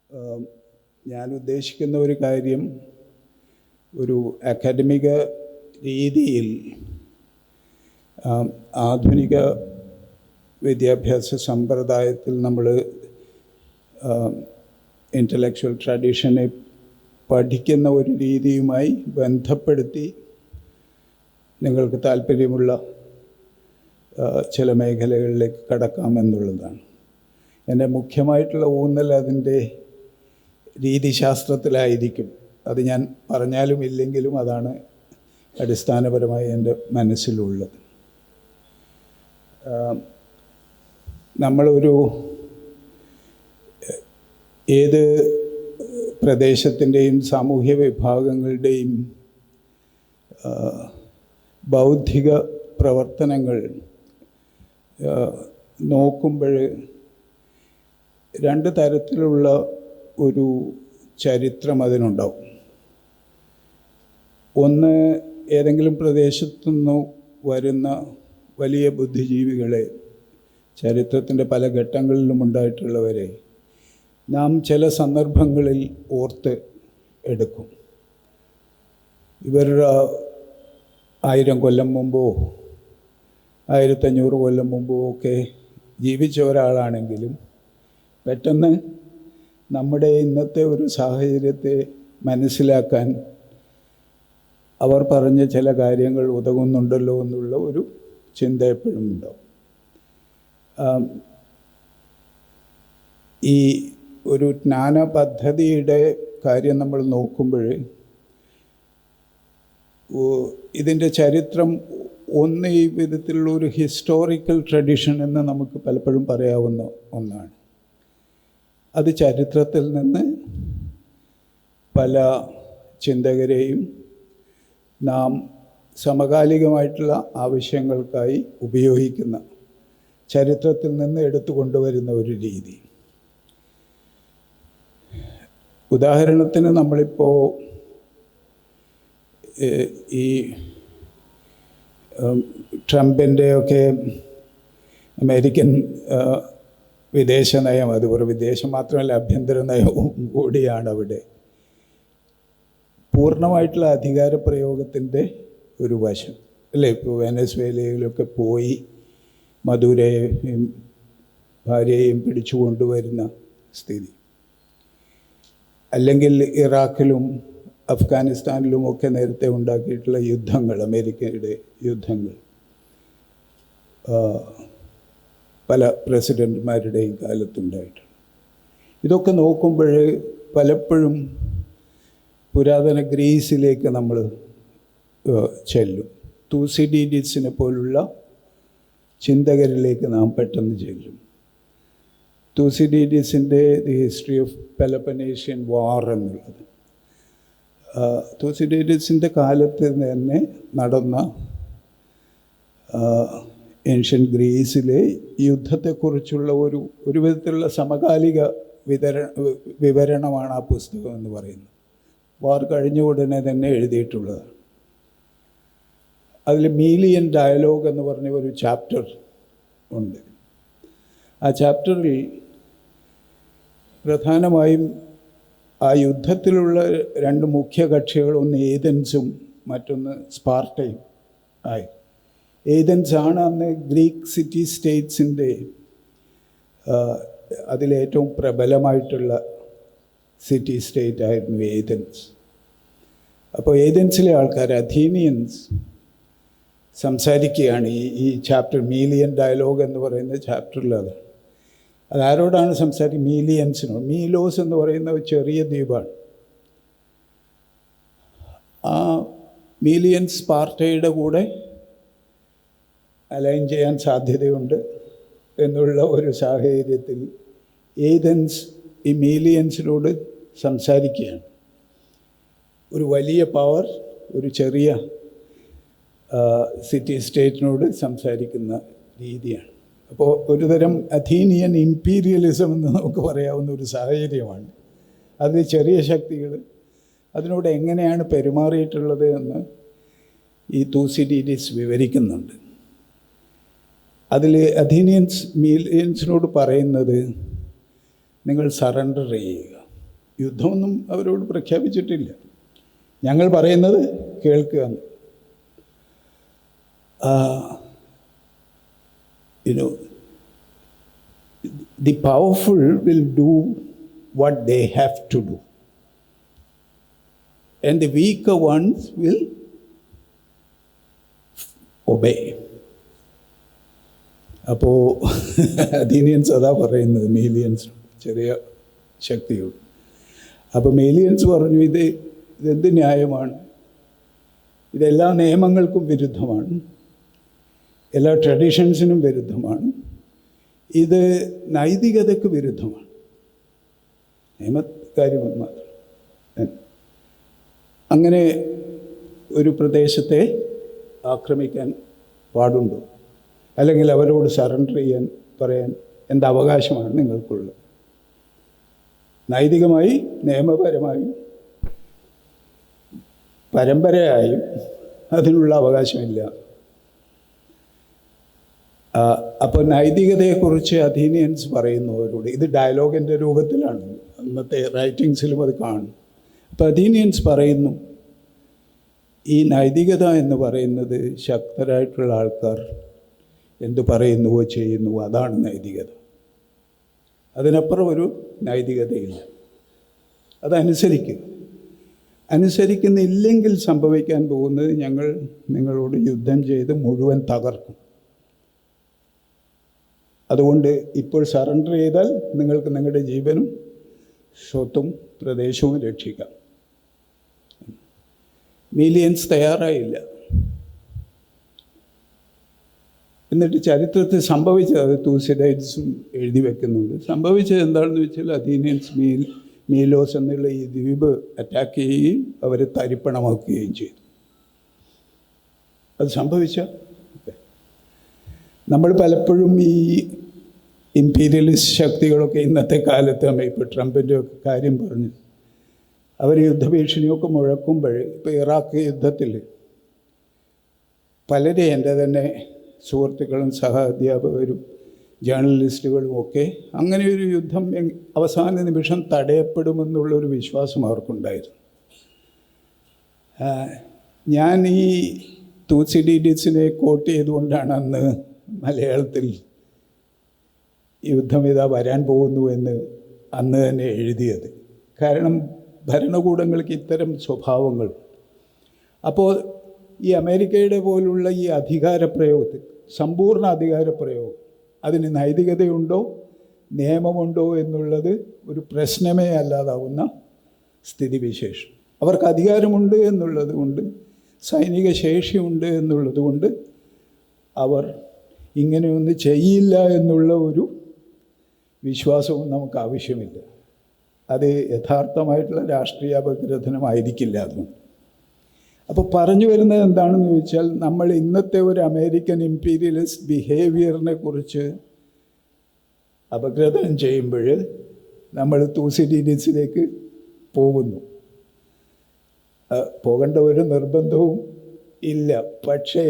ഞാൻ ഉദ്ദേശിക്കുന്ന ഒരു കാര്യം, ഒരു അക്കാഡമിക രീതിയിൽ ആധുനിക വിദ്യാഭ്യാസ സമ്പ്രദായത്തിൽ നമ്മൾ ഇൻ്റലക്ച്വൽ ട്രഡീഷനെ പഠിക്കുന്ന ഒരു രീതിയുമായി ബന്ധപ്പെടുത്തി നിങ്ങൾക്ക് താല്പര്യമുള്ള ചില മേഖലകളിലേക്ക് കടക്കാമെന്നുള്ളതാണ്. എൻ്റെ മുഖ്യമായിട്ടുള്ള ഊന്നൽ അതിൻ്റെ രീതിശാസ്ത്രത്തിലായിരിക്കും. അത് ഞാൻ പറഞ്ഞാലും ഇല്ലെങ്കിലും അതാണ് അടിസ്ഥാനപരമായി എൻ്റെ മനസ്സിലുള്ളത്. നമ്മളൊരു ഏത് പ്രദേശത്തിൻ്റെയും സാമൂഹ്യ വിഭാഗങ്ങളുടെയും ബൗദ്ധിക പ്രവർത്തനങ്ങൾ നോക്കുമ്പോൾ രണ്ട് തരത്തിലുള്ള ഒരു ചരിത്രം അതിനുണ്ടാവും. ഒന്ന്, ഏതെങ്കിലും പ്രദേശത്തുനിന്ന് വരുന്ന വലിയ ബുദ്ധിജീവികളെ, ചരിത്രത്തിൻ്റെ പല ഘട്ടങ്ങളിലും ഉണ്ടായിട്ടുള്ളവരെ നാം ചില സന്ദർഭങ്ങളിൽ ഓർത്ത് എടുക്കും. ഇവർ 1000 കൊല്ലം മുമ്പോ 1500 കൊല്ലം മുമ്പോ ഒക്കെ ജീവിച്ച ഒരാളാണെങ്കിലും പെട്ടെന്ന് നമ്മുടെ ഇന്നത്തെ ഒരു സാഹചര്യത്തെ മനസ്സിലാക്കാൻ അവർ പറഞ്ഞ ചില കാര്യങ്ങൾ ഉതകുന്നുണ്ടല്ലോ എന്നുള്ള ഒരു ചിന്ത എപ്പോഴും ഉണ്ടാവും. ഈ ഒരു ജ്ഞാന പദ്ധതിയുടെ കാര്യം നമ്മൾ നോക്കുമ്പോൾ ഇതിൻ്റെ ചരിത്രം ഒന്ന് ഈ വിധത്തിലുള്ള ഒരു ഹിസ്റ്റോറിക്കൽ ട്രഡീഷൻ എന്ന് നമുക്ക് പലപ്പോഴും പറയാവുന്ന ഒന്നാണ്. അത് ചരിത്രത്തിൽ നിന്ന് പല ചിന്തകരെയും നാം സമകാലികമായിട്ടുള്ള ആവശ്യങ്ങൾക്കായി ഉപയോഗിക്കുന്ന, ചരിത്രത്തിൽ നിന്ന് എടുത്തു കൊണ്ടുവരുന്ന ഒരു രീതി. ഉദാഹരണത്തിന് നമ്മളിപ്പോൾ ഈ ട്രംപിൻ്റെയൊക്കെ അമേരിക്കൻ വിദേശ നയം, അതുപോലെ വിദേശം മാത്രമല്ല ആഭ്യന്തര നയവും കൂടിയാണ് അവിടെ. പൂർണ്ണമായിട്ടുള്ള അധികാര പ്രയോഗത്തിൻ്റെ ഒരു വശം അല്ലേ? ഇപ്പോൾ വെനസ്വേലയിലൊക്കെ പോയി മദുരയെയും ഭാര്യയെയും പിടിച്ചു കൊണ്ടുവരുന്ന സ്ഥിതി, അല്ലെങ്കിൽ ഇറാഖിലും അഫ്ഗാനിസ്ഥാനിലുമൊക്കെ നേരത്തെ ഉണ്ടാക്കിയിട്ടുള്ള യുദ്ധങ്ങൾ, അമേരിക്കയുടെ യുദ്ധങ്ങൾ പല പ്രസിഡന്റുമാരുടെയും കാലത്തുണ്ടായിട്ടുണ്ട്. ഇതൊക്കെ നോക്കുമ്പോൾ പലപ്പോഴും പുരാതന ഗ്രീസിലേക്ക് നമ്മൾ ചെല്ലും. തൂസിഡീഡിസിനെ പോലുള്ള ചിന്തകരിലേക്ക് നാം പെട്ടെന്ന് ചെല്ലും. തൂസിഡീഡിസിൻ്റെ ദി ഹിസ്റ്ററി ഓഫ് പെലപ്പനേഷ്യൻ വാർ എന്നുള്ളത് തൂസിഡീഡിസിൻ്റെ കാലത്ത് തന്നെ നടന്ന ഏൻഷ്യൻ ഗ്രീസിലെ യുദ്ധത്തെക്കുറിച്ചുള്ള ഒരു വിധത്തിലുള്ള സമകാലിക വിവരണമാണ് ആ പുസ്തകം എന്ന് പറയുന്നത്. വാർ കഴിഞ്ഞ ഉടനെ തന്നെ എഴുതിയിട്ടുള്ളതാണ്. അതിൽ മീലിയൻ ഡയലോഗ് എന്ന് പറഞ്ഞ ഒരു ചാപ്റ്റർ ഉണ്ട്. ആ ചാപ്റ്ററിൽ പ്രധാനമായും ആ യുദ്ധത്തിലുള്ള രണ്ട് മുഖ്യ കക്ഷികൾ, ഒന്ന് ഏഥൻസും മറ്റൊന്ന് സ്പാർട്ടയും ആയി. ഏഥൻസാണ് അന്ന് ഗ്രീക്ക് സിറ്റി സ്റ്റേറ്റ്സിൻ്റെ അതിലേറ്റവും പ്രബലമായിട്ടുള്ള സിറ്റി സ്റ്റേറ്റ് ആയിരുന്നു ഏഥൻസ്. അപ്പോൾ ഏഥൻസിലെ ആൾക്കാർ, അഥീനിയൻസ്, സംസാരിക്കുകയാണ് ഈ ചാപ്റ്റർ, മീലിയൻ ഡയലോഗ് എന്ന് പറയുന്ന ചാപ്റ്ററിൽ. അതാരോടാണ് സംസാരിക്കുക? മീലിയൻസിനോ. മീലോസ് എന്ന് പറയുന്ന ഒരു ചെറിയ ദ്വീപാണ്. ആ മീലിയൻസ് സ്പാർട്ടയുടെ കൂടെ അലൈൻ ചെയ്യാൻ സാധ്യതയുണ്ട് എന്നുള്ള ഒരു സാഹചര്യത്തിൽ ഏഥൻസ് ഈ മീലിയൻസിനോട് സംസാരിക്കുകയാണ്. ഒരു വലിയ പവർ ഒരു ചെറിയ സിറ്റി സ്റ്റേറ്റിനോട് സംസാരിക്കുന്ന രീതിയാണ്. അപ്പോൾ ഒരുതരം അഥീനിയൻ ഇമ്പീരിയലിസം എന്ന് നമുക്ക് പറയാവുന്ന ഒരു സാഹചര്യമാണ്. അത് ചെറിയ ശക്തികൾ അതിനോട് എങ്ങനെയാണ് പെരുമാറിയിട്ടുള്ളത് എന്ന് ഈ തൂസിഡീഡിസ് വിവരിക്കുന്നുണ്ട്. അതിൽ അഥീനിയൻസ് മീലിയൻസിനോട് പറയുന്നത്, നിങ്ങൾ സറണ്ടർ ചെയ്യുക, യുദ്ധമൊന്നും അവരോട് പ്രഖ്യാപിച്ചിട്ടില്ല. ഞങ്ങൾ പറയുന്നത് കേൾക്കുക. The powerful will do what they have to do, and the weaker ones will obey. അപ്പോൾ അഥീനിയൻസ് അതാ പറയുന്നത് മിലിയൻസ് ചെറിയ ശക്തിയോട്. അപ്പോൾ മിലിയൻസ് പറഞ്ഞു, ഇതെന്ത് ന്യായമാണ്, ഇതെല്ലാ നിയമങ്ങൾക്കും വിരുദ്ധമാണ്, എല്ലാ ട്രഡീഷൻസിനും വിരുദ്ധമാണ്, ഇത് നൈതികതയ്ക്ക് വിരുദ്ധമാണ്. നിയമകാര്യം മാത്രം. അങ്ങനെ ഒരു പ്രദേശത്തെ ആക്രമിക്കാൻ പാടുണ്ടോ? അല്ലെങ്കിൽ അവരോട് സറണ്ടർ പറയാൻ എന്ത് അവകാശമാണ് നിങ്ങൾക്കുള്ളത്? നൈതികമായി, നിയമപരമായും പരമ്പരയായും അതിനുള്ള അവകാശമില്ല. അപ്പോൾ നൈതികതയെക്കുറിച്ച് അഥീനിയൻസ് പറയുന്നവരോട്, ഇത് ഡയലോഗിൻ്റെ രൂപത്തിലാണ്, അന്നത്തെ റൈറ്റിങ്സിലും അത് കാണും. അപ്പോൾ അഥീനിയൻസ് പറയുന്നു, ഈ നൈതികത എന്ന് പറയുന്നത് ശക്തരായിട്ടുള്ള ആൾക്കാർ എന്തു പറയുന്നുവോ ചെയ്യുന്നുവോ അതാണ് നൈതികത. അതിനപ്പുറം ഒരു നൈതികതയില്ല. അതനുസരിക്കുക. അനുസരിക്കുന്നില്ലെങ്കിൽ സംഭവിക്കാൻ പോകുന്നത് ഞങ്ങൾ നിങ്ങളോട് യുദ്ധം ചെയ്ത് മുഴുവൻ തകർക്കും. അതുകൊണ്ട് ഇപ്പോൾ സറണ്ടർ ചെയ്താൽ നിങ്ങൾക്ക് നിങ്ങളുടെ ജീവനും സ്വത്തും പ്രദേശവും രക്ഷിക്കാം. മിലിയൻസ് തയ്യാറായില്ല. എന്നിട്ട് ചരിത്രത്തിൽ സംഭവിച്ചത്, അത് തൂസിഡൈറ്റ്സും എഴുതി വെക്കുന്നുണ്ട്, സംഭവിച്ചത് എന്താണെന്ന് വെച്ചാൽ അഥീനിയൻസ് മീലോസ് എന്നുള്ള ഈ ദ്വീപ് അറ്റാക്ക് ചെയ്യുകയും അവരെ തരിപ്പണമാക്കുകയും ചെയ്തു. അത് സംഭവിച്ച നമ്മൾ പലപ്പോഴും ഈ ഇമ്പീരിയലിസ്റ്റ് ശക്തികളൊക്കെ ഇന്നത്തെ കാലത്ത് ഇപ്പോൾ ട്രംപിൻ്റെ ഒക്കെ കാര്യം പറഞ്ഞു, അവർ യുദ്ധഭീഷണിയൊക്കെ മുഴക്കുമ്പോൾ, ഇപ്പോൾ ഇറാഖ് യുദ്ധത്തിൽ പലരെ എൻ്റെ തന്നെ സുഹൃത്തുക്കളും സഹ അധ്യാപകരും ജേർണലിസ്റ്റുകളും ഒക്കെ അങ്ങനെ ഒരു യുദ്ധം അവസാന നിമിഷം തടയപ്പെടുമെന്നുള്ളൊരു വിശ്വാസം അവർക്കുണ്ടായിരുന്നു. ഞാൻ ഈ തൂസിഡീഡിസിനെ കോട്ട് ചെയ്തുകൊണ്ടാണ് അന്ന് മലയാളത്തിൽ യുദ്ധം ഇതാ വരാൻ പോകുന്നു എന്ന് അന്ന് തന്നെ എഴുതിയത്. കാരണം ഭരണകൂടങ്ങൾക്ക് ഇത്തരം സ്വഭാവങ്ങൾ. അപ്പോൾ ഈ അമേരിക്കയുടെ പോലുള്ള ഈ അധികാരപ്രയോഗത്തിൽ, സമ്പൂർണ്ണ അധികാരപ്രയോഗം, അതിന് നൈതികതയുണ്ടോ നിയമമുണ്ടോ എന്നുള്ളത് ഒരു പ്രശ്നമേ അല്ലാതാവുന്ന സ്ഥിതിവിശേഷം. അവർക്ക് അധികാരമുണ്ട് എന്നുള്ളത് കൊണ്ട്, സൈനിക ശേഷിയുണ്ട് എന്നുള്ളത് കൊണ്ട് അവർ ഇങ്ങനെയൊന്നും ചെയ്യില്ല എന്നുള്ള ഒരു വിശ്വാസവും നമുക്ക് ആവശ്യമില്ല. അത് യഥാർത്ഥമായിട്ടുള്ള രാഷ്ട്രീയ അപഗ്രഥനമായിരിക്കില്ല. അതുകൊണ്ട് അപ്പോൾ പറഞ്ഞു വരുന്നത് എന്താണെന്ന് ചോദിച്ചാൽ, നമ്മൾ ഇന്നത്തെ ഒരു അമേരിക്കൻ ഇമ്പീരിയലിസ്റ്റ് ബിഹേവിയറിനെ കുറിച്ച് അപഗ്രഥനം ചെയ്യുമ്പോൾ നമ്മൾ തൂസിഡീഡിസിലേക്ക് പോകുന്നു. പോകേണ്ട ഒരു നിർബന്ധവും ഇല്ല. പക്ഷേ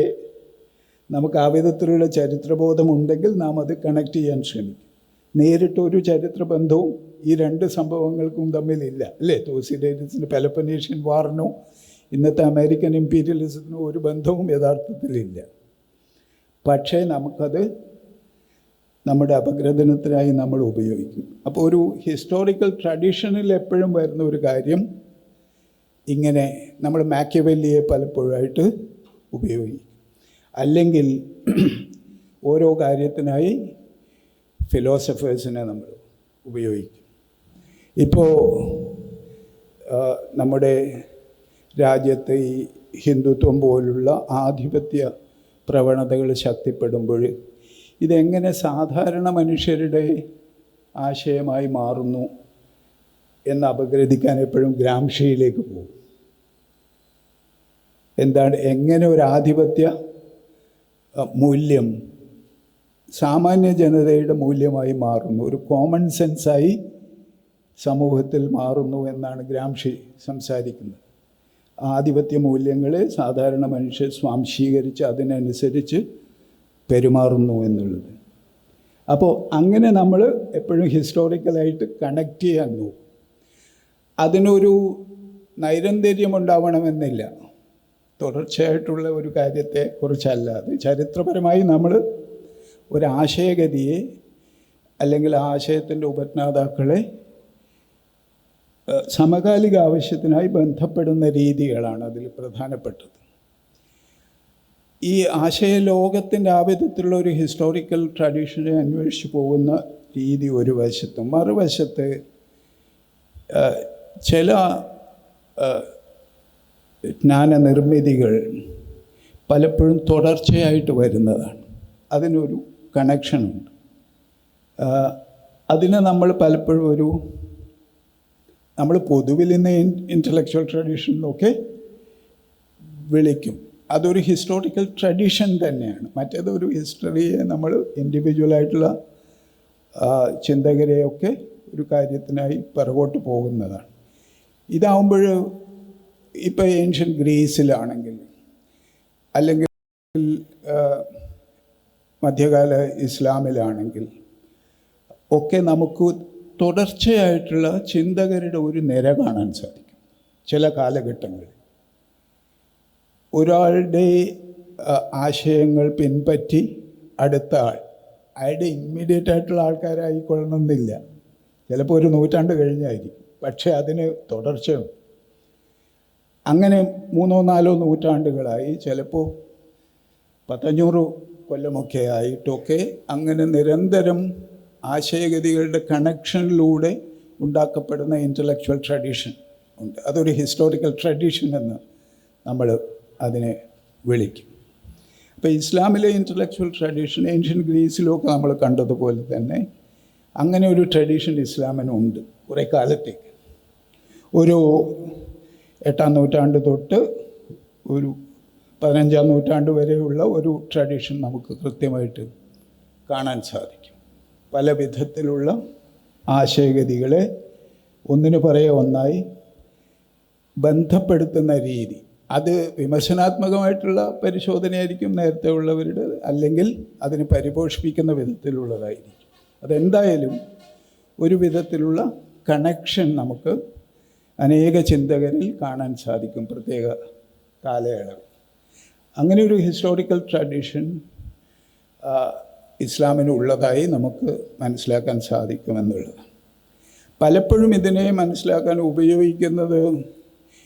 നമുക്ക് ആ വിധത്തിലുള്ള ചരിത്രബോധമുണ്ടെങ്കിൽ നാം അത് കണക്ട് ചെയ്യാൻ ശ്രമിക്കും. നേരിട്ടൊരു ചരിത്രബന്ധവും ഈ രണ്ട് സംഭവങ്ങൾക്കും തമ്മിലില്ല, അല്ലേ? തൂസിഡീഡിസിന് പെലപ്പനീഷ്യൻ വാറിനോ ഇന്നത്തെ അമേരിക്കൻ ഇമ്പീരിയലിസത്തിനും ഒരു ബന്ധവും യഥാർത്ഥത്തിലില്ല. പക്ഷേ നമുക്കത് നമ്മുടെ അപഗ്രഥനത്തിനായി നമ്മൾ ഉപയോഗിക്കും. അപ്പോൾ ഒരു ഹിസ്റ്റോറിക്കൽ ട്രഡീഷനിൽ എപ്പോഴും വരുന്ന ഒരു കാര്യം, ഇങ്ങനെ നമ്മൾ മാക്കിയവെല്ലിയെ പലപ്പോഴായിട്ട് ഉപയോഗിക്കും. അല്ലെങ്കിൽ ഓരോ കാര്യത്തിനായി ഫിലോസഫേഴ്സിനെ നമ്മൾ ഉപയോഗിക്കും. ഇപ്പോൾ നമ്മുടെ രാജ്യത്തെ ഈ ഹിന്ദുത്വം പോലുള്ള ആധിപത്യ പ്രവണതകൾ ശക്തിപ്പെടുമ്പോൾ ഇതെങ്ങനെ സാധാരണ മനുഷ്യരുടെ ആശയമായി മാറുന്നു എന്ന് അപഗ്രഥിക്കാൻ എപ്പോഴും ഗ്രാംഷിയിലേക്ക് പോകും. എന്താണ്, എങ്ങനെ ഒരു ആധിപത്യ മൂല്യം സാമാന്യ ജനതയുടെ മൂല്യമായി മാറുന്നു, ഒരു കോമൺ സെൻസായി സമൂഹത്തിൽ മാറുന്നു എന്നാണ് ഗ്രാംഷി സംസാരിക്കുന്നത്. ആധിപത്യ മൂല്യങ്ങളെ സാധാരണ മനുഷ്യർ സ്വാംശീകരിച്ച് അതിനനുസരിച്ച് പെരുമാറുന്നു എന്നുള്ളത്. അപ്പോൾ അങ്ങനെ നമ്മൾ എപ്പോഴും ഹിസ്റ്റോറിക്കലായിട്ട് കണക്ട് ചെയ്യാൻ നോക്കും. അതിനൊരു നൈരന്തര്യം ഉണ്ടാവണമെന്നില്ല. തുടർച്ചയായിട്ടുള്ള ഒരു കാര്യത്തെ കുറിച്ചല്ല അത്. ചരിത്രപരമായി നമ്മൾ ഒരാശയഗതിയെ അല്ലെങ്കിൽ ആശയത്തിൻ്റെ ഉപജ്ഞാതാക്കളെ സമകാലിക ആവശ്യത്തിനായി ബന്ധപ്പെടുന്ന രീതികളാണ് അതിൽ പ്രധാനപ്പെട്ടത്. ഈ ആശയലോകത്തിൻ്റെ ആ വിധത്തിലുള്ള ഒരു ഹിസ്റ്റോറിക്കൽ ട്രഡീഷനെ അന്വേഷിച്ച് പോകുന്ന രീതി ഒരു വശത്തും, മറുവശത്ത് ചില ജ്ഞാനനിർമ്മിതികൾ പലപ്പോഴും തുടർച്ചയായിട്ട് വരുന്നതാണ്. അതിനൊരു കണക്ഷനുണ്ട്. അതിനെ നമ്മൾ പലപ്പോഴും നമ്മൾ പൊതുവിൽ ഇന്ന് ഇൻ്റലക്ച്വൽ ട്രഡീഷൻ എന്നൊക്കെ വിളിക്കും. അതൊരു ഹിസ്റ്റോറിക്കൽ ട്രഡീഷൻ തന്നെയാണ്. മറ്റേതൊരു ഹിസ്റ്ററിയെ നമ്മൾ ഇൻഡിവിജ്വലായിട്ടുള്ള ചിന്തകരെയൊക്കെ ഒരു കാര്യത്തിനായി പിറകോട്ട് പോകുന്നതാണ്. ഇതാവുമ്പോൾ ഇപ്പോൾ ഏൻഷ്യൻ ഗ്രീസിലാണെങ്കിൽ അല്ലെങ്കിൽ മധ്യകാല ഇസ്ലാമിലാണെങ്കിൽ ഒക്കെ നമുക്ക് തുടർച്ചയായിട്ടുള്ള ചിന്തകരുടെ ഒരു നിര കാണാൻ സാധിക്കും. ചില കാലഘട്ടങ്ങളിൽ ഒരാളുടെ ആശയങ്ങൾ പിൻപറ്റി അടുത്ത ആൾ അയാളുടെ ഇമ്മീഡിയറ്റ് ആയിട്ടുള്ള ആൾക്കാരായിക്കൊള്ളണമെന്നില്ല. ചിലപ്പോൾ ഒരു നൂറ്റാണ്ട് കഴിഞ്ഞായിരിക്കും, പക്ഷേ അതിന് തുടർച്ചയുണ്ട്. അങ്ങനെ 3-4 നൂറ്റാണ്ടുകളായി, ചിലപ്പോൾ 500 കൊല്ലമൊക്കെ ആയിട്ടൊക്കെ അങ്ങനെ നിരന്തരം ആശയഗതികളുടെ കണക്ഷനിലൂടെ ഉണ്ടാക്കപ്പെടുന്ന ഇൻ്റലക്ച്വൽ ട്രഡീഷൻ ഉണ്ട്. അതൊരു ഹിസ്റ്റോറിക്കൽ ട്രഡീഷൻ എന്ന് നമ്മൾ അതിനെ വിളിക്കും. അപ്പോൾ ഇസ്ലാമിലെ ഇൻ്റലക്ച്വൽ ട്രഡീഷൻ ഏൻഷ്യൻ ഗ്രീസിലൊക്കെ നമ്മൾ കണ്ടതുപോലെ തന്നെ അങ്ങനെ ഒരു ട്രഡീഷൻ ഇസ്ലാമിനുണ്ട് കുറേ കാലത്തേക്ക്. ഒരു 8-ാം നൂറ്റാണ്ട് തൊട്ട് ഒരു 15-ാം നൂറ്റാണ്ട് വരെയുള്ള ഒരു ട്രഡീഷൻ നമുക്ക് കൃത്യമായിട്ട് കാണാൻ സാധിക്കും. പല വിധത്തിലുള്ള ആശയഗതികളെ ഒന്നിനു പുറകെ ഒന്നായി ബന്ധപ്പെടുത്തുന്ന രീതി, അത് വിമർശനാത്മകമായിട്ടുള്ള പരിശോധനയായിരിക്കും നേരത്തെ ഉള്ളവരുടെ, അല്ലെങ്കിൽ അതിനെ പരിപോഷിപ്പിക്കുന്ന വിധത്തിലുള്ളതായിരിക്കും. അതെന്തായാലും ഒരു വിധത്തിലുള്ള കണക്ഷൻ നമുക്ക് അനേക ചിന്തകരിൽ കാണാൻ സാധിക്കും പ്രത്യേക കാലയളവിൽ. അങ്ങനെ ഒരു ഹിസ്റ്റോറിക്കൽ ട്രഡീഷൻ ഇസ്ലാമിനുള്ളതായി നമുക്ക് മനസ്സിലാക്കാൻ സാധിക്കുമെന്നുള്ളത്. പലപ്പോഴും ഇതിനെ മനസ്സിലാക്കാൻ ഉപയോഗിക്കുന്നത്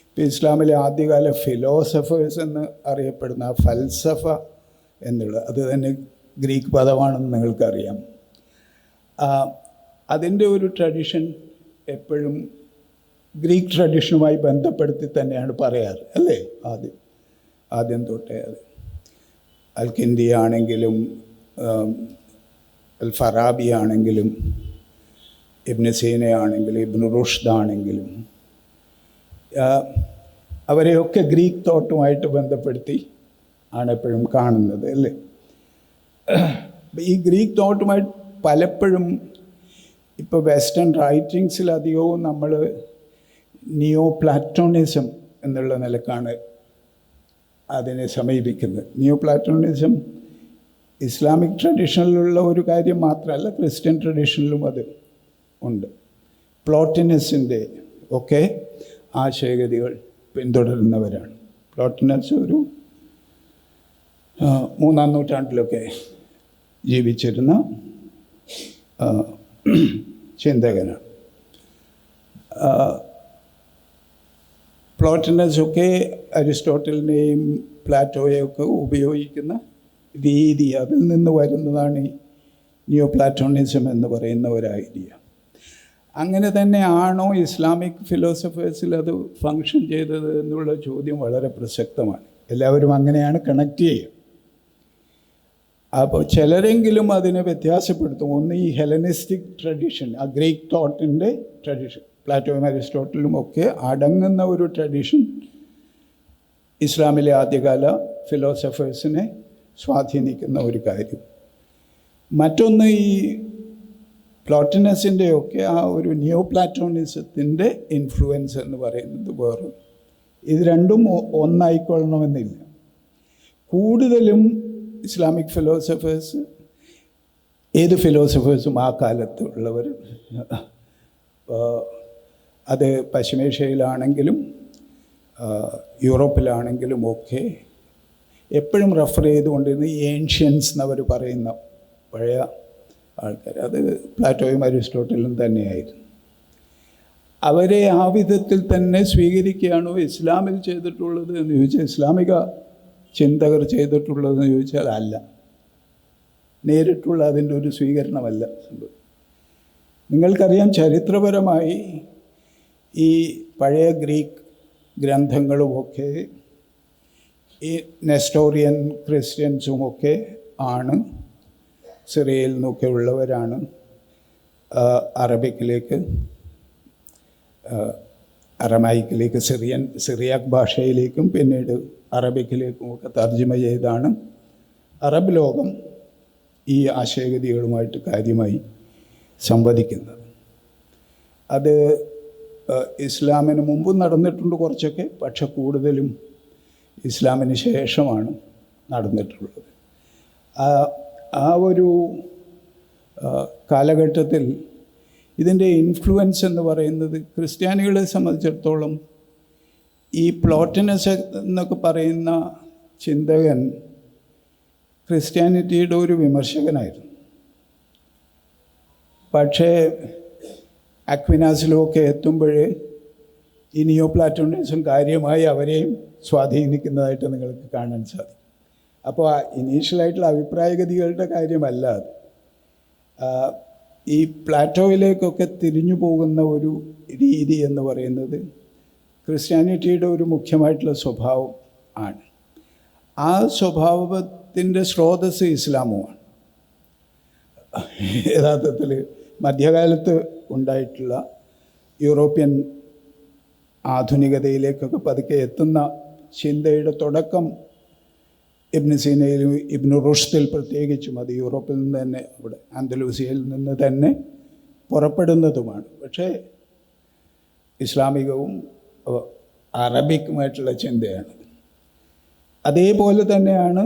ഇപ്പോൾ ഇസ്ലാമിലെ ആദ്യകാല ഫിലോസഫേഴ്സ് എന്ന് അറിയപ്പെടുന്ന ഫൽസഫ എന്നുള്ളത്, അത് തന്നെ ഗ്രീക്ക് പദമാണെന്ന് നിങ്ങൾക്കറിയാം. അതിൻ്റെ ഒരു ട്രഡീഷൻ എപ്പോഴും ഗ്രീക്ക് ട്രഡീഷനുമായി ബന്ധപ്പെടുത്തി തന്നെയാണ് പറയാറ്, അല്ലേ? ആദ്യം തൊട്ടേ അത് അൽകിൻഡി ആണെങ്കിലും അൽ ഫറാബി ആണെങ്കിലും ഇബ്നു സീന ആണെങ്കിലും ഇബ്നു റുഷ്ദ് ആണെങ്കിലും അവരെയൊക്കെ ഗ്രീക്ക് തോട്ടുമായിട്ട് ബന്ധപ്പെടുത്തി ആണ് എപ്പോഴും കാണുന്നത്, അല്ലേ? ഈ ഗ്രീക്ക് തോട്ടുമായി പലപ്പോഴും ഇപ്പോൾ വെസ്റ്റേൺ റൈറ്റിങ്സിലധികവും നമ്മൾ നിയോ പ്ലാറ്റോണിസം എന്നുള്ള നിലക്കാണ് അതിനെ സമീപിക്കുന്നത്. നിയോ പ്ലാറ്റോണിസം ഇസ്ലാമിക് ട്രഡീഷനിലുള്ള ഒരു കാര്യം മാത്രമല്ല, ക്രിസ്ത്യൻ ട്രഡീഷനിലും അത് ഉണ്ട്. പ്ലോട്ടിനസിൻ്റെ ഒക്കെ ആശയഗതികൾ പിന്തുടരുന്നവരാണ്. പ്ലോട്ടിനസ് ഒരു 3-ാം നൂറ്റാണ്ടിലൊക്കെ ജീവിച്ചിരുന്ന ചിന്തകനാണ്. പ്ലോട്ടിനസൊക്കെ അരിസ്റ്റോട്ടലിനെയും പ്ലാറ്റോയെയൊക്കെ ഉപയോഗിക്കുന്ന രീതി, അതിൽ നിന്ന് വരുന്നതാണ് ഈ നിയോ പ്ലാറ്റോണിസം എന്ന് പറയുന്ന ഒരു ഐഡിയ. അങ്ങനെ തന്നെ ആണോ ഇസ്ലാമിക് ഫിലോസഫേഴ്സിൽ അത് ഫങ്ഷൻ ചെയ്തത് എന്നുള്ള ചോദ്യം വളരെ പ്രസക്തമാണ്. എല്ലാവരും അങ്ങനെയാണ് കണക്ട് ചെയ്യുക. അപ്പോൾ ചിലരെങ്കിലും അതിനെ വ്യത്യാസപ്പെടുത്തും. ഒന്ന് ഈ ഹെലനിസ്റ്റിക് ട്രഡീഷൻ, ആ ഗ്രീക്ക് തോട്ടിൻ്റെ ട്രഡീഷൻ, പ്ലാറ്റോയും അരിസ്റ്റോട്ടലും ഒക്കെ അടങ്ങുന്ന ഒരു ട്രഡീഷൻ ഇസ്ലാമിലെ ആദ്യകാല ഫിലോസഫേഴ്സിനെ സ്വാധീനിക്കുന്ന ഒരു കാര്യം. മറ്റൊന്ന് ഈ പ്ലോട്ടിനസിൻ്റെയൊക്കെ ആ ഒരു നിയോ പ്ലാറ്റോണിസത്തിൻ്റെ ഇൻഫ്ലുവൻസ് എന്ന് പറയുന്നത് വേറും. ഇത് രണ്ടും ഒന്നായിക്കൊള്ളണമെന്നില്ല. കൂടുതലും ഇസ്ലാമിക് ഫിലോസഫേഴ്സ്, ഏത് ഫിലോസഫേഴ്സും ആ കാലത്തുള്ളവർ അത് പശ്ചിമേഷ്യയിലാണെങ്കിലും യൂറോപ്പിലാണെങ്കിലും ഒക്കെ എപ്പോഴും റെഫർ ചെയ്തുകൊണ്ടിരുന്ന ഈ ഏൻഷ്യൻസ് എന്നവർ പറയുന്ന പഴയ ആൾക്കാർ, അത് പ്ലാറ്റോയും അരിസ്റ്റോട്ടലും തന്നെയായിരുന്നു. അവരെ ആ വിധത്തിൽ തന്നെ സ്വീകരിക്കുകയാണോ ഇസ്ലാമിൽ ചെയ്തിട്ടുള്ളത് എന്ന് ചോദിച്ചാൽ, ഇസ്ലാമിക ചിന്തകർ ചെയ്തിട്ടുള്ളതെന്ന് ചോദിച്ചാൽ അല്ല. നേരിട്ടുള്ള അതിൻ്റെ ഒരു സ്വീകരണമല്ല സംഭവം. നിങ്ങൾക്കറിയാം, ചരിത്രപരമായി ഈ പഴയ ഗ്രീക്ക് ഗ്രന്ഥങ്ങളുമൊക്കെ ഈ നെസ്റ്റോറിയൻ ക്രിസ്ത്യൻസുമൊക്കെ ആണ്, സിറിയയിൽ നിന്നൊക്കെ ഉള്ളവരാണ് അറബിക്കിലേക്ക്, അറമൈക്കിലേക്ക്, സിറിയാക് ഭാഷയിലേക്കും പിന്നീട് അറബിക്കിലേക്കും ഒക്കെ തർജ്ജമ ചെയ്താണ് അറബ് ലോകം ഈ ആശയഗതികളുമായിട്ട് കാര്യമായി സംവദിക്കുന്നത്. അത് ഇസ്ലാമിന് മുമ്പും നടന്നിട്ടുണ്ട് കുറച്ചൊക്കെ, പക്ഷെ കൂടുതലും ഇസ്ലാമിന് ശേഷമാണ് നടന്നിട്ടുള്ളത്. ആ ഒരു കാലഘട്ടത്തിൽ ഇതിൻ്റെ ഇൻഫ്ലുവൻസ് എന്ന് പറയുന്നത് ക്രിസ്ത്യാനികളെ സംബന്ധിച്ചിടത്തോളം ഈ പ്ലോട്ടിനസ് എന്നൊക്കെ പറയുന്ന ചിന്തകൻ ക്രിസ്ത്യാനിറ്റിയുടെ ഒരു വിമർശകനായിരുന്നു. പക്ഷേ അക്വിനാസിലുമൊക്കെ എത്തുമ്പോഴേ ഈ നിയോ പ്ലാറ്റോണിസം കാര്യമായി അവരെയും സ്വാധീനിക്കുന്നതായിട്ട് നിങ്ങൾക്ക് കാണാൻ സാധിക്കും. അപ്പോൾ ആ ഇനീഷ്യലായിട്ടുള്ള അഭിപ്രായഗതികളുടെ കാര്യമല്ല അത്. ഈ പ്ലാറ്റോയിലേക്കൊക്കെ തിരിഞ്ഞു പോകുന്ന ഒരു രീതി എന്ന് പറയുന്നത് ക്രിസ്ത്യാനിറ്റിയുടെ ഒരു മുഖ്യമായിട്ടുള്ള സ്വഭാവം ആണ്. ആ സ്വഭാവത്തിൻ്റെ സ്രോതസ്സ് ഇസ്ലാമുമാണ്. യഥാർത്ഥത്തിൽ മധ്യകാലത്ത് ഉണ്ടായിട്ടുള്ള യൂറോപ്യൻ ആധുനികതയിലേക്കൊക്കെ പതുക്കെ എത്തുന്ന ചിന്തയുടെ തുടക്കം ഇബ്നു സീനയിലും ഇബ്നു റുഷ്ദിൽ പ്രത്യേകിച്ചും, അത് യൂറോപ്പിൽ നിന്ന് തന്നെ, അവിടെ ആന്തലൂസിയയിൽ നിന്ന് തന്നെ പുറപ്പെടുന്നതുമാണ്. പക്ഷേ ഇസ്ലാമികവും അറബിക്കുമായിട്ടുള്ള ചിന്തയാണ്. അതേപോലെ തന്നെയാണ്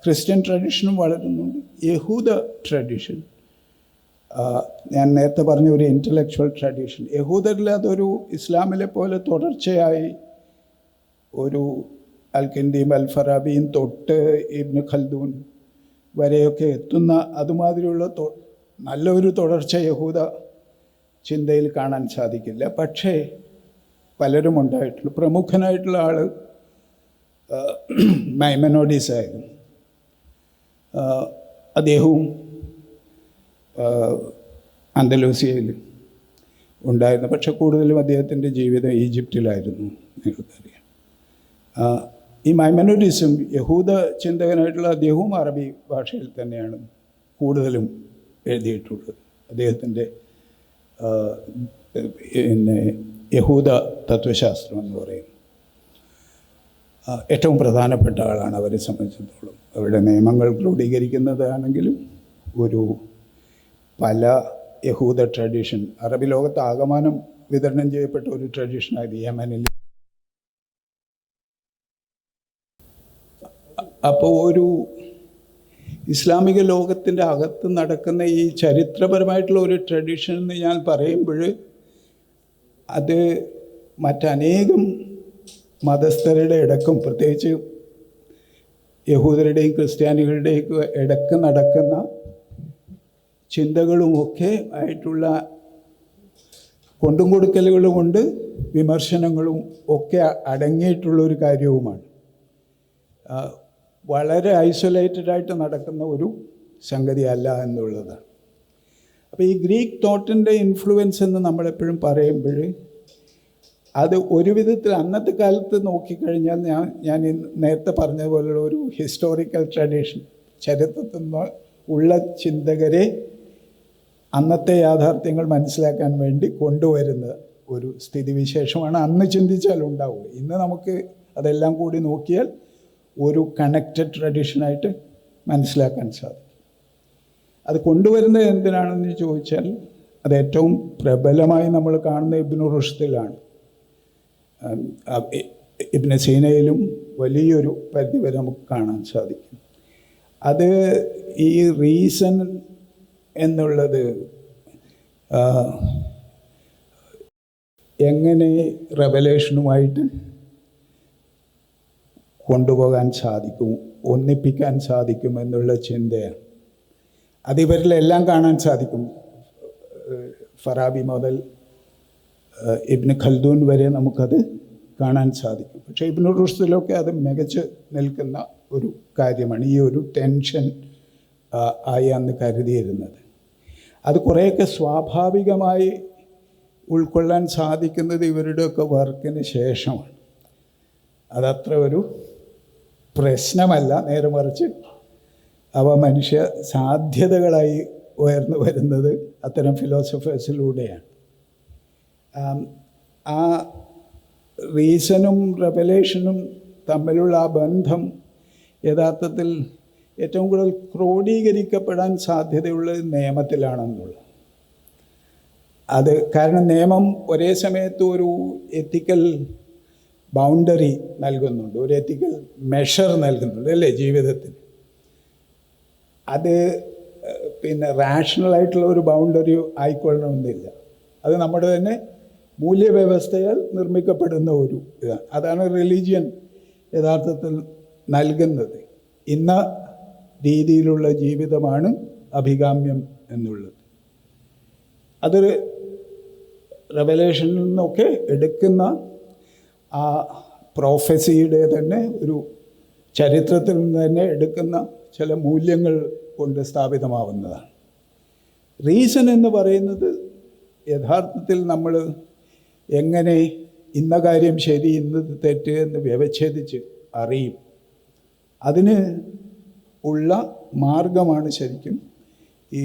ക്രിസ്ത്യൻ ട്രഡീഷനും വളരുന്നുണ്ട്. യഹൂദ ട്രഡീഷൻ, ഞാൻ നേരത്തെ പറഞ്ഞ ഒരു ഇൻ്റലക്ച്വൽ ട്രഡീഷൻ, യഹൂദരിൽ അതൊരു ഇസ്ലാമിലെ പോലെ തുടർച്ചയായി ഒരു അൽക്കിൻ്റെയും അൽഫറാബിയും തൊട്ട് ഇബ്നു ഖൽദൂൻ വരെയൊക്കെ എത്തുന്ന അതുമാതിരിയുള്ള നല്ലൊരു തുടർച്ച യഹൂദ ചിന്തയിൽ കാണാൻ സാധിക്കില്ല. പക്ഷേ പലരും ഉണ്ടായിട്ടുള്ള പ്രമുഖനായിട്ടുള്ള ആൾ മൈമനോഡിസ് ആയിരുന്നു. അദ്ദേഹവും അന്തലൂസിയയിൽ ഉണ്ടായിരുന്നു. പക്ഷെ കൂടുതലും അദ്ദേഹത്തിൻ്റെ ജീവിതം ഈജിപ്തിലായിരുന്നു, നിങ്ങൾക്കറിയാം. ഈ മൈമനോഡിസം യഹൂദ ചിന്തകനായിട്ടുള്ള അദ്ദേഹവും അറബി ഭാഷയിൽ തന്നെയാണ് കൂടുതലും എഴുതിയിട്ടുള്ളത്. അദ്ദേഹത്തിൻ്റെ പിന്നെ യഹൂദ തത്വശാസ്ത്രം എന്ന് പറയും ഏറ്റവും പ്രധാനപ്പെട്ട ആളാണ് അവരെ സംബന്ധിച്ചിടത്തോളം. അവരുടെ നിയമങ്ങൾ ക്രോഡീകരിക്കുന്നതാണെങ്കിലും ഒരു പല യഹൂദ ട്രഡീഷൻ അറബി ലോകത്ത് ആകമാനം വിതരണം ചെയ്യപ്പെട്ട ഒരു ട്രഡീഷനായിരുന്നു യമനിൽ. അപ്പോൾ ഒരു ഇസ്ലാമിക ലോകത്തിൻ്റെ അകത്ത് നടക്കുന്ന ഈ ചരിത്രപരമായിട്ടുള്ള ഒരു ട്രഡീഷൻ എന്ന് ഞാൻ പറയുമ്പോൾ അത് മറ്റനേകം മതസ്ഥരുടെ ഇടക്കും, പ്രത്യേകിച്ച് യഹൂദരുടെയും ക്രിസ്ത്യാനികളുടെയും ഇടക്ക് നടക്കുന്ന ചിന്തകളുമൊക്കെ ആയിട്ടുള്ള കൊണ്ടും കൊടുക്കലുകളും കൊണ്ട് വിമർശനങ്ങളും ഒക്കെ അടങ്ങിയിട്ടുള്ളൊരു കാര്യവുമാണ്. വളരെ ഐസൊലേറ്റഡായിട്ട് നടക്കുന്ന ഒരു സംഗതിയല്ല എന്നുള്ളതാണ്. അപ്പോൾ ഈ ഗ്രീക്ക് തോട്ടിൻ്റെ ഇൻഫ്ലുവൻസ് എന്ന് നമ്മളെപ്പോഴും പറയുമ്പോൾ അത് ഒരു വിധത്തിൽ അന്നത്തെ കാലത്ത് നോക്കിക്കഴിഞ്ഞാൽ ഞാൻ നേരത്തെ പറഞ്ഞതുപോലുള്ള ഒരു ഹിസ്റ്റോറിക്കൽ ട്രഡീഷൻ, ചരിത്രത്തിൽ നിന്ന് ഉള്ള ചിന്തകരെ അന്നത്തെ യാഥാർത്ഥ്യങ്ങൾ മനസ്സിലാക്കാൻ വേണ്ടി കൊണ്ടുവരുന്ന ഒരു സ്ഥിതിവിശേഷമാണ് അന്ന് ചിന്തിച്ചാൽ ഉണ്ടാവുക. ഇന്ന് നമുക്ക് അതെല്ലാം കൂടി നോക്കിയാൽ ഒരു കണക്റ്റഡ് ട്രഡീഷനായിട്ട് മനസ്സിലാക്കാൻ സാധിക്കും. അത് കൊണ്ടുവരുന്നത് എന്തിനാണെന്ന് ചോദിച്ചാൽ അത് ഏറ്റവും പ്രബലമായി നമ്മൾ കാണുന്ന ഇബ്നു റുഷ്ദിലാണ്. ഇബ്നു സീനയിലും വലിയൊരു പരിധി വരെ നമുക്ക് കാണാൻ സാധിക്കും. അത് ഈ റീസൺ എന്നുള്ളത് എങ്ങനെ റെവലേഷനുമായിട്ട് കൊണ്ടുപോകാൻ സാധിക്കും, ഒന്നിപ്പിക്കാൻ സാധിക്കും എന്നുള്ള ചിന്തയാണ്. അതിവരിലെല്ലാം കാണാൻ സാധിക്കും. ഫറാബി മുതൽ ഇബ്നു ഖൽദൂൻ വരെ നമുക്കത് കാണാൻ സാധിക്കും. പക്ഷേ ഇബ്നു റുഷ്ദിലൊക്കെ അത് മികച്ച് നിൽക്കുന്ന ഒരു കാര്യമാണ് ഈ ഒരു ടെൻഷൻ ആയി അന്ന് കരുതിയിരുന്നത്. അത് കുറേയൊക്കെ സ്വാഭാവികമായി ഉൾക്കൊള്ളാൻ സാധിക്കുന്നത് ഇവരുടെയൊക്കെ വർക്കിന് ശേഷമാണ്. അതത്ര ഒരു പ്രശ്നമല്ല, നേരെ മറിച്ച് അവ മനുഷ്യ സാധ്യതകളായി ഉയർന്നു വരുന്നത് അത്തരം ഫിലോസഫേഴ്സിലൂടെയാണ്. ആ റീസണും റെവലേഷനും തമ്മിലുള്ള ആ ബന്ധം യഥാർത്ഥത്തിൽ ഏറ്റവും കൂടുതൽ ക്രോഡീകരിക്കപ്പെടാൻ സാധ്യതയുള്ളത് നിയമത്തിലാണെന്നുള്ളത്. അത് കാരണം നിയമം ഒരേ സമയത്ത് ഒരു എത്തിക്കൽ ബൗണ്ടറി നൽകുന്നുണ്ട്, ഒരു എത്തിക്കൽ മെഷർ നൽകുന്നുണ്ട് അല്ലേ ജീവിതത്തിന്. അത് പിന്നെ റാഷണലായിട്ടുള്ള ഒരു ബൗണ്ടറി ആയിക്കൊള്ളണമെന്നില്ല. അത് നമ്മുടെ തന്നെ മൂല്യവ്യവസ്ഥയാൽ നിർമ്മിക്കപ്പെടുന്ന ഒരു ഇതാണ്. അതാണ് റിലീജിയൻ യഥാർത്ഥത്തിൽ നൽകുന്നത്. ഇന്ന രീതിയിലുള്ള ജീവിതമാണ് അഭികാമ്യം എന്നുള്ളത്. അത് റെവലേഷനിൽ നിന്നൊക്കെ എടുക്കുന്ന ആ പ്രോഫസിയുടെ തന്നെ ഒരു ചരിത്രത്തിൽ നിന്ന് തന്നെ എടുക്കുന്ന ചില മൂല്യങ്ങൾ കൊണ്ട് സ്ഥാപിതമാവുന്നതാണ്. റീസൺ എന്ന് പറയുന്നത് യഥാർത്ഥത്തിൽ നമ്മൾ എങ്ങനെ ഇന്ന കാര്യം ശരി ഇന്നത് തെറ്റ് എന്ന് വ്യവച്ഛേദിച്ച് അറിയും, അതിന് ഉള്ള മാർഗമാണ് ശരിക്കും ഈ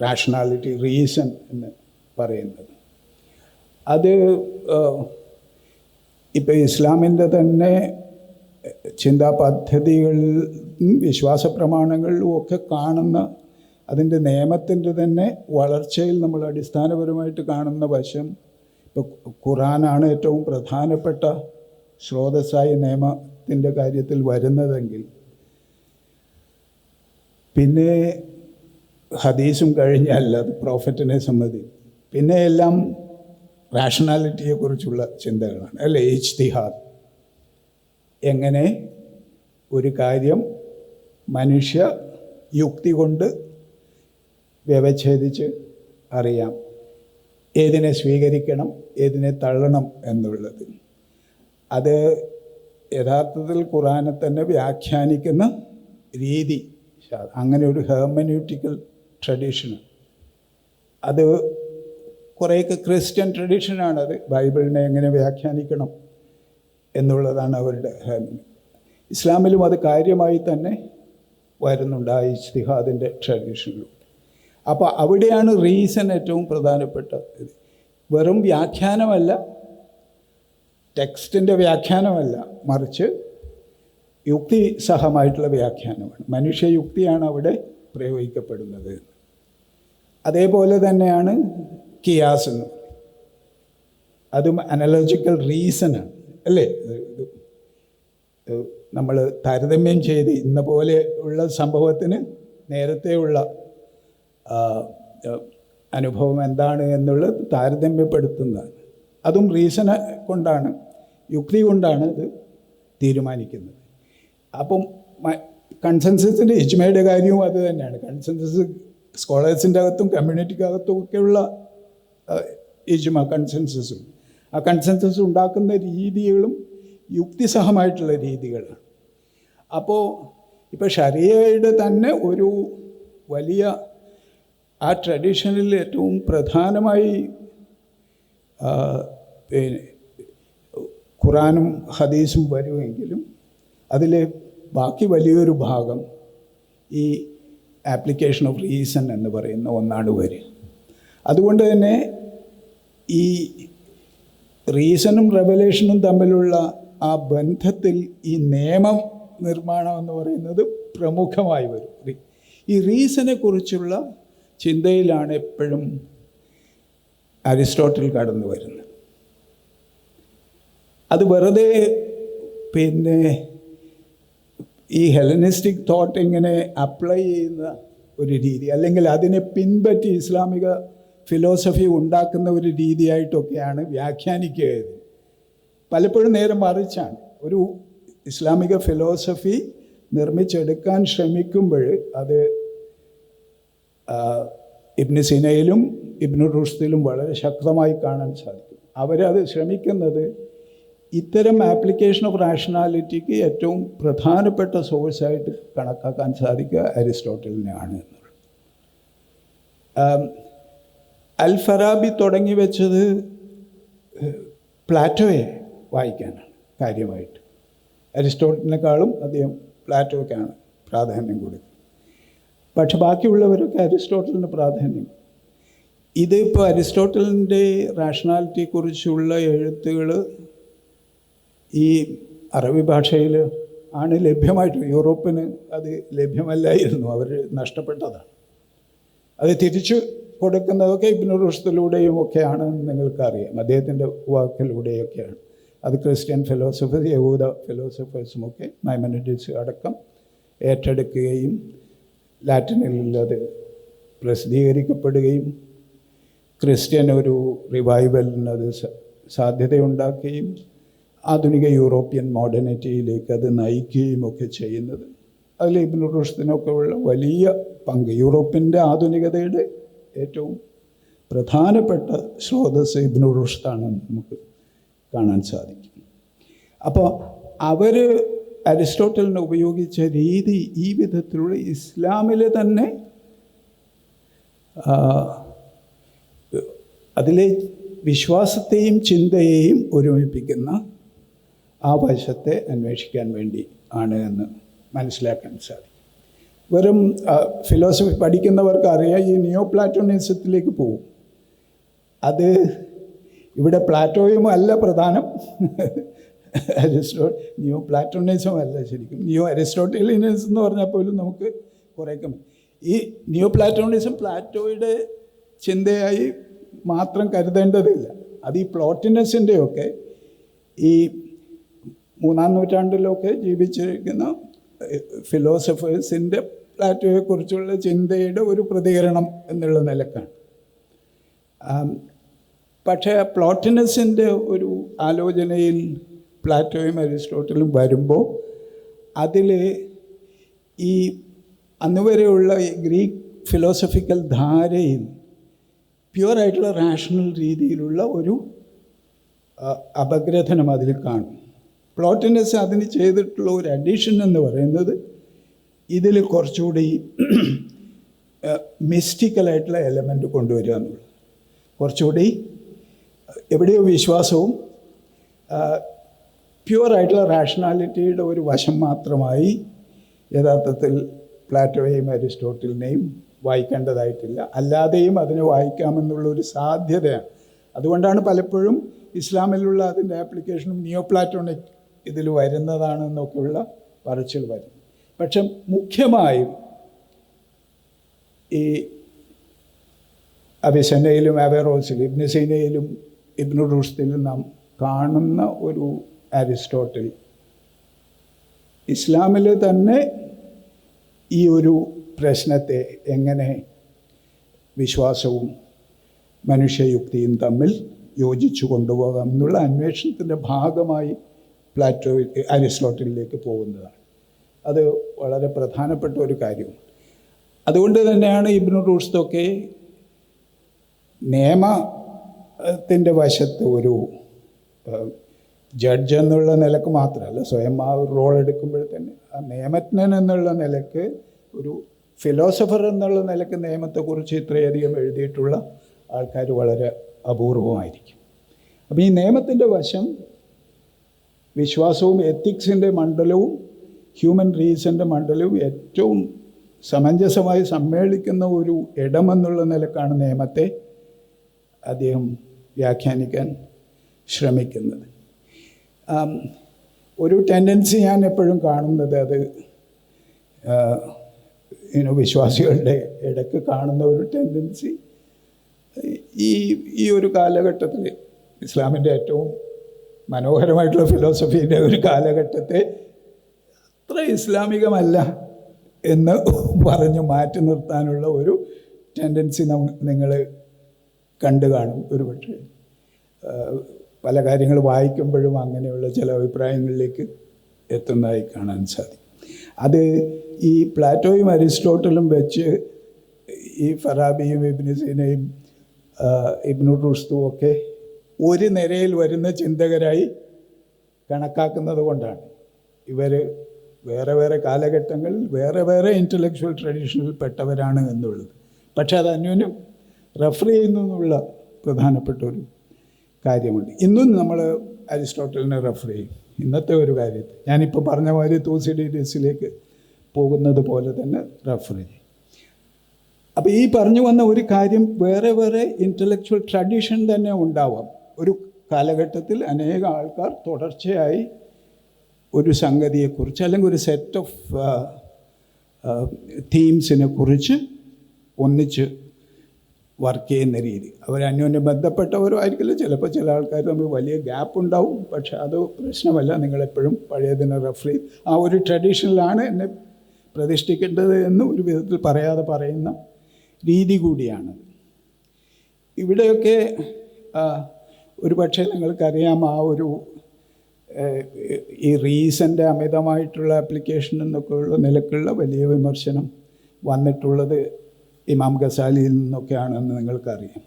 റാഷണാലിറ്റി, റീസൺ എന്ന് പറയുന്നത്. അത് ഇപ്പോൾ ഇസ്ലാമിൻ്റെ തന്നെ ചിന്താ പദ്ധതികളിലും വിശ്വാസ പ്രമാണങ്ങളിലും ഒക്കെ കാണുന്ന അതിൻ്റെ നിയമത്തിൻ്റെ തന്നെ വളർച്ചയിൽ നമ്മൾ അടിസ്ഥാനപരമായിട്ട് കാണുന്ന വശം, ഇപ്പോൾ ഖുറാനാണ് ഏറ്റവും പ്രധാനപ്പെട്ട സ്രോതസ്സായി നിയമത്തിൻ്റെ കാര്യത്തിൽ വരുന്നതെങ്കിൽ പിന്നെ ഹദീസും കഴിഞ്ഞല്ല, അത് പ്രോഫറ്റിനെ സംബന്ധിച്ച് പിന്നെ എല്ലാം റാഷണാലിറ്റിയെക്കുറിച്ചുള്ള ചിന്തകളാണ് അല്ലേ. ഇജ്തിഹാദ്, എങ്ങനെ ഒരു കാര്യം മനുഷ്യ യുക്തി കൊണ്ട് വ്യവച്ഛേദിച്ച് അറിയാം, ഏതിനെ സ്വീകരിക്കണം ഏതിനെ തള്ളണം എന്നുള്ളത്. അത് യഥാർത്ഥത്തിൽ ഖുറാനെ തന്നെ വ്യാഖ്യാനിക്കുന്ന രീതി, അങ്ങനെ ഒരു ഹെർമന്യൂട്ടിക്കൽ ട്രഡീഷന്, അത് കുറേയൊക്കെ ക്രിസ്ത്യൻ ട്രഡീഷനാണത്. ബൈബിളിനെ എങ്ങനെ വ്യാഖ്യാനിക്കണം എന്നുള്ളതാണ് അവരുടെ. ഇസ്ലാമിലും അത് കാര്യമായി തന്നെ വരുന്നുണ്ട് ആ ഇജ്തിഹാദിൻ്റെ ട്രഡീഷനിലും. അപ്പോൾ അവിടെയാണ് റീസൺ ഏറ്റവും പ്രധാനപ്പെട്ട ഇത്. വെറും വ്യാഖ്യാനമല്ല, ടെക്സ്റ്റിൻ്റെ വ്യാഖ്യാനമല്ല, മറിച്ച് യുക്തിസഹമായിട്ടുള്ള വ്യാഖ്യാനമാണ്. മനുഷ്യയുക്തിയാണ് അവിടെ പ്രയോഗിക്കപ്പെടുന്നത്. അതേപോലെ തന്നെയാണ് കിയാസ് എന്ന് പറയുന്നത്. അതും അനലോജിക്കൽ റീസണാണ് അല്ലേ. നമ്മൾ താരതമ്യം ചെയ്ത് ഇന്ന പോലെ ഉള്ള സംഭവത്തിന് നേരത്തെ ഉള്ള അനുഭവം എന്താണ് എന്നുള്ളത് താരതമ്യപ്പെടുത്തുന്നതാണ്. അതും റീസൺ കൊണ്ടാണ്, യുക്തി കൊണ്ടാണ് ഇത് തീരുമാനിക്കുന്നത്. അപ്പം കൺസെൻസസിൻ്റെ ഇജ്മയുടെ കാര്യവും അത് തന്നെയാണ്. കൺസെൻസസ് സ്കോളേഴ്സിൻ്റെ അകത്തും കമ്മ്യൂണിറ്റിക്കകത്തും ഒക്കെയുള്ള ഇജ്മ കൺസെൻസസും, ആ കൺസെൻസസ് ഉണ്ടാക്കുന്ന രീതികളും യുക്തിസഹമായിട്ടുള്ള രീതികളാണ്. അപ്പോൾ ഇപ്പോൾ ശരിയയുടെ തന്നെ ഒരു വലിയ ആ ട്രഡീഷനിൽ ഏറ്റവും പ്രധാനമായി ഖുറാനും ഹദീസും വരുമെങ്കിലും അതിൽ ബാക്കി വലിയൊരു ഭാഗം ഈ ആപ്ലിക്കേഷൻ ഓഫ് റീസൺ എന്ന് പറയുന്ന ഒന്നാണ് വരിക. അതുകൊണ്ട് തന്നെ ഈ റീസണും റെവലേഷനും തമ്മിലുള്ള ആ ബന്ധത്തിൽ ഈ നിയമം നിർമ്മാണം എന്ന് പറയുന്നത് പ്രമുഖമായി വരും. ഈ റീസണെ കുറിച്ചുള്ള ചിന്തയിലാണ് എപ്പോഴും അരിസ്റ്റോട്ടിൽ കടന്നു വരുന്നത്. അത് വെറുതെ പിന്നെ ഈ ഹെലനിസ്റ്റിക് തോട്ട് ഇങ്ങനെ അപ്ലൈ ചെയ്യുന്ന ഒരു രീതി, അല്ലെങ്കിൽ അതിനെ പിൻപറ്റി ഇസ്ലാമിക ഫിലോസഫി ഉണ്ടാക്കുന്ന ഒരു രീതിയായിട്ടൊക്കെയാണ് വ്യാഖ്യാനിക്കുക. പലപ്പോഴും നേരെ മറിച്ചാണ്. ഒരു ഇസ്ലാമിക ഫിലോസഫി നിർമ്മിച്ചെടുക്കാൻ ശ്രമിക്കുമ്പോൾ അത് ഇബ്നു സിനയിലും ഇബ്നു റുഷ്ദിലും വളരെ ശക്തമായി കാണാൻ സാധിക്കും. അവരത് ശ്രമിക്കുന്നത് ഇത്തരം ആപ്ലിക്കേഷൻ ഓഫ് റാഷണാലിറ്റിക്ക് ഏറ്റവും പ്രധാനപ്പെട്ട സോഴ്സായിട്ട് കണക്കാക്കാൻ സാധിക്കുക അരിസ്റ്റോട്ടലിനെയാണ് എന്നുള്ളത്. അൽ ഫറാബി തുടങ്ങി വെച്ചത് പ്ലാറ്റോയെ വായിക്കാനാണ് കാര്യമായിട്ട്. അരിസ്റ്റോട്ടലിനേക്കാളും അദ്ദേഹം പ്ലാറ്റോയ്ക്കാണ് പ്രാധാന്യം കൊടുക്കുന്നത്. പക്ഷെ ബാക്കിയുള്ളവരൊക്കെ അരിസ്റ്റോട്ടലിന് പ്രാധാന്യം. ഇതിപ്പോൾ അരിസ്റ്റോട്ടലിൻ്റെ റാഷണാലിറ്റിയെക്കുറിച്ചുള്ള എഴുത്തുകൾ ഈ അറബി ഭാഷയിൽ ആണ് ലഭ്യമായിട്ട്. യൂറോപ്പിന് അത് ലഭ്യമല്ലായിരുന്നു, അവർ നഷ്ടപ്പെട്ടതാണ്. അത് തിരിച്ചു കൊടുക്കുന്നതൊക്കെ ഇബ്നു റുഷ്ദിലൂടെയും ഒക്കെയാണ് നിങ്ങൾക്കറിയാം, അദ്ദേഹത്തിൻ്റെ വാക്കിലൂടെയൊക്കെയാണ്. അത് ക്രിസ്ത്യൻ ഫിലോസഫേഴ്സ്, യഹൂദ ഫിലോസഫേഴ്സുമൊക്കെ മൈമനിഡിസ് അടക്കം ഏറ്റെടുക്കുകയും ലാറ്റിനിൽ അത് പ്രസിദ്ധീകരിക്കപ്പെടുകയും ക്രിസ്ത്യൻ ഒരു റിവൈവലിന് അത് സാധ്യതയുണ്ടാക്കുകയും ആധുനിക യൂറോപ്യൻ മോഡേണിറ്റിയിലേക്ക് അത് നയിക്കുകയും ഒക്കെ ചെയ്യുന്നത്. അതിൽ ഇബ്നു റുഷ്ദിനൊക്കെ ഉള്ള വലിയ പങ്ക്, യൂറോപ്പിൻ്റെ ആധുനികതയുടെ ഏറ്റവും പ്രധാനപ്പെട്ട സ്രോതസ് ഇബ്നു റുഷ്ദാണെന്ന് നമുക്ക് കാണാൻ സാധിക്കും. അപ്പോൾ അവർ അരിസ്റ്റോട്ടലിനെ ഉപയോഗിച്ച രീതി ഈ വിധത്തിലുള്ള ഇസ്ലാമിൽ തന്നെ അതിലെ വിശ്വാസത്തെയും ചിന്തയെയും ഒരുമിപ്പിക്കുന്ന ആ വശത്തെ അന്വേഷിക്കാൻ വേണ്ടി ആണ് എന്ന് മനസ്സിലാക്കാൻ സാധിക്കും. വെറും ഫിലോസഫി പഠിക്കുന്നവർക്ക് അറിയാം, ഈ നിയോ പ്ലാറ്റോണിസത്തിലേക്ക് പോകും. അത് ഇവിടെ പ്ലാറ്റോയും അല്ല പ്രധാനം, നിയോ പ്ലാറ്റോണിസം അല്ല ശരിക്കും. നിയോ അരിസ്റ്റോട്ടലിനിസം എന്ന് പറഞ്ഞാൽ പോലും നമുക്ക് കുറേയൊക്കെ ഈ നിയോ പ്ലാറ്റോണിസം പ്ലാറ്റോയുടെ ചിന്തയായി മാത്രം കരുതേണ്ടതില്ല. അത് ഈ പ്ലോട്ടിനസിൻ്റെയൊക്കെ ഈ 3-ാം നൂറ്റാണ്ടിലൊക്കെ ജീവിച്ചിരിക്കുന്ന ഫിലോസഫേഴ്സിൻ്റെ പ്ലാറ്റോയെക്കുറിച്ചുള്ള ചിന്തയുടെ ഒരു പ്രതികരണം എന്നുള്ള നിലക്കാണ്. പക്ഷേ പ്ലോട്ടിനസിൻ്റെ ഒരു ആലോചനയിൽ പ്ലാറ്റോയും അരിസ്റ്റോട്ടലും വരുമ്പോൾ അതിൽ ഈ അന്നുവരെയുള്ള ഗ്രീക്ക് ഫിലോസഫിക്കൽ ധാരയിൽ പ്യുവറായിട്ടുള്ള റാഷണൽ രീതിയിലുള്ള ഒരു അപഗ്രഥനം അതിൽ കാണും. പ്ലോട്ടിനസ് അതിന് ചെയ്തിട്ടുള്ള ഒരു അഡീഷൻ എന്ന് പറയുന്നത് ഇതിൽ കുറച്ചുകൂടി മിസ്റ്റിക്കലായിട്ടുള്ള എലമെൻറ്റ് കൊണ്ടുവരിക എന്നുള്ളത്. കുറച്ചുകൂടി എവിടെയോ വിശ്വാസവും പ്യുവറായിട്ടുള്ള റാഷണാലിറ്റിയുടെ ഒരു വശം മാത്രമായി യഥാർത്ഥത്തിൽ പ്ലാറ്റോയെയും അരിസ്റ്റോട്ടലിനെയും വായിക്കേണ്ടതായിട്ടില്ല. അല്ലാതെയും അതിനെ വായിക്കാമെന്നുള്ളൊരു സാധ്യതയാണ്. അതുകൊണ്ടാണ് പലപ്പോഴും ഇസ്ലാമിലുള്ള അതിൻ്റെ ആപ്ലിക്കേഷനും നിയോ പ്ലാറ്റോണിക് ഇതിൽ വരുന്നതാണെന്നൊക്കെയുള്ള പറച്ചിൽ വരുന്നു. പക്ഷെ മുഖ്യമായും ഈ അവിസന്നയിലും അവേറോസിലും ഇബ്നു സീനയിലും ഇബ്നു റുഷ്ദിലും നാം കാണുന്ന ഒരു അരിസ്റ്റോട്ടിൽ ഇസ്ലാമിൽ തന്നെ ഈ ഒരു പ്രശ്നത്തെ എങ്ങനെ വിശ്വാസവും മനുഷ്യയുക്തിയും തമ്മിൽ യോജിച്ചു കൊണ്ടുപോകാം എന്നുള്ള അന്വേഷണത്തിൻ്റെ ഭാഗമായി അരിസ്റ്റോട്ടലിലേക്ക് പോകുന്നതാണ്. അത് വളരെ പ്രധാനപ്പെട്ട ഒരു കാര്യമാണ്. അതുകൊണ്ട് തന്നെയാണ് ഇബ്നു റുഷ്ദൊക്കെ നിയമത്തിൻ്റെ വശത്ത് ഒരു ജഡ്ജ് എന്നുള്ള നിലക്ക് മാത്രമല്ല, സ്വയം ആ ഒരു റോൾ എടുക്കുമ്പോൾ തന്നെ ആ നിയമജ്ഞൻ എന്നുള്ള നിലക്ക് ഒരു ഫിലോസഫർ എന്നുള്ള നിലക്ക് നിയമത്തെക്കുറിച്ച് ഇത്രയധികം എഴുതിയിട്ടുള്ള ആൾക്കാർ വളരെ അപൂർവമായിരിക്കും. അപ്പം ഈ നിയമത്തിൻ്റെ വശം വിശ്വാസവും എത്തിക്സിൻ്റെ മണ്ഡലവും ഹ്യൂമൻ റീസൻ്റെ മണ്ഡലവും ഏറ്റവും സമഞ്ജസമായി സമ്മേളിക്കുന്ന ഒരു ഇടമെന്നുള്ള നിലക്കാണ് നിയമത്തെ അദ്ദേഹം വ്യാഖ്യാനിക്കാൻ ശ്രമിക്കുന്നത്. ഒരു ടെൻഡൻസി ഞാൻ എപ്പോഴും കാണുന്നത് അത് വിശ്വാസികളുടെ ഇടയ്ക്ക് കാണുന്ന ഒരു ടെൻഡൻസി ഈ ഒരു കാലഘട്ടത്തിൽ ഇസ്ലാമിൻ്റെ ഏറ്റവും മനോഹരമായിട്ടുള്ള ഫിലോസഫീൻ്റെ ഒരു കാലഘട്ടത്തെ അത്ര ഇസ്ലാമികമല്ല എന്ന് പറഞ്ഞ് മാറ്റി നിർത്താനുള്ള ഒരു ടെൻഡൻസി നിങ്ങൾ കണ്ടു കാണും ഒരുപക്ഷെ. പല കാര്യങ്ങൾ വായിക്കുമ്പോഴും അങ്ങനെയുള്ള ചില അഭിപ്രായങ്ങളിലേക്ക് എത്തുന്നതായി കാണാൻ സാധിക്കും. അത് ഈ പ്ലാറ്റോയും അരിസ്റ്റോട്ടലും വെച്ച് ഈ ഫറാബിയും ഇബ്നു സീനയും ഇബ്നു റുഷ്ദും ഒക്കെ ഒരു നിരയിൽ വരുന്ന ചിന്തകരായി കണക്കാക്കുന്നത് കൊണ്ടാണ് ഇവർ വേറെ വേറെ കാലഘട്ടങ്ങളിൽ വേറെ വേറെ ഇൻ്റലക്ച്വൽ ട്രഡീഷനിൽ പെട്ടവരാണ് എന്നുള്ളത്. പക്ഷെ അത് അന്യോന്യം റെഫർ ചെയ്യുന്നു എന്നുള്ള പ്രധാനപ്പെട്ട ഒരു കാര്യമുണ്ട്. ഇന്നും നമ്മൾ അരിസ്റ്റോട്ടലിനെ റെഫർ ചെയ്യും. ഇന്നത്തെ ഒരു കാര്യത്തിൽ ഞാനിപ്പോൾ പറഞ്ഞ മാതിരി തൂസിഡീഡിയസിലേക്ക് പോകുന്നത് പോലെ തന്നെ റെഫർ ചെയ്യും. അപ്പോൾ ഈ പറഞ്ഞു വന്ന ഒരു കാര്യം, വേറെ വേറെ ഇൻ്റലക്ച്വൽ ട്രഡീഷൻ തന്നെ ഉണ്ടാവാം. ഒരു കാലഘട്ടത്തിൽ അനേക ആൾക്കാർ തുടർച്ചയായി ഒരു സംഗതിയെക്കുറിച്ച് അല്ലെങ്കിൽ ഒരു സെറ്റ് ഓഫ് തീംസിനെ കുറിച്ച് ഒന്നിച്ച് വർക്ക് ചെയ്യുന്ന രീതി. അവർ അന്യോന്യം ബന്ധപ്പെട്ടവരും ആയിരിക്കില്ല. ചിലപ്പോൾ ചില ആൾക്കാർ തമ്മിൽ വലിയ ഗ്യാപ്പ് ഉണ്ടാവും. പക്ഷെ അത് പ്രശ്നമല്ല. നിങ്ങളെപ്പോഴും പഴയതിനെ റെഫർ ചെയ്ത് ആ ഒരു ട്രഡീഷനിലാണ് എന്നെ പ്രതിഷ്ഠിക്കേണ്ടത് എന്ന് ഒരു വിധത്തിൽ പറയാതെ പറയുന്ന രീതി കൂടിയാണ്. ഇവിടെയൊക്കെ ഒരു പക്ഷേ നിങ്ങൾക്കറിയാം, ആ ഒരു ഈ റീസൻ്റെ അമിതമായിട്ടുള്ള ആപ്ലിക്കേഷൻ എന്നൊക്കെ ഉള്ള നിലക്കുള്ള വലിയ വിമർശനം വന്നിട്ടുള്ളത് ഇമാം ഗസാലിയിൽ നിന്നൊക്കെയാണെന്ന് നിങ്ങൾക്കറിയാം.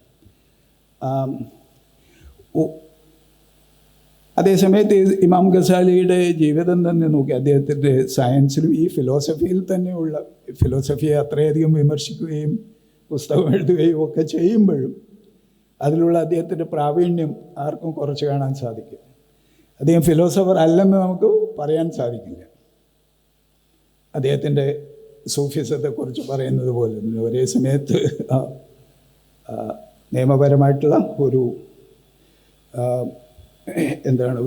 അതേസമയത്ത് ഇമാം ഗസാലിയുടെ ജീവിതം തന്നെ നോക്കി, അദ്ദേഹത്തിൻ്റെ സയൻസിലും ഈ ഫിലോസഫിയിൽ തന്നെയുള്ള, ഫിലോസഫിയെ അത്രയധികം വിമർശിക്കുകയും പുസ്തകം എഴുതുകയും ഒക്കെ ചെയ്യുമ്പോഴും അതിലുള്ള അദ്ദേഹത്തിൻ്റെ പ്രാവീണ്യം ആർക്കും കുറച്ച് കാണാൻ സാധിക്കും. അദ്ദേഹം ഫിലോസഫർ അല്ലെന്ന് നമുക്ക് പറയാൻ സാധിക്കില്ല. അദ്ദേഹത്തിൻ്റെ സൂഫിസത്തെക്കുറിച്ച് പറയുന്നത് പോലെ ഒരേ സമയത്ത് നിയമപരമായിട്ടുള്ള ഒരു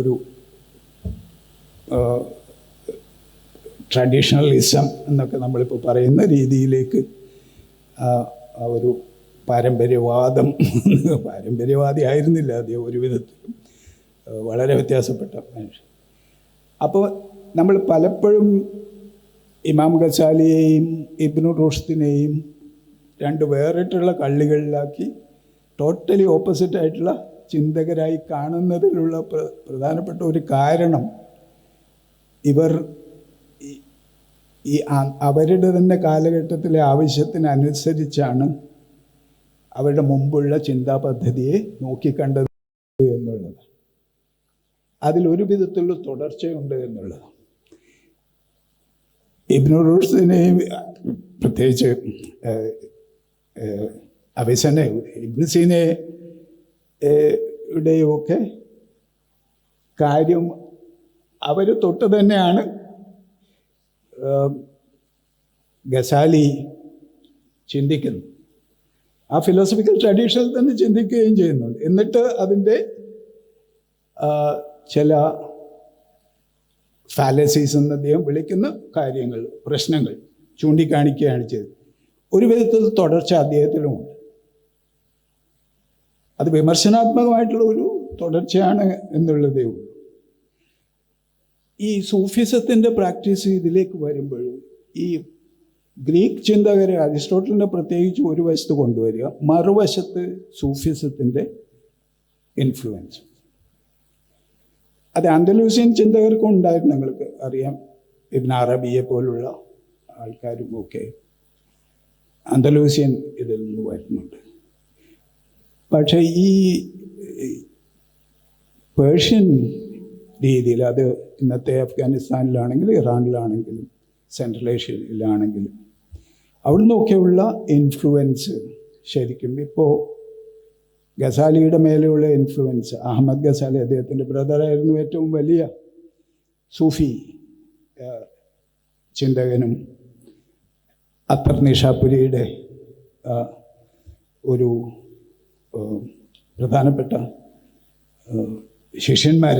ഒരു ട്രഡീഷണലിസം എന്നൊക്കെ നമ്മളിപ്പോൾ പറയുന്ന രീതിയിലേക്ക് ഒരു പാരമ്പര്യവാദി ആയിരുന്നില്ല അദ്ദേഹം, ഒരു വിധത്തിലും വളരെ വ്യത്യാസപ്പെട്ട മനുഷ്യൻ. അപ്പോൾ നമ്മൾ പലപ്പോഴും ഇമാം ഗസാലിയെയും ഇബ്നു റുഷ്ദിനെയും രണ്ട് വേറിട്ടുള്ള കള്ളികളിലാക്കി ടോട്ടലി ഓപ്പോസിറ്റായിട്ടുള്ള ചിന്തകരായി കാണുന്നതിലുള്ള പ്രധാനപ്പെട്ട ഒരു കാരണം, ഇവർ ഈ അവരുടെ തന്നെ കാലഘട്ടത്തിലെ ആവശ്യത്തിനനുസരിച്ചാണ് അവരുടെ മുമ്പുള്ള ചിന്താ പദ്ധതിയെ നോക്കിക്കണ്ടത് എന്നുള്ളത്. അതിലൊരു വിധത്തിലുള്ള തുടർച്ചയുണ്ട് എന്നുള്ളത്. ഇബ്നു റുഷ്ദിനെയും പ്രത്യേകിച്ച് അവിസനെ, ഇബ്നു സീനയുടെയും ഒക്കെ കാര്യം അവർ തൊട്ട് തന്നെയാണ് ഗസാലി ചിന്തിക്കുന്നത്. ആ ഫിലോസഫിക്കൽ ട്രഡീഷനിൽ തന്നെ ചിന്തിക്കുകയും ചെയ്യുന്നുണ്ട്. എന്നിട്ട് അതിൻ്റെ ചില ഫാലസീസ് എന്ന് അദ്ദേഹം വിളിക്കുന്ന കാര്യങ്ങൾ, പ്രശ്നങ്ങൾ ചൂണ്ടിക്കാണിക്കുകയാണ് ചെയ്തത്. ഒരു വിധത്തിൽ തുടർച്ച അദ്ദേഹത്തിലുമുണ്ട്. അത് വിമർശനാത്മകമായിട്ടുള്ള ഒരു തുടർച്ചയാണ് എന്നുള്ളതേ ഉള്ളൂ. ഈ സൂഫിസത്തിൻ്റെ പ്രാക്ടീസ് ഇതിലേക്ക് വരുമ്പോൾ ഈ ഗ്രീക്ക് ചിന്തകരെ, അരിസ്റ്റോട്ടലിനെ പ്രത്യേകിച്ച് ഒരു വശത്ത് കൊണ്ടുവരിക, മറുവശത്ത് സൂഫിസത്തിൻ്റെ ഇൻഫ്ലുവൻസ്. അത് അന്തലൂസിയൻ ചിന്തകർക്കും ഉണ്ടായിരുന്നു. നിങ്ങൾക്ക് അറിയാം, ഇബ്ൻ അറബിയെ പോലുള്ള ആൾക്കാരും ഒക്കെ അന്തലൂസിയൻ ഇതിൽ നിന്ന് വരുന്നുണ്ട്. പക്ഷേ ഈ പേർഷ്യൻ രീതിയിൽ, അത് ഇന്നത്തെ അഫ്ഗാനിസ്ഥാനിലാണെങ്കിലും ഇറാനിലാണെങ്കിലും സെൻട്രൽ ഏഷ്യയിലാണെങ്കിലും അവിടെ നിന്നൊക്കെയുള്ള ഇൻഫ്ലുവൻസ് ശരിക്കും ഇപ്പോൾ ഗസാലിയുടെ മേലെയുള്ള ഇൻഫ്ലുവൻസ്, അഹമ്മദ് ഗസാലി അദ്ദേഹത്തിൻ്റെ ബ്രദറായിരുന്നു ഏറ്റവും വലിയ സൂഫി ചിന്തകനും അത്തർ നിഷാപുരിയുടെ ഒരു പ്രധാനപ്പെട്ട ശിഷ്യന്മാർ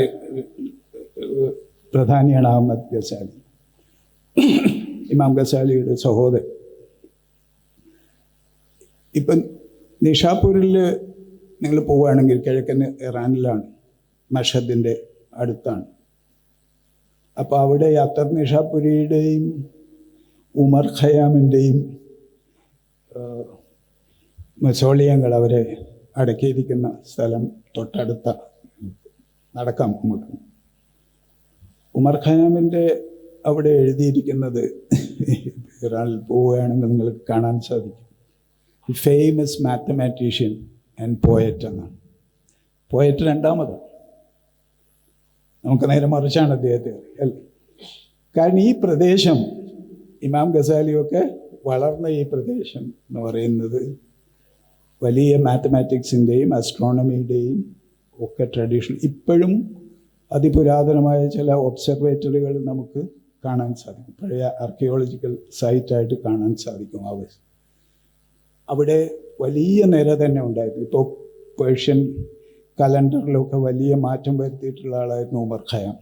പ്രധാനിയാണ് അഹമ്മദ് ഗസാലി, ഇമാം ഗസാലിയുടെ സഹോദരൻ. ഇപ്പം നിഷാപൂരിൽ നിങ്ങൾ പോവുകയാണെങ്കിൽ കിഴക്കൻ ഇറാനിലാണ്, മഷദിൻ്റെ അടുത്താണ്. അപ്പോൾ അവിടെ അത്തർ നിഷാപുരിയുടെയും ഉമർ ഖയാമിൻ്റെയും മസോളിയങ്ങൾ അവരെ അടക്കിയിരിക്കുന്ന സ്ഥലം തൊട്ടടുത്ത, നടക്കാം അങ്ങോട്ട്. ഉമർ ഖയ്യാമിൻ്റെ അവിടെ എഴുതിയിരിക്കുന്നത് ഒരാൾ പോവുകയാണെങ്കിൽ നിങ്ങൾക്ക് കാണാൻ സാധിക്കും, ഫേമസ് മാത്തമാറ്റീഷ്യൻ ആൻഡ് പോയറ്റ് എന്നാണ്. പോയറ്റ് രണ്ടാമതാണ്, നമുക്ക് നേരെ മറിച്ചാണ് അദ്ദേഹത്തെ അല്ലേ. കാരണം ഈ പ്രദേശം, ഇമാം ഗസാലിയൊക്കെ വളർന്ന ഈ പ്രദേശം എന്ന് പറയുന്നത് വലിയ മാത്തമാറ്റിക്സിൻ്റെയും ആസ്ട്രോണമിയുടെയും ഒക്കെ ട്രഡീഷൻ, ഇപ്പോഴും അതിപുരാതനമായ ചില ഒബ്സർവേറ്ററികൾ നമുക്ക് കാണാൻ സാധിക്കും, പഴയ ആർക്കിയോളജിക്കൽ സൈറ്റായിട്ട് കാണാൻ സാധിക്കും. അവിടെ വലിയ നിര തന്നെ ഉണ്ടായിരുന്നു. ഇപ്പോൾ പേർഷ്യൻ കലണ്ടറിലൊക്കെ വലിയ മാറ്റം വരുത്തിയിട്ടുള്ള ആളായിരുന്നു ഉമർ ഖയ്യാം,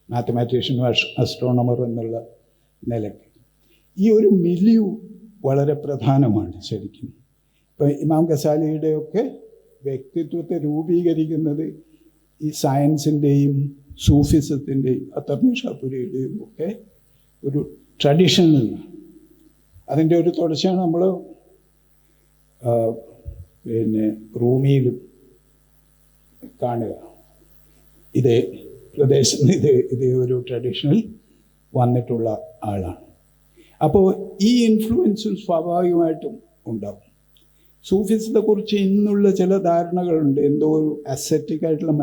മാത്തമാറ്റീഷ്യനും അസ്ട്രോണമർ എന്നുള്ള നിലയ്ക്ക്. ഈ ഒരു മിലിയു വളരെ പ്രധാനമാണ് ശരിക്കും. ഇപ്പം ഇമാം ഗസാലിയുടെയൊക്കെ വ്യക്തിത്വത്തെ രൂപീകരിക്കുന്നത് ഈ സയൻസിൻ്റെയും സൂഫിസത്തിൻ്റെയും അത്തർനി ഷാപുരിയുടെയും ഒക്കെ ഒരു ട്രഡീഷനിൽ നിന്നാണ്. അതിൻ്റെ ഒരു തുടർച്ചയാണ് നമ്മൾ റൂമിയിലും കാണുക. ഇതേ പ്രദേശത്ത് ഇതേ ഒരു ട്രഡീഷണൽ വന്നിട്ടുള്ള ആളാണ്. അപ്പോൾ ഈ ഇൻഫ്ലുവൻസും സ്വാഭാവികമായിട്ടും ഉണ്ടാവും. സൂഫിസത്തെക്കുറിച്ച് ഇന്നുള്ള ചില ധാരണകളുണ്ട്. എന്തോ ഒരു അസെറ്റിക് ആയിട്ടുള്ള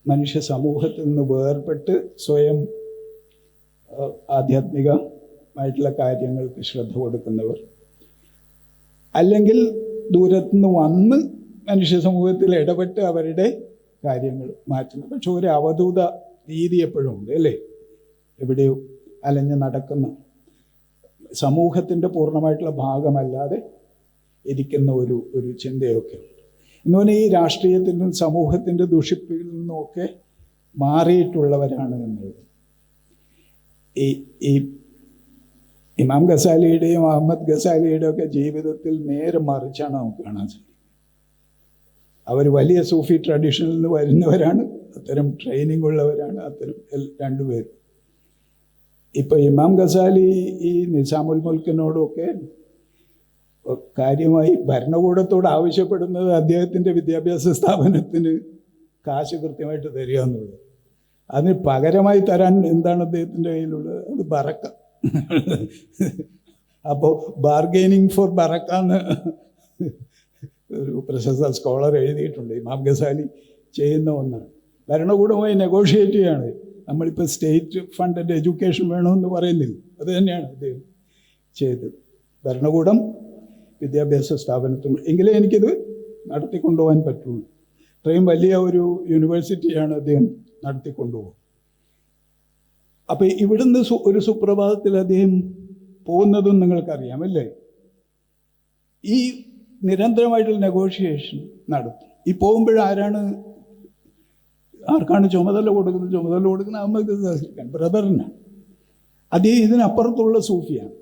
മനുഷ്യ സമൂഹത്തിൽ നിന്ന് വേർപെട്ട് സ്വയം ആധ്യാത്മികമായിട്ടുള്ള കാര്യങ്ങൾക്ക് ശ്രദ്ധ കൊടുക്കുന്നവർ, അല്ലെങ്കിൽ ദൂരത്തുനിന്ന് വന്ന് മനുഷ്യ സമൂഹത്തിൽ ഇടപെട്ട് അവരുടെ കാര്യങ്ങൾ മാറ്റുന്നു. പക്ഷെ ഒരു അവധൂത രീതി എപ്പോഴും ഉണ്ട് അല്ലേ. എവിടെയോ അലഞ്ഞ് നടക്കുന്ന, സമൂഹത്തിൻ്റെ പൂർണ്ണമായിട്ടുള്ള ഭാഗമല്ലാതെ ഇരിക്കുന്ന ഒരു ചിന്തയൊക്കെ ഉണ്ട്. എന്നുപോലെ ഈ രാഷ്ട്രീയത്തിനും സമൂഹത്തിൻ്റെ ദുഷിപ്പിൽ നിന്നുമൊക്കെ മാറിയിട്ടുള്ളവരാണ് എന്നുള്ളത്. ഈ ഇമാം ഗസാലിയുടെയും അഹമ്മദ് ഗസാലിയുടെയും ഒക്കെ ജീവിതത്തിൽ നേരെ മറിച്ചാണ് നമുക്ക് കാണാൻ സാധിക്കും. അവർ വലിയ സൂഫി ട്രഡീഷനിൽ നിന്ന് വരുന്നവരാണ്, അത്തരം ട്രെയിനിങ് ഉള്ളവരാണ്, അത്തരം രണ്ടുപേരും. ഇപ്പം ഇമാം ഗസാലി ഈ നിസാമുൽ മുൽക്കിനോടൊക്കെ കാര്യമായി ഭരണകൂടത്തോട് ആവശ്യപ്പെടുന്നത് അദ്ദേഹത്തിൻ്റെ വിദ്യാഭ്യാസ സ്ഥാപനത്തിന് കാശ് കൃത്യമായിട്ട് തരിക എന്നുള്ളത്. അതിന് പകരമായി തരാൻ എന്താണ് അദ്ദേഹത്തിൻ്റെ കയ്യിലുള്ളത്? അത് ബറക്ക. അപ്പോൾ ബാർഗെയിനിങ് ഫോർ ബറക്ക എന്ന് ഒരു പ്രശസ്ത സ്കോളർ എഴുതിയിട്ടുണ്ട്. ഇമാം ഗസാലി ചെയ്യുന്ന ഒന്നാണ്. ഭരണകൂടവുമായി നെഗോഷിയേറ്റ് ചെയ്യാണ്. നമ്മളിപ്പോൾ സ്റ്റേറ്റ് ഫണ്ടിൻ്റെ എഡ്യൂക്കേഷൻ വേണമെന്ന് പറയുന്നില്ല, അത് തന്നെയാണ് അദ്ദേഹം ചെയ്തത്. ഭരണകൂടം വിദ്യാഭ്യാസ സ്ഥാപനത്തിൽ എങ്കിലേ എനിക്കിത് നടത്തിക്കൊണ്ടുപോകാൻ പറ്റുള്ളൂ. ഇത്രയും വലിയ ഒരു യൂണിവേഴ്സിറ്റിയാണ് അദ്ദേഹം നടത്തിക്കൊണ്ടുപോകും. അപ്പോൾ ഇവിടുന്ന് ഒരു സുപ്രഭാതത്തിൽ അദ്ദേഹം പോകുന്നതും നിങ്ങൾക്കറിയാമല്ലേ. ഈ നിരന്തരമായിട്ടുള്ള നെഗോഷിയേഷൻ നടത്തും. ഈ ആർക്കാണ് ചുമതല കൊടുക്കുന്നത്? അഹമ്മദ് ഗസാലി ബ്രദറിനാണ്. അദ്ദേഹം ഇതിനപ്പുറത്തുള്ള സൂഫിയാണ്,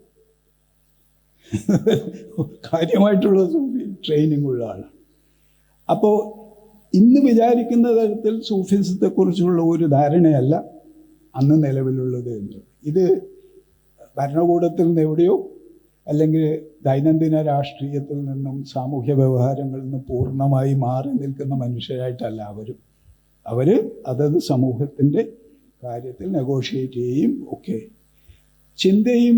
കാര്യമായിട്ടുള്ള സൂഫി ട്രെയിനിങ് ഉള്ള ആളാണ്. അപ്പോൾ ഇന്ന് വിചാരിക്കുന്ന തരത്തിൽ സൂഫിസത്തെക്കുറിച്ചുള്ള ഒരു ധാരണയല്ല അന്ന് നിലവിലുള്ളത് എന്ന്. ഇത് ഭരണകൂടത്തിൽ നിന്ന് എവിടെയോ, അല്ലെങ്കിൽ ദൈനംദിന രാഷ്ട്രീയത്തിൽ നിന്നും സാമൂഹ്യ വ്യവഹാരങ്ങളിൽ നിന്നും പൂർണ്ണമായി മാറി നിൽക്കുന്ന മനുഷ്യരായിട്ടല്ല അവർ അതത് സമൂഹത്തിൻ്റെ കാര്യത്തിൽ നെഗോഷിയേറ്റ് ചെയ്യുകയും ഒക്കെ. ചിന്തയും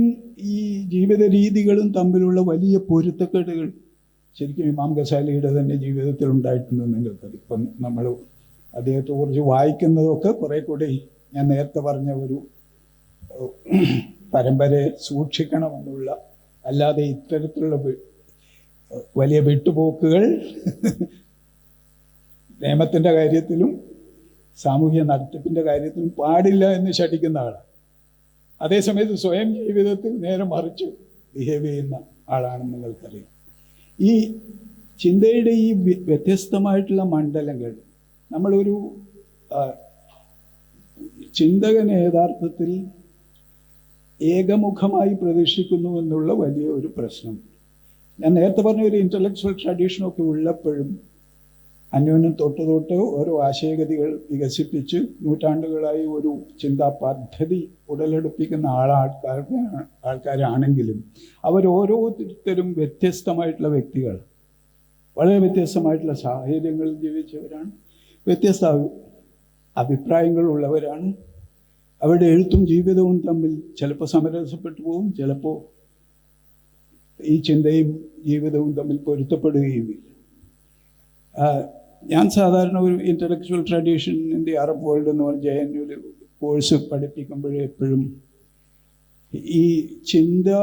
ഈ ജീവിത രീതികളും തമ്മിലുള്ള വലിയ പൊരുത്തക്കേടുകൾ ശരിക്കും ഇമാം ഗസാലിയുടെ തന്നെ ജീവിതത്തിൽ ഉണ്ടായിട്ടുണ്ടെന്ന് നിങ്ങൾക്കറിയാം. ഇപ്പം നമ്മൾ അദ്ദേഹത്തെക്കുറിച്ച് വായിക്കുന്നതൊക്കെ കുറേ കൂടി ഞാൻ നേരത്തെ പറഞ്ഞ ഒരു പരമ്പരയെ സൂക്ഷിക്കണമെന്നുള്ള, അല്ലാതെ ഇത്തരത്തിലുള്ള വലിയ വിട്ടുപോക്കുകൾ നിയമത്തിൻ്റെ കാര്യത്തിലും സാമൂഹ്യ നടത്തിപ്പിൻ്റെ കാര്യത്തിലും പാടില്ല എന്ന് ശഠിക്കുന്ന ആളാണ്. അതേസമയത്ത് സ്വയം ജീവിതത്തിൽ നേരെ മറിച്ച് ബിഹേവ് ചെയ്യുന്ന ആളാണെന്ന് നിങ്ങൾക്കറിയാം. ഈ ചിന്തയുടെ ഈ വ്യത്യസ്തമായിട്ടുള്ള മണ്ഡലങ്ങൾ, നമ്മളൊരു ചിന്തകനെ യഥാർത്ഥത്തിൽ ഏകമുഖമായി പ്രതീക്ഷിക്കുന്നു എന്നുള്ള വലിയ ഒരു പ്രശ്നം. ഞാൻ നേരത്തെ പറഞ്ഞ ഒരു ഇൻ്റലക്ച്വൽ ട്രഡീഷനൊക്കെ ഉള്ളപ്പോഴും അന്യോന്യം തൊട്ട് ഓരോ ആശയഗതികൾ വികസിപ്പിച്ച് നൂറ്റാണ്ടുകളായി ഒരു ചിന്താ പദ്ധതി ഉടലെടുപ്പിക്കുന്ന ആൾക്കാരാണെങ്കിലും അവരോരോരുത്തരും വ്യത്യസ്തമായിട്ടുള്ള വ്യക്തികൾ. വളരെ വ്യത്യസ്തമായിട്ടുള്ള സാഹചര്യങ്ങളിൽ ജീവിച്ചവരാണ്, വ്യത്യസ്ത അഭിപ്രായങ്ങളുള്ളവരാണ്. അവരുടെ എഴുത്തും ജീവിതവും തമ്മിൽ ചിലപ്പോൾ സമരസപ്പെട്ടു പോകും, ചിലപ്പോൾ ഈ ചിന്തയും ജീവിതവും തമ്മിൽ പൊരുത്തപ്പെടുകയുമില്ല. ഞാൻ സാധാരണ ഒരു intellectual tradition in the Arab world എന്ന് പറഞ്ഞ JNU കോഴ്സ് പഠിപ്പിക്കുമ്പോഴേ എപ്പോഴും ഈ ചിന്താ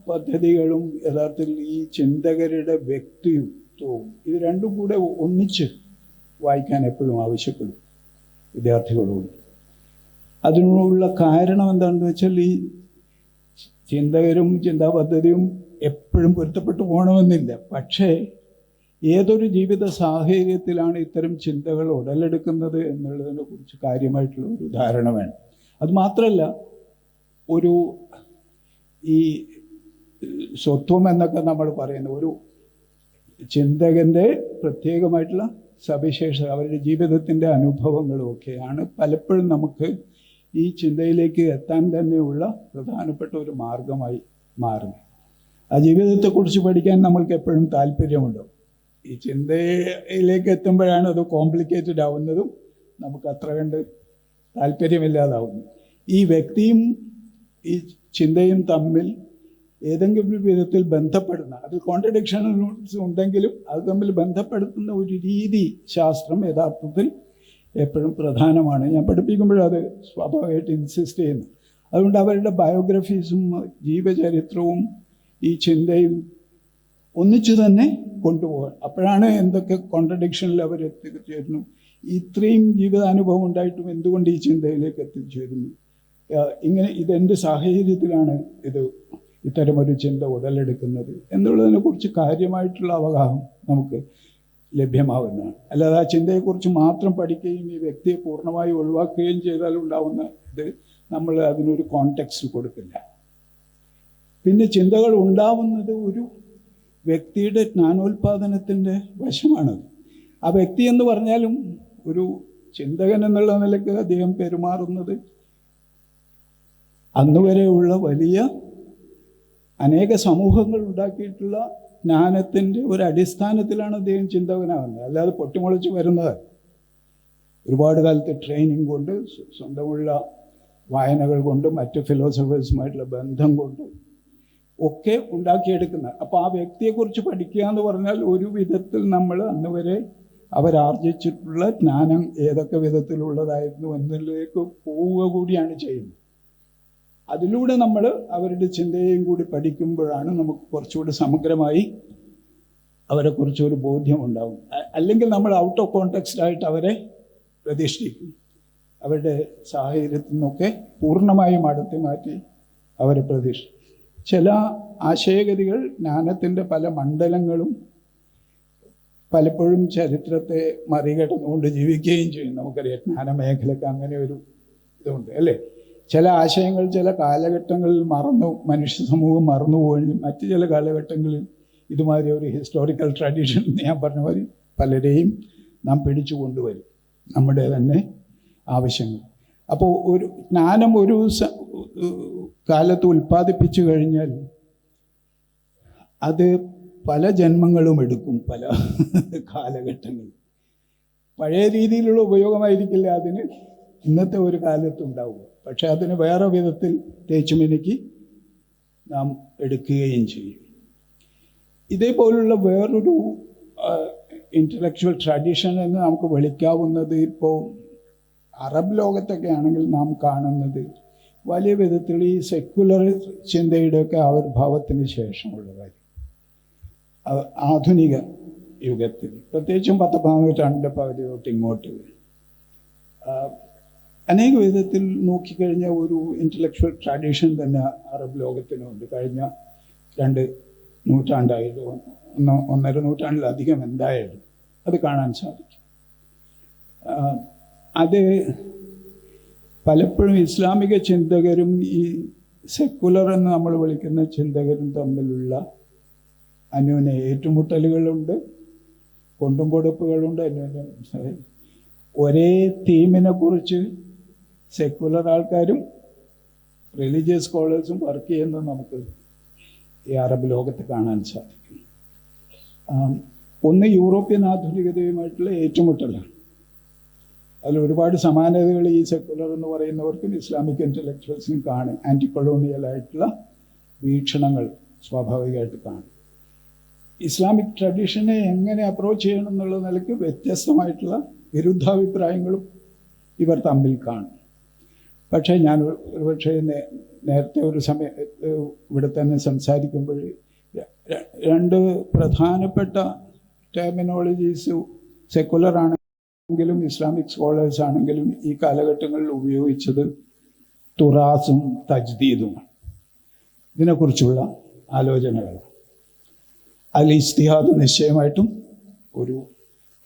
പദ്ധതികളും യഥാർത്ഥത്തിൽ ഈ ചിന്തകരുടെ വ്യക്തിത്വവും ഇത് രണ്ടും കൂടെ ഒന്നിച്ച് വായിക്കാൻ എപ്പോഴും ആവശ്യപ്പെടും വിദ്യാർത്ഥികളോട്. അതിനുള്ള കാരണം എന്താണെന്ന് വെച്ചാൽ ഈ ചിന്തകരും ചിന്താ പദ്ധതിയും എപ്പോഴും പൊരുത്തപ്പെട്ടു പോകണമെന്നില്ല. പക്ഷേ ഏതൊരു ജീവിത സാഹചര്യത്തിലാണ് ഇത്തരം ചിന്തകൾ ഉടലെടുക്കുന്നത് എന്നുള്ളതിനെ കുറിച്ച് കാര്യമായിട്ടുള്ള ഒരു ധാരണ വേണം. അതുമാത്രമല്ല, ഒരു ഈ സ്വത്വം എന്നൊക്കെ നമ്മൾ പറയുന്ന ഒരു ചിന്തകൻ്റെ പ്രത്യേകമായിട്ടുള്ള സവിശേഷത അവരുടെ ജീവിതത്തിൻ്റെ അനുഭവങ്ങളും ഒക്കെയാണ് പലപ്പോഴും നമുക്ക് ഈ ചിന്തയിലേക്ക് എത്താൻ തന്നെയുള്ള പ്രധാനപ്പെട്ട ഒരു മാർഗമായി മാറുന്നത്. ആ ജീവിതത്തെക്കുറിച്ച് പഠിക്കാൻ നമ്മൾക്ക് എപ്പോഴും താല്പര്യമുണ്ടാവും. ഈ ചിന്തയിലേക്ക് എത്തുമ്പോഴാണ് അത് കോംപ്ലിക്കേറ്റഡ് ആവുന്നതും നമുക്ക് അത്ര കണ്ട് താല്പര്യമില്ലാതാവുന്നു. ഈ വ്യക്തിയും ഈ ചിന്തയും തമ്മിൽ ഏതെങ്കിലും വിധത്തിൽ ബന്ധപ്പെടുന്ന, അത് കോൺട്രഡിക്ഷൻസ് ഉണ്ടെങ്കിലും അത് തമ്മിൽ ബന്ധപ്പെടുത്തുന്ന ഒരു രീതി ശാസ്ത്രം യഥാർത്ഥത്തിൽ എപ്പോഴും പ്രധാനമാണ്. ഞാൻ പഠിപ്പിക്കുമ്പോഴും അത് സ്വാഭാവികമായിട്ട് ഇൻസിസ്റ്റ് ചെയ്യുന്നു. അതുകൊണ്ട് അവരുടെ ബയോഗ്രഫീസും ജീവചരിത്രവും ഈ ചിന്തയും ഒന്നിച്ചു തന്നെ കൊണ്ടുപോകാൻ, അപ്പോഴാണ് എന്തൊക്കെ കോൺട്രഡിക്ഷനിൽ അവർ എത്തിച്ചേരുന്നു, ഇത്രയും ജീവിതാനുഭവം ഉണ്ടായിട്ടും എന്തുകൊണ്ട് ഈ ചിന്തയിലേക്ക് എത്തിച്ചേരുന്നു, ഇങ്ങനെ ഇതെന്ത് സാഹചര്യത്തിലാണ് ഇത് ഇത്തരമൊരു ചിന്ത ഉടലെടുക്കുന്നത് എന്നുള്ളതിനെക്കുറിച്ച് കാര്യമായിട്ടുള്ള അവഗാഹം നമുക്ക് ലഭ്യമാവുന്നതാണ്. അല്ലാതെ ആ ചിന്തയെക്കുറിച്ച് മാത്രം പഠിക്കുകയും ഈ വ്യക്തിയെ പൂർണ്ണമായി ഒഴിവാക്കുകയും ചെയ്താൽ ഉണ്ടാവുന്ന ഇത് നമ്മൾ അതിനൊരു കോണ്ടെക്സ്റ്റ് കൊടുക്കില്ല. പിന്നെ ചിന്തകൾ ഉണ്ടാവുന്നത് ഒരു വ്യക്തിയുടെ ജ്ഞാനോൽപാദനത്തിൻ്റെ വശമാണത്. ആ വ്യക്തി എന്ന് പറഞ്ഞാലും ഒരു ചിന്തകൻ എന്നുള്ള നിലയ്ക്ക് അദ്ദേഹം പെരുമാറുന്നത് അന്നുവരെയുള്ള വലിയ അനേക സമൂഹങ്ങൾ ഉണ്ടാക്കിയിട്ടുള്ള ജ്ഞാനത്തിൻ്റെ ഒരു അടിസ്ഥാനത്തിലാണ് അദ്ദേഹം ചിന്തകനാകുന്നത്. അല്ലാതെ പൊട്ടിമുളച്ച് വരുന്നത് ഒരുപാട് കാലത്തെ ട്രെയിനിങ് കൊണ്ട്, സ്വന്തമുള്ള വായനകൾ കൊണ്ട്, മറ്റ് ഫിലോസഫേഴ്സുമായിട്ടുള്ള ബന്ധം കൊണ്ട് ഒക്കെ ഉണ്ടാക്കിയെടുക്കുന്ന. അപ്പോൾ ആ വ്യക്തിയെക്കുറിച്ച് പഠിക്കുക എന്ന് പറഞ്ഞാൽ ഒരു വിധത്തിൽ നമ്മൾ അന്ന് വരെ അവരാർജിച്ചിട്ടുള്ള ജ്ഞാനം ഏതൊക്കെ വിധത്തിലുള്ളതായിരുന്നു എന്നതിലേക്ക് പോവുക കൂടിയാണ് ചെയ്യുന്നത്. അതിലൂടെ നമ്മൾ അവരുടെ ചിന്തയെയും കൂടി പഠിക്കുമ്പോഴാണ് നമുക്ക് കുറച്ചുകൂടി സമഗ്രമായി അവരെക്കുറിച്ചൊരു ബോധ്യം ഉണ്ടാവും. അല്ലെങ്കിൽ നമ്മൾ ഔട്ട് ഓഫ് കോണ്ടെക്സ്റ്റ് ആയിട്ട് അവരെ പ്രതിഷ്ഠിക്കും. അവരുടെ സാഹചര്യത്തിൽ നിന്നൊക്കെ പൂർണ്ണമായും അടുത്ത് മാറ്റി അവരെ പ്രതിഷ്ഠിക്കും. ചില ആശയഗതികൾ ജ്ഞാനത്തിൻ്റെ പല മണ്ഡലങ്ങളും പലപ്പോഴും ചരിത്രത്തെ മറികടന്നുകൊണ്ട് ജീവിക്കുകയും ചെയ്യും. നമുക്കറിയാം, ജ്ഞാനമേഖലയ്ക്ക് അങ്ങനെ ഒരു ഇതുണ്ട് അല്ലേ. ചില ആശയങ്ങൾ ചില കാലഘട്ടങ്ങളിൽ മനുഷ്യ സമൂഹം മറന്നുപോയി, മറ്റ് ചില കാലഘട്ടങ്ങളിൽ ഇതുമാതിരി ഒരു ഹിസ്റ്റോറിക്കൽ ട്രഡീഷൻ ഞാൻ പറഞ്ഞ മാതിരി പലരെയും നാം പിടിച്ചു കൊണ്ടുവരും, നമ്മുടെ തന്നെ ആവശ്യങ്ങൾ. അപ്പോൾ ഒരു ജ്ഞാനം ഒരു കാലത്ത് ഉൽപ്പാദിപ്പിച്ചു കഴിഞ്ഞാൽ അത് പല ജന്മങ്ങളും എടുക്കും, പല കാലഘട്ടങ്ങളിൽ. പഴയ രീതിയിലുള്ള ഉപയോഗമായിരിക്കില്ല അതിന് ഇന്നത്തെ ഒരു കാലത്തുണ്ടാവുക. പക്ഷെ അതിന് വേറെ വിധത്തിൽ തേച്ചുമിനുക്കി നാം എടുക്കുകയും ചെയ്യും. ഇതേപോലുള്ള വേറൊരു ഇൻ്റലക്ച്വൽ ട്രഡീഷൻ എന്ന് നമുക്ക് വിളിക്കാവുന്നത് ഇപ്പോൾ അറബ് ലോകത്തൊക്കെ ആണെങ്കിൽ നാം കാണുന്നത് വലിയ വിധത്തിൽ ഈ സെക്യുലർ ചിന്തയുടെയൊക്കെ ആവിർഭാവത്തിന് ശേഷമുള്ള കാര്യം. ആധുനിക യുഗത്തിൽ പ്രത്യേകിച്ചും 19ാം നൂറ്റാണ്ടിൻ്റെ പകുതി തൊട്ട് ഇങ്ങോട്ട് അനേക വിധത്തിൽ നോക്കിക്കഴിഞ്ഞാൽ ഒരു ഇൻ്റലക്ച്വൽ ട്രഡീഷൻ തന്നെ അറബ് ലോകത്തിനുണ്ട്. കഴിഞ്ഞ 2 നൂറ്റാണ്ടായാലും 1.5 നൂറ്റാണ്ടിലധികം എന്തായാലും അത് കാണാൻ സാധിക്കും. അത് പലപ്പോഴും ഇസ്ലാമിക ചിന്തകരും ഈ സെക്കുലർ എന്ന് നമ്മൾ വിളിക്കുന്ന ചിന്തകരും തമ്മിലുള്ള അന്യോന്യ ഏറ്റുമുട്ടലുകളുണ്ട്, കൊണ്ടും കൊടുപ്പുകളുണ്ട്. അന്യോന്യം ഒരേ തീമിനെ കുറിച്ച് സെക്കുലർ ആൾക്കാരും റിലീജിയസ് സ്കോളേഴ്സും വർക്ക് ചെയ്യുന്നത് നമുക്ക് ഈ അറബ് ലോകത്ത് കാണാൻ സാധിക്കും. ഒന്ന് യൂറോപ്യൻ ആധുനികതയുമായിട്ടുള്ള ഏറ്റുമുട്ടലാണ്. അതിൽ ഒരുപാട് സമാനതകൾ ഈ സെക്കുലർ എന്ന് പറയുന്നവർക്കും ഇസ്ലാമിക് ഇൻ്റലക്ച്വൽസിനും കാണും. ആൻറ്റി കൊളോണിയലായിട്ടുള്ള വീക്ഷണങ്ങൾ സ്വാഭാവികമായിട്ട് കാണും. ഇസ്ലാമിക് ട്രഡീഷനെ എങ്ങനെ അപ്രോച്ച് ചെയ്യണം എന്നുള്ള നിലയ്ക്ക് വ്യത്യസ്തമായിട്ടുള്ള വിരുദ്ധാഭിപ്രായങ്ങളും ഇവർ തമ്മിൽ കാണും. പക്ഷേ ഞാൻ ഒരുപക്ഷെ നേരത്തെ ഒരു സമയത്ത് ഇവിടെ തന്നെ സംസാരിക്കുമ്പോൾ രണ്ട് പ്രധാനപ്പെട്ട ടെർമിനോളജീസ് സെക്കുലർ ആണെങ്കിലും ഇസ്ലാമിക് സ്കോളേഴ്സ് ആണെങ്കിലും ഈ കാലഘട്ടങ്ങളിൽ ഉപയോഗിച്ചത് തുറാസും തജ്ദീദുമാണ്. ഇതിനെക്കുറിച്ചുള്ള ആലോചനകൾ. അതിൽ ഇജ്തിഹാദ് നിശ്ചയമായിട്ടും ഒരു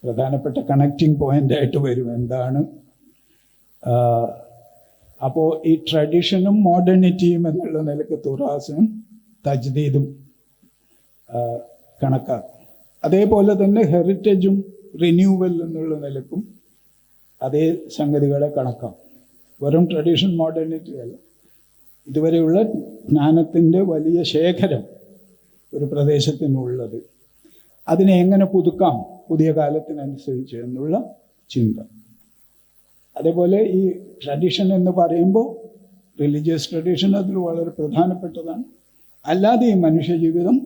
പ്രധാനപ്പെട്ട കണക്റ്റിംഗ് പോയിൻ്റായിട്ട് വരും. എന്താണ് അപ്പോൾ ഈ ട്രഡീഷനും മോഡേണിറ്റിയും എന്നുള്ള നിലയ്ക്ക് തുറാസും തജ്ദീദും കണക്കാക്കും. അതേപോലെ തന്നെ ഹെറിറ്റേജും റിന്യൂവൽ എന്നുള്ള നിലക്കും അതേ സംഗതികളെ കണക്കാക്കും. വെറും ട്രഡീഷൻ മോഡേണിറ്റി അല്ല, ഇതുവരെയുള്ള ജ്ഞാനത്തിൻ്റെ വലിയ ശേഖരം ഒരു പ്രദേശത്തിനുള്ളത്, അതിനെ എങ്ങനെ പുതുക്കാം പുതിയ കാലത്തിനനുസരിച്ച് എന്നുള്ള ചിന്ത. അതേപോലെ ഈ ട്രഡീഷൻ എന്ന് പറയുമ്പോൾ റിലീജിയസ് ട്രഡീഷൻ അതിൽ വളരെ പ്രധാനപ്പെട്ടതാണ്. അല്ലാതെ ഈ മനുഷ്യജീവിതം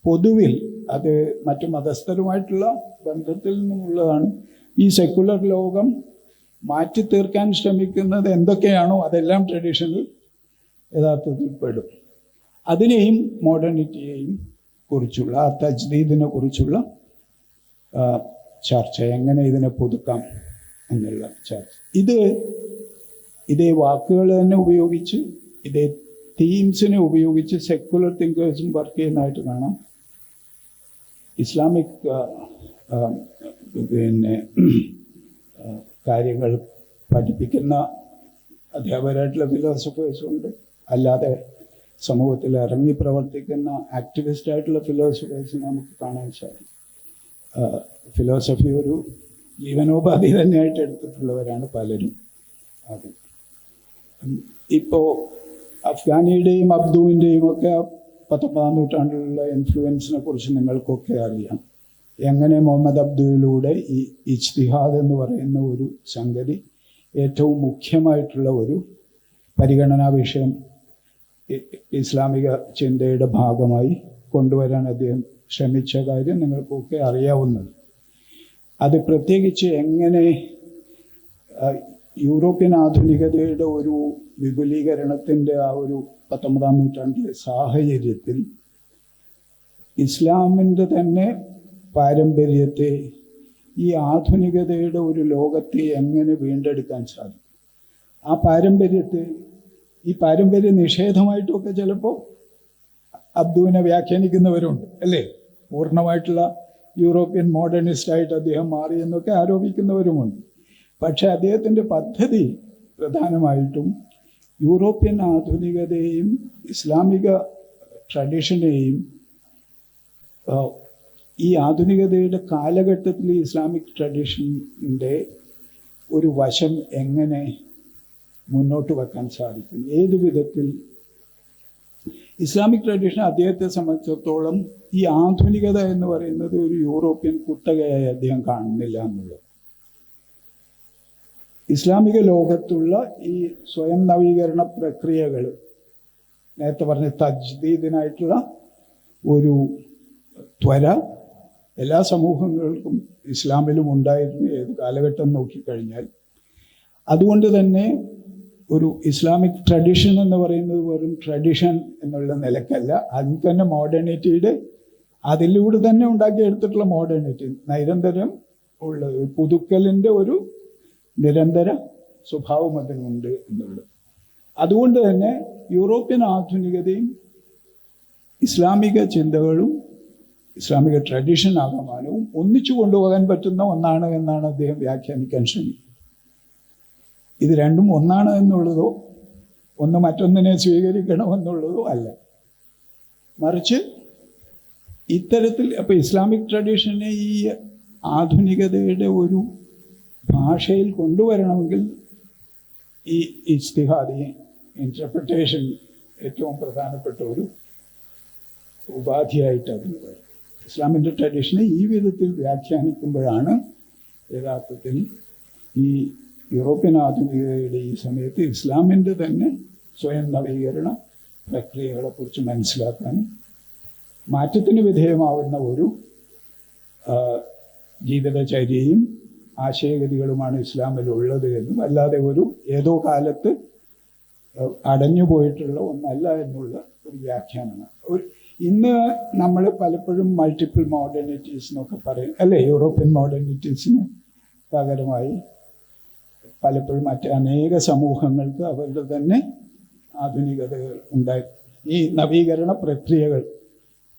പൊതുവിൽ അത് മറ്റു മതസ്ഥരുമായിട്ടുള്ള ബന്ധത്തിൽ നിന്നുള്ളതാണ്. ഈ സെക്കുലർ ലോകം മാറ്റി തീർക്കാൻ ശ്രമിക്കുന്നത് എന്തൊക്കെയാണോ അതെല്ലാം ട്രഡീഷനിൽ യഥാർത്ഥത്തിൽ പെടും. അതിനെയും മോഡേണിറ്റിയെയും കുറിച്ചുള്ള ആ തജ്ദീദിനെ കുറിച്ചുള്ള ചർച്ച, എങ്ങനെ ഇതിനെ പുതുക്കാം എന്നുള്ള ചർച്ച. ഇതേ വാക്കുകൾ തന്നെ ഉപയോഗിച്ച്, ഇതേ തീംസിനെ ഉപയോഗിച്ച് സെക്കുലർ തിങ്കേഴ്സും വർക്ക് ചെയ്യുന്നതായിട്ട് കാണാം. ഇസ്ലാമിക് കാര്യങ്ങൾ പഠിപ്പിക്കുന്ന അധ്യാപകരായിട്ടുള്ള ഫിലോസഫേഴ്സുണ്ട്. അല്ലാതെ സമൂഹത്തിൽ ഇറങ്ങി പ്രവർത്തിക്കുന്ന ആക്ടിവിസ്റ്റായിട്ടുള്ള ഫിലോസഫേഴ്സിനെ നമുക്ക് കാണാൻ സാധിക്കും. ഫിലോസഫി ഒരു ജീവനോപാധി തന്നെയായിട്ട് എടുത്തിട്ടുള്ളവരാണ് പലരും. അത് ഇപ്പോൾ അഫ്ഗാനിയുടെയും അബ്ദുവിൻ്റെയും ഒക്കെ 19ാം നൂറ്റാണ്ടിലുള്ള ഇൻഫ്ലുവൻസിനെ കുറിച്ച് നിങ്ങൾക്കൊക്കെ അറിയാം. എങ്ങനെ മുഹമ്മദ് അബ്ദുവിലൂടെ ഈ ഇജ്തിഹാദ് എന്ന് പറയുന്ന ഒരു സംഗതി ഏറ്റവും മുഖ്യമായിട്ടുള്ള ഒരു പരിഗണനാ വിഷയം ഇസ്ലാമിക ചിന്തയുടെ ഭാഗമായി കൊണ്ടുവരാൻ അദ്ദേഹം ശ്രമിച്ച കാര്യം നിങ്ങൾക്കൊക്കെ അറിയാവുന്നത്. അത് പ്രത്യേകിച്ച് എങ്ങനെ യൂറോപ്യൻ ആധുനികതയുടെ ഒരു വിപുലീകരണത്തിൻ്റെ ആ ഒരു 19ാം നൂറ്റാണ്ടിലെ സാഹചര്യത്തിൽ ഇസ്ലാമിൻ്റെ തന്നെ പാരമ്പര്യത്തെ ഈ ആധുനികതയുടെ ഒരു ലോകത്തെ എങ്ങനെ വീണ്ടെടുക്കാൻ സാധിക്കും. ആ പാരമ്പര്യത്തെ ഈ പാരമ്പര്യ നിഷേധമായിട്ടൊക്കെ ചിലപ്പോൾ അബ്ദുവിനെ വ്യാഖ്യാനിക്കുന്നവരുണ്ട്, അല്ലേ? പൂർണ്ണമായിട്ടുള്ള യൂറോപ്യൻ മോഡേണിസ്റ്റായിട്ട് അദ്ദേഹം മാറി എന്നൊക്കെ ആരോപിക്കുന്നവരുമുണ്ട്. പക്ഷെ അദ്ദേഹത്തിൻ്റെ പദ്ധതി പ്രധാനമായിട്ടും യൂറോപ്യൻ ആധുനികതയെയും ഇസ്ലാമിക ട്രഡീഷനെയും ഈ ആധുനികതയുടെ കാലഘട്ടത്തിൽ ഇസ്ലാമിക് ട്രഡീഷൻ്റെ ഒരു വശം എങ്ങനെ മുന്നോട്ട് വെക്കാൻ സാധിക്കും, ഏതു വിധത്തിൽ. ഇസ്ലാമിക് ട്രഡീഷൻ അദ്ദേഹത്തെ സംബന്ധിച്ചിടത്തോളം ഈ ആധുനികത എന്ന് പറയുന്നത് ഒരു യൂറോപ്യൻ കുത്തകയായി അദ്ദേഹം കാണുന്നില്ല എന്നുള്ളത്. ഇസ്ലാമിക ലോകത്തുള്ള ഈ സ്വയം നവീകരണ പ്രക്രിയകൾ, നേരത്തെ പറഞ്ഞ തജ്ദീദിനായിട്ടുള്ള ഒരു ത്വര എല്ലാ സമൂഹങ്ങൾക്കും ഇസ്ലാമിലും ഉണ്ടായിരുന്നു, ഏത് കാലഘട്ടം നോക്കിക്കഴിഞ്ഞാൽ. അതുകൊണ്ട് തന്നെ ഒരു ഇസ്ലാമിക് ട്രഡീഷൻ എന്ന് പറയുന്നത് വെറും ട്രഡീഷൻ എന്നുള്ള നിലക്കല്ല, അതിൽ തന്നെ മോഡേണിറ്റിയുടെ അതിലൂടെ തന്നെ ഉണ്ടാക്കിയെടുത്തിട്ടുള്ള മോഡേണിറ്റി നിരന്തരം ഉള്ള പുതുക്കലിൻ്റെ ഒരു നിരന്തര സ്വഭാവം അതിനുണ്ട് എന്നുള്ളത്. അതുകൊണ്ട് തന്നെ യൂറോപ്യൻ ആധുനികതയും ഇസ്ലാമിക ചിന്തകളും ഇസ്ലാമിക ട്രഡീഷൻ ആകമാനവും ഒന്നിച്ചു കൊണ്ടുപോകാൻ പറ്റുന്ന ഒന്നാണ് എന്നാണ് അദ്ദേഹം വ്യാഖ്യാനിക്കാൻ ശ്രമിക്കുന്നത്. ഇത് രണ്ടും ഒന്നാണ് എന്നുള്ളതോ ഒന്ന് മറ്റൊന്നിനെ സ്വീകരിക്കണമെന്നുള്ളതോ അല്ല, മറിച്ച് ഇത്തരത്തിൽ അപ്പോൾ ഇസ്ലാമിക് ട്രഡീഷനെ ഈ ആധുനികതയുടെ ഒരു ഭാഷയിൽ കൊണ്ടുവരണമെങ്കിൽ ഈ ഇജ്തിഹാദി ഇൻ്റർപ്രിട്ടേഷൻ ഏറ്റവും പ്രധാനപ്പെട്ട ഒരു ഉപാധിയായിട്ട് അതിന് വരും. ഇസ്ലാമിൻ്റെ ട്രഡീഷനെ ഈ വിധത്തിൽ വ്യാഖ്യാനിക്കുമ്പോഴാണ് യഥാർത്ഥത്തിൽ ഈ യൂറോപ്യൻ ആധുനികതയുടെ ഈ സമയത്ത് ഇസ്ലാമിൻ്റെ തന്നെ സ്വയം നവീകരണ പ്രക്രിയകളെക്കുറിച്ച് മനസ്സിലാക്കാനും മാറ്റത്തിന് വിധേയമാവുന്ന ഒരു ജീവിതചര്യയും ആശയഗതികളുമാണ് ഇസ്ലാമിലുള്ളത് എന്നും അല്ലാതെ ഏതോ കാലത്ത് അടഞ്ഞു പോയിട്ടുള്ള ഒന്നല്ല എന്നുള്ള ഒരു വ്യാഖ്യാനമാണ്. ഇന്ന് നമ്മൾ പലപ്പോഴും മൾട്ടിപ്പിൾ മോഡേണിറ്റീസ് എന്നൊക്കെ പറയും അല്ലേ? യൂറോപ്യൻ മോഡേണിറ്റീസിന് പകരമായി പലപ്പോഴും അനേക സമൂഹങ്ങൾക്ക് അവരുടെ തന്നെ ആധുനികതകൾ ഉണ്ടായിരുന്നു. ഈ നവീകരണ പ്രക്രിയകൾ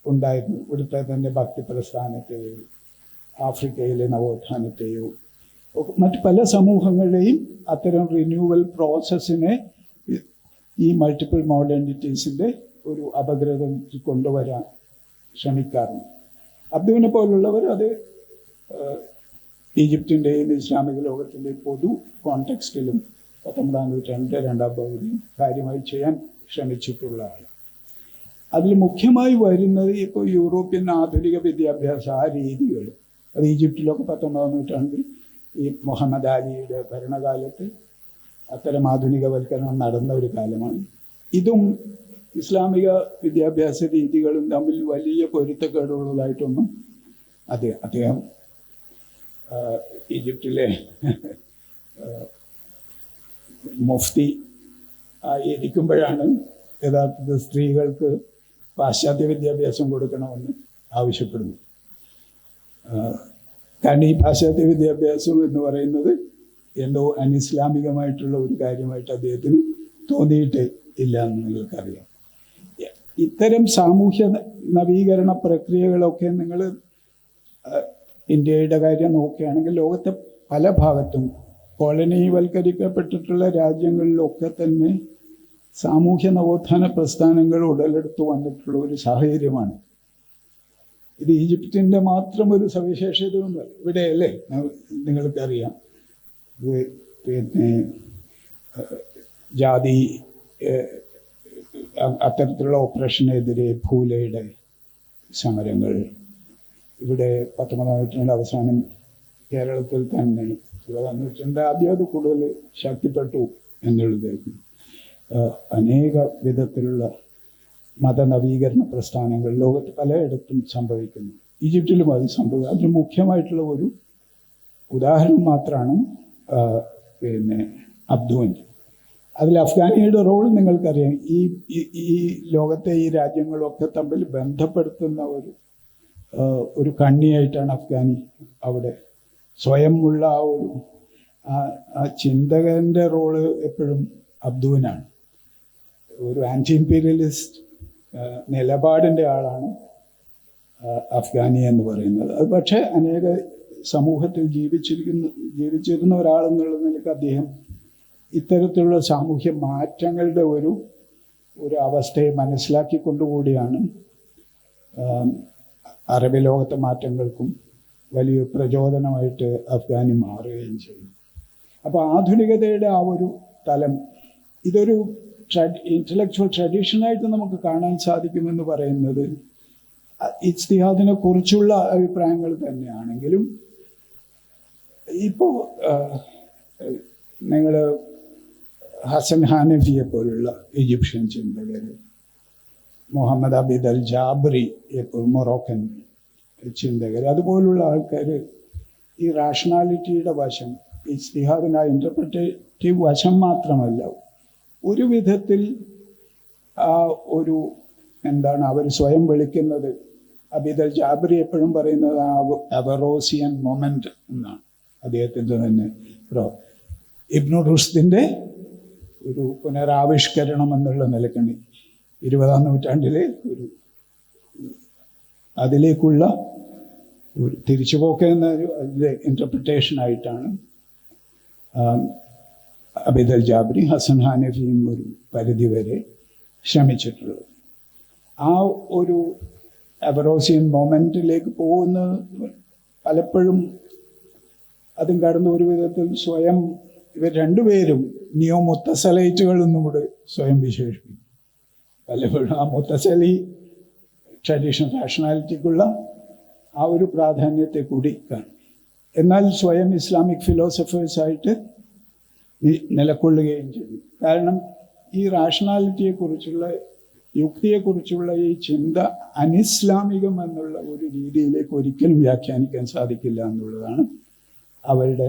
ഉണ്ടായിരുന്നു. ഇവിടുത്തെ തന്നെ ഭക്തി പ്രസ്ഥാനത്തെയോ ആഫ്രിക്കയിലെ നവോത്ഥാനത്തെയോ മറ്റ് പല സമൂഹങ്ങളുടെയും അത്തരം റിന്യൂവൽ പ്രോസസ്സിനെ ഈ മൾട്ടിപ്പിൾ മോഡേണിറ്റീസിൻ്റെ ഒരു അപഗ്രഥം കൊണ്ടുവരാൻ ശ്രമിക്കാറുണ്ട്. അബ്ദുവിനെ പോലുള്ളവർ അത് ഈജിപ്തിൻ്റെയും ഇസ്ലാമിക ലോകത്തിൻ്റെയും പൊതു കോണ്ടെക്സ്റ്റിലും 19-ാം നൂറ്റാണ്ടിൻ്റെ രണ്ടാം പകുതിയും കാര്യമായി ചെയ്യാൻ ശ്രമിച്ചിട്ടുള്ള ആൾ. അതിൽ മുഖ്യമായി വരുന്നത് ഇപ്പോൾ യൂറോപ്യൻ ആധുനിക വിദ്യാഭ്യാസ ആ രീതികൾ. അത് ഈജിപ്തിലൊക്കെ 19-ാം നൂറ്റാണ്ടിൽ ഈ മുഹമ്മദ് അലിയുടെ ഭരണകാലത്ത് അത്തരം ആധുനികവൽക്കരണം നടന്ന ഒരു കാലമാണ്. ഇതും ഇസ്ലാമിക വിദ്യാഭ്യാസ രീതികളും തമ്മിൽ വലിയ പൊരുത്തക്കേടുള്ളതായിട്ടൊന്നും അദ്ദേഹം ഈജിപ്തിലെ മുഫ്തി ആയിരിക്കുമ്പോഴാണ് യഥാർത്ഥത്തിൽ സ്ത്രീകൾക്ക് പാശ്ചാത്യ വിദ്യാഭ്യാസം കൊടുക്കണമെന്ന് ആവശ്യപ്പെടുന്നു. കാരണം ഈ പാശ്ചാത്യ വിദ്യാഭ്യാസം എന്ന് പറയുന്നത് എന്തോ അനിസ്ലാമികമായിട്ടുള്ള ഒരു കാര്യമായിട്ട് അദ്ദേഹത്തിന് തോന്നിയിട്ട് ഇല്ല എന്ന് നിങ്ങൾക്കറിയാം. ഇത്തരം സാമൂഹ്യ നവീകരണ പ്രക്രിയകളൊക്കെ നിങ്ങൾ ഇന്ത്യയുടെ കാര്യം നോക്കുകയാണെങ്കിൽ ലോകത്തെ പല ഭാഗത്തും കോളനിവൽക്കരിക്കപ്പെട്ടിട്ടുള്ള രാജ്യങ്ങളിലൊക്കെ തന്നെ സാമൂഹ്യ നവോത്ഥാന പ്രസ്ഥാനങ്ങൾ ഉടലെടുത്തു വന്നിട്ടുള്ള ഒരു സാഹചര്യമാണ്. ഇത് ഈജിപ്തിൻ്റെ മാത്രം ഒരു സവിശേഷതയൊന്നുമല്ല. ഇവിടെയല്ലേ നിങ്ങൾക്കറിയാം, പിന്നെ ജാതി അത്തരത്തിലുള്ള ഓപ്പറേഷനെതിരെ ഭൂലയുടെ സമരങ്ങൾ ഇവിടെ 19-ാം നൂറ്റാണ്ടിൻ്റെ അവസാനം കേരളത്തിൽ തന്നെ 20-ാം നൂറ്റാണ്ടിൻ്റെ ആദ്യം അത് കൂടുതൽ ശക്തിപ്പെട്ടു എന്നുള്ളതായിരുന്നു. അനേക വിധത്തിലുള്ള മതനവീകരണ പ്രസ്ഥാനങ്ങൾ ലോകത്ത് പലയിടത്തും സംഭവിക്കുന്നു. ഈജിപ്തിലും അത് സംഭവിക്കും. അതിന് മുഖ്യമായിട്ടുള്ള ഒരു ഉദാഹരണം മാത്രമാണ് പിന്നെ അബ്ദുവിൻ്റെ. അതിൽ അഫ്ഗാനിയുടെ റോൾ നിങ്ങൾക്കറിയാം. ഈ ലോകത്തെ ഈ രാജ്യങ്ങളൊക്കെ തമ്മിൽ ബന്ധപ്പെടുത്തുന്ന ഒരു കണ്ണിയായിട്ടാണ് അഫ്ഗാനി അവിടെ സ്വയം ഉള്ള ആ ചിന്തകൻ്റെ റോള് എപ്പോഴും അബ്ദുവിനാണ്. ഒരു ആൻറ്റി ഇമ്പീരിയലിസ്റ്റ് നിലപാടിൻ്റെ ആളാണ് അഫ്ഗാനി എന്ന് പറയുന്നത്. അത് പക്ഷേ അനേക സമൂഹത്തിൽ ജീവിച്ചിരുന്ന ഒരാളെന്നുള്ള നിലയ്ക്ക് അദ്ദേഹം ഇത്തരത്തിലുള്ള സാമൂഹ്യ മാറ്റങ്ങളുടെ ഒരു അവസ്ഥയെ മനസ്സിലാക്കിക്കൊണ്ടുകൂടിയാണ് അറബി ലോകത്തെ മാറ്റങ്ങൾക്കും വലിയ പ്രചോദനമായിട്ട് അഫ്ഗാനി മാറുകയും ചെയ്യും. അപ്പോൾ ആധുനികതയുടെ ആ ഒരു തലം ഇതൊരു ഇൻ്റലക്ച്വൽ ട്രഡീഷനായിട്ട് നമുക്ക് കാണാൻ സാധിക്കുമെന്ന് പറയുന്നത് ഇജ്തിഹാദിനെ കുറിച്ചുള്ള അഭിപ്രായങ്ങൾ തന്നെയാണെങ്കിലും ഇപ്പോൾ നിങ്ങൾ ഹസൻ ഹാനഫിയെ പോലുള്ള ഈജിപ്ഷ്യൻ ചിന്തകർ, മുഹമ്മദ് അബീദ് അൽ ജാബറി മൊറോക്കൻ ചിന്തകർ, അതുപോലുള്ള ആൾക്കാർ ഈ റാഷണാലിറ്റിയുടെ വശം, ഇജ്തിഹാദിൻ്റെ ഇൻ്റർപ്രിറ്റേറ്റീവ് വശം മാത്രമല്ല, ഒരു വിധത്തിൽ ആ ഒരു എന്താണ് അവർ സ്വയം വിളിക്കുന്നത്, അബീദ് അൽ ജാബറി എപ്പോഴും പറയുന്നത് ആ അവറോസിയൻ മൊമെൻ്റ് എന്നാണ് അദ്ദേഹത്തിൻ്റെ തന്നെ. ഇബ്നു റുഷ്ദിൻ്റെ ഒരു പുനരാവിഷ്കരണം എന്നുള്ള നിലക്കാണ് 20-ാം നൂറ്റാണ്ടിലെ അതിലേക്കുള്ള ഒരു തിരിച്ചുപോക്ക് എന്ന അതിൻ്റെ ഇൻ്റർപ്രിട്ടേഷനായിട്ടാണ് അബീദ് അൽ ജാബറി ഹസൻ ഹാനഫിയും ഒരു പരിധിവരെ ശ്രമിച്ചിട്ടുള്ളത്. ആ ഒരു അവറോസിയൻ മൊമെൻറ്റിലേക്ക് പോകുന്നത് പലപ്പോഴും അതും കടന്ന് ഒരു വിധത്തിൽ സ്വയം ഇവർ രണ്ടുപേരും നിയോ മുത്തസലൈറ്റുകൾ എന്നും കൂടെ സ്വയം വിശേഷിപ്പിക്കും. പലപ്പോഴും ആ മുത്തസലി ട്രഡീഷണൽ റാഷണാലിറ്റിക്കുള്ള ആ ഒരു പ്രാധാന്യത്തെ കൂടി കാണും. എന്നാൽ സ്വയം ഇസ്ലാമിക് ഫിലോസഫേഴ്സായിട്ട് നിലകൊള്ളുകയും ചെയ്യും. കാരണം ഈ റാഷണാലിറ്റിയെക്കുറിച്ചുള്ള, യുക്തിയെക്കുറിച്ചുള്ള ഈ ചിന്ത അനിസ്ലാമികം എന്നുള്ള ഒരു രീതിയിലേക്ക് ഒരിക്കലും വ്യാഖ്യാനിക്കാൻ സാധിക്കില്ല എന്നുള്ളതാണ് അവരുടെ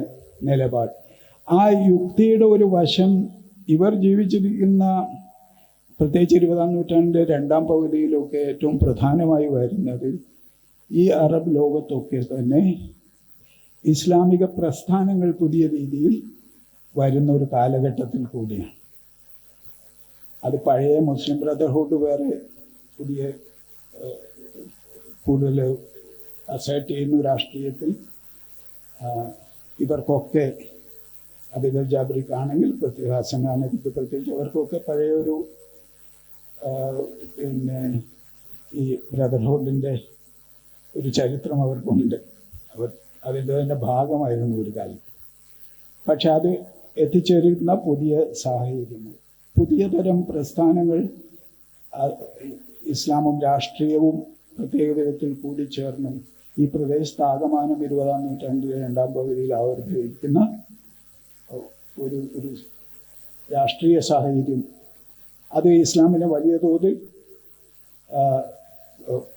നിലപാട്. ആ യുക്തിയുടെ ഒരു വശം ഇവർ ജീവിച്ചിരിക്കുന്ന, പ്രത്യേകിച്ച് 20-ാം നൂറ്റാണ്ടിൻ്റെ രണ്ടാം പകുതിയിലൊക്കെ ഏറ്റവും പ്രധാനമായി വരുന്നത് ഈ അറബ് ലോകത്തൊക്കെ തന്നെ ഇസ്ലാമിക പ്രസ്ഥാനങ്ങൾ പുതിയ രീതിയിൽ വരുന്ന ഒരു കാലഘട്ടത്തിൽ കൂടിയാണ്. അത് പഴയ മുസ്ലിം ബ്രദർഹുഡ് വേറെ പുതിയ കൂടുതൽ അസേർട്ട് ചെയ്യുന്ന രാഷ്ട്രീയത്തിൽ ഇവർക്കൊക്കെ അബീദ് ജാബറിക്കാണെങ്കിൽ പ്രത്യേക ഹസനാനക്ക് പ്രത്യേകിച്ച് അവർക്കൊക്കെ പഴയൊരു പിന്നെ ഈ ബ്രദർഹുഡിൻ്റെ ഒരു ചരിത്രം അവർക്കുണ്ട്. അവർ അതിൻ്റെ തന്നെ ഭാഗമായിരുന്നു ഒരു കാലം. പക്ഷെ അത് എത്തിച്ചേരുന്ന പുതിയ സാഹചര്യങ്ങൾ, പുതിയ തരം പ്രസ്ഥാനങ്ങൾ ഇസ്ലാമും രാഷ്ട്രീയവും പ്രത്യേക വിധത്തിൽ കൂടിച്ചേർന്ന് ഈ പ്രദേശത്താകമാനം 20-ാം നൂറ്റാണ്ടിലെ രണ്ടാം പകുതിയിൽ ആവിർഭവിക്കുന്ന ഒരു രാഷ്ട്രീയ സാഹചര്യം, അത് ഇസ്ലാമിനെ വലിയ തോതിൽ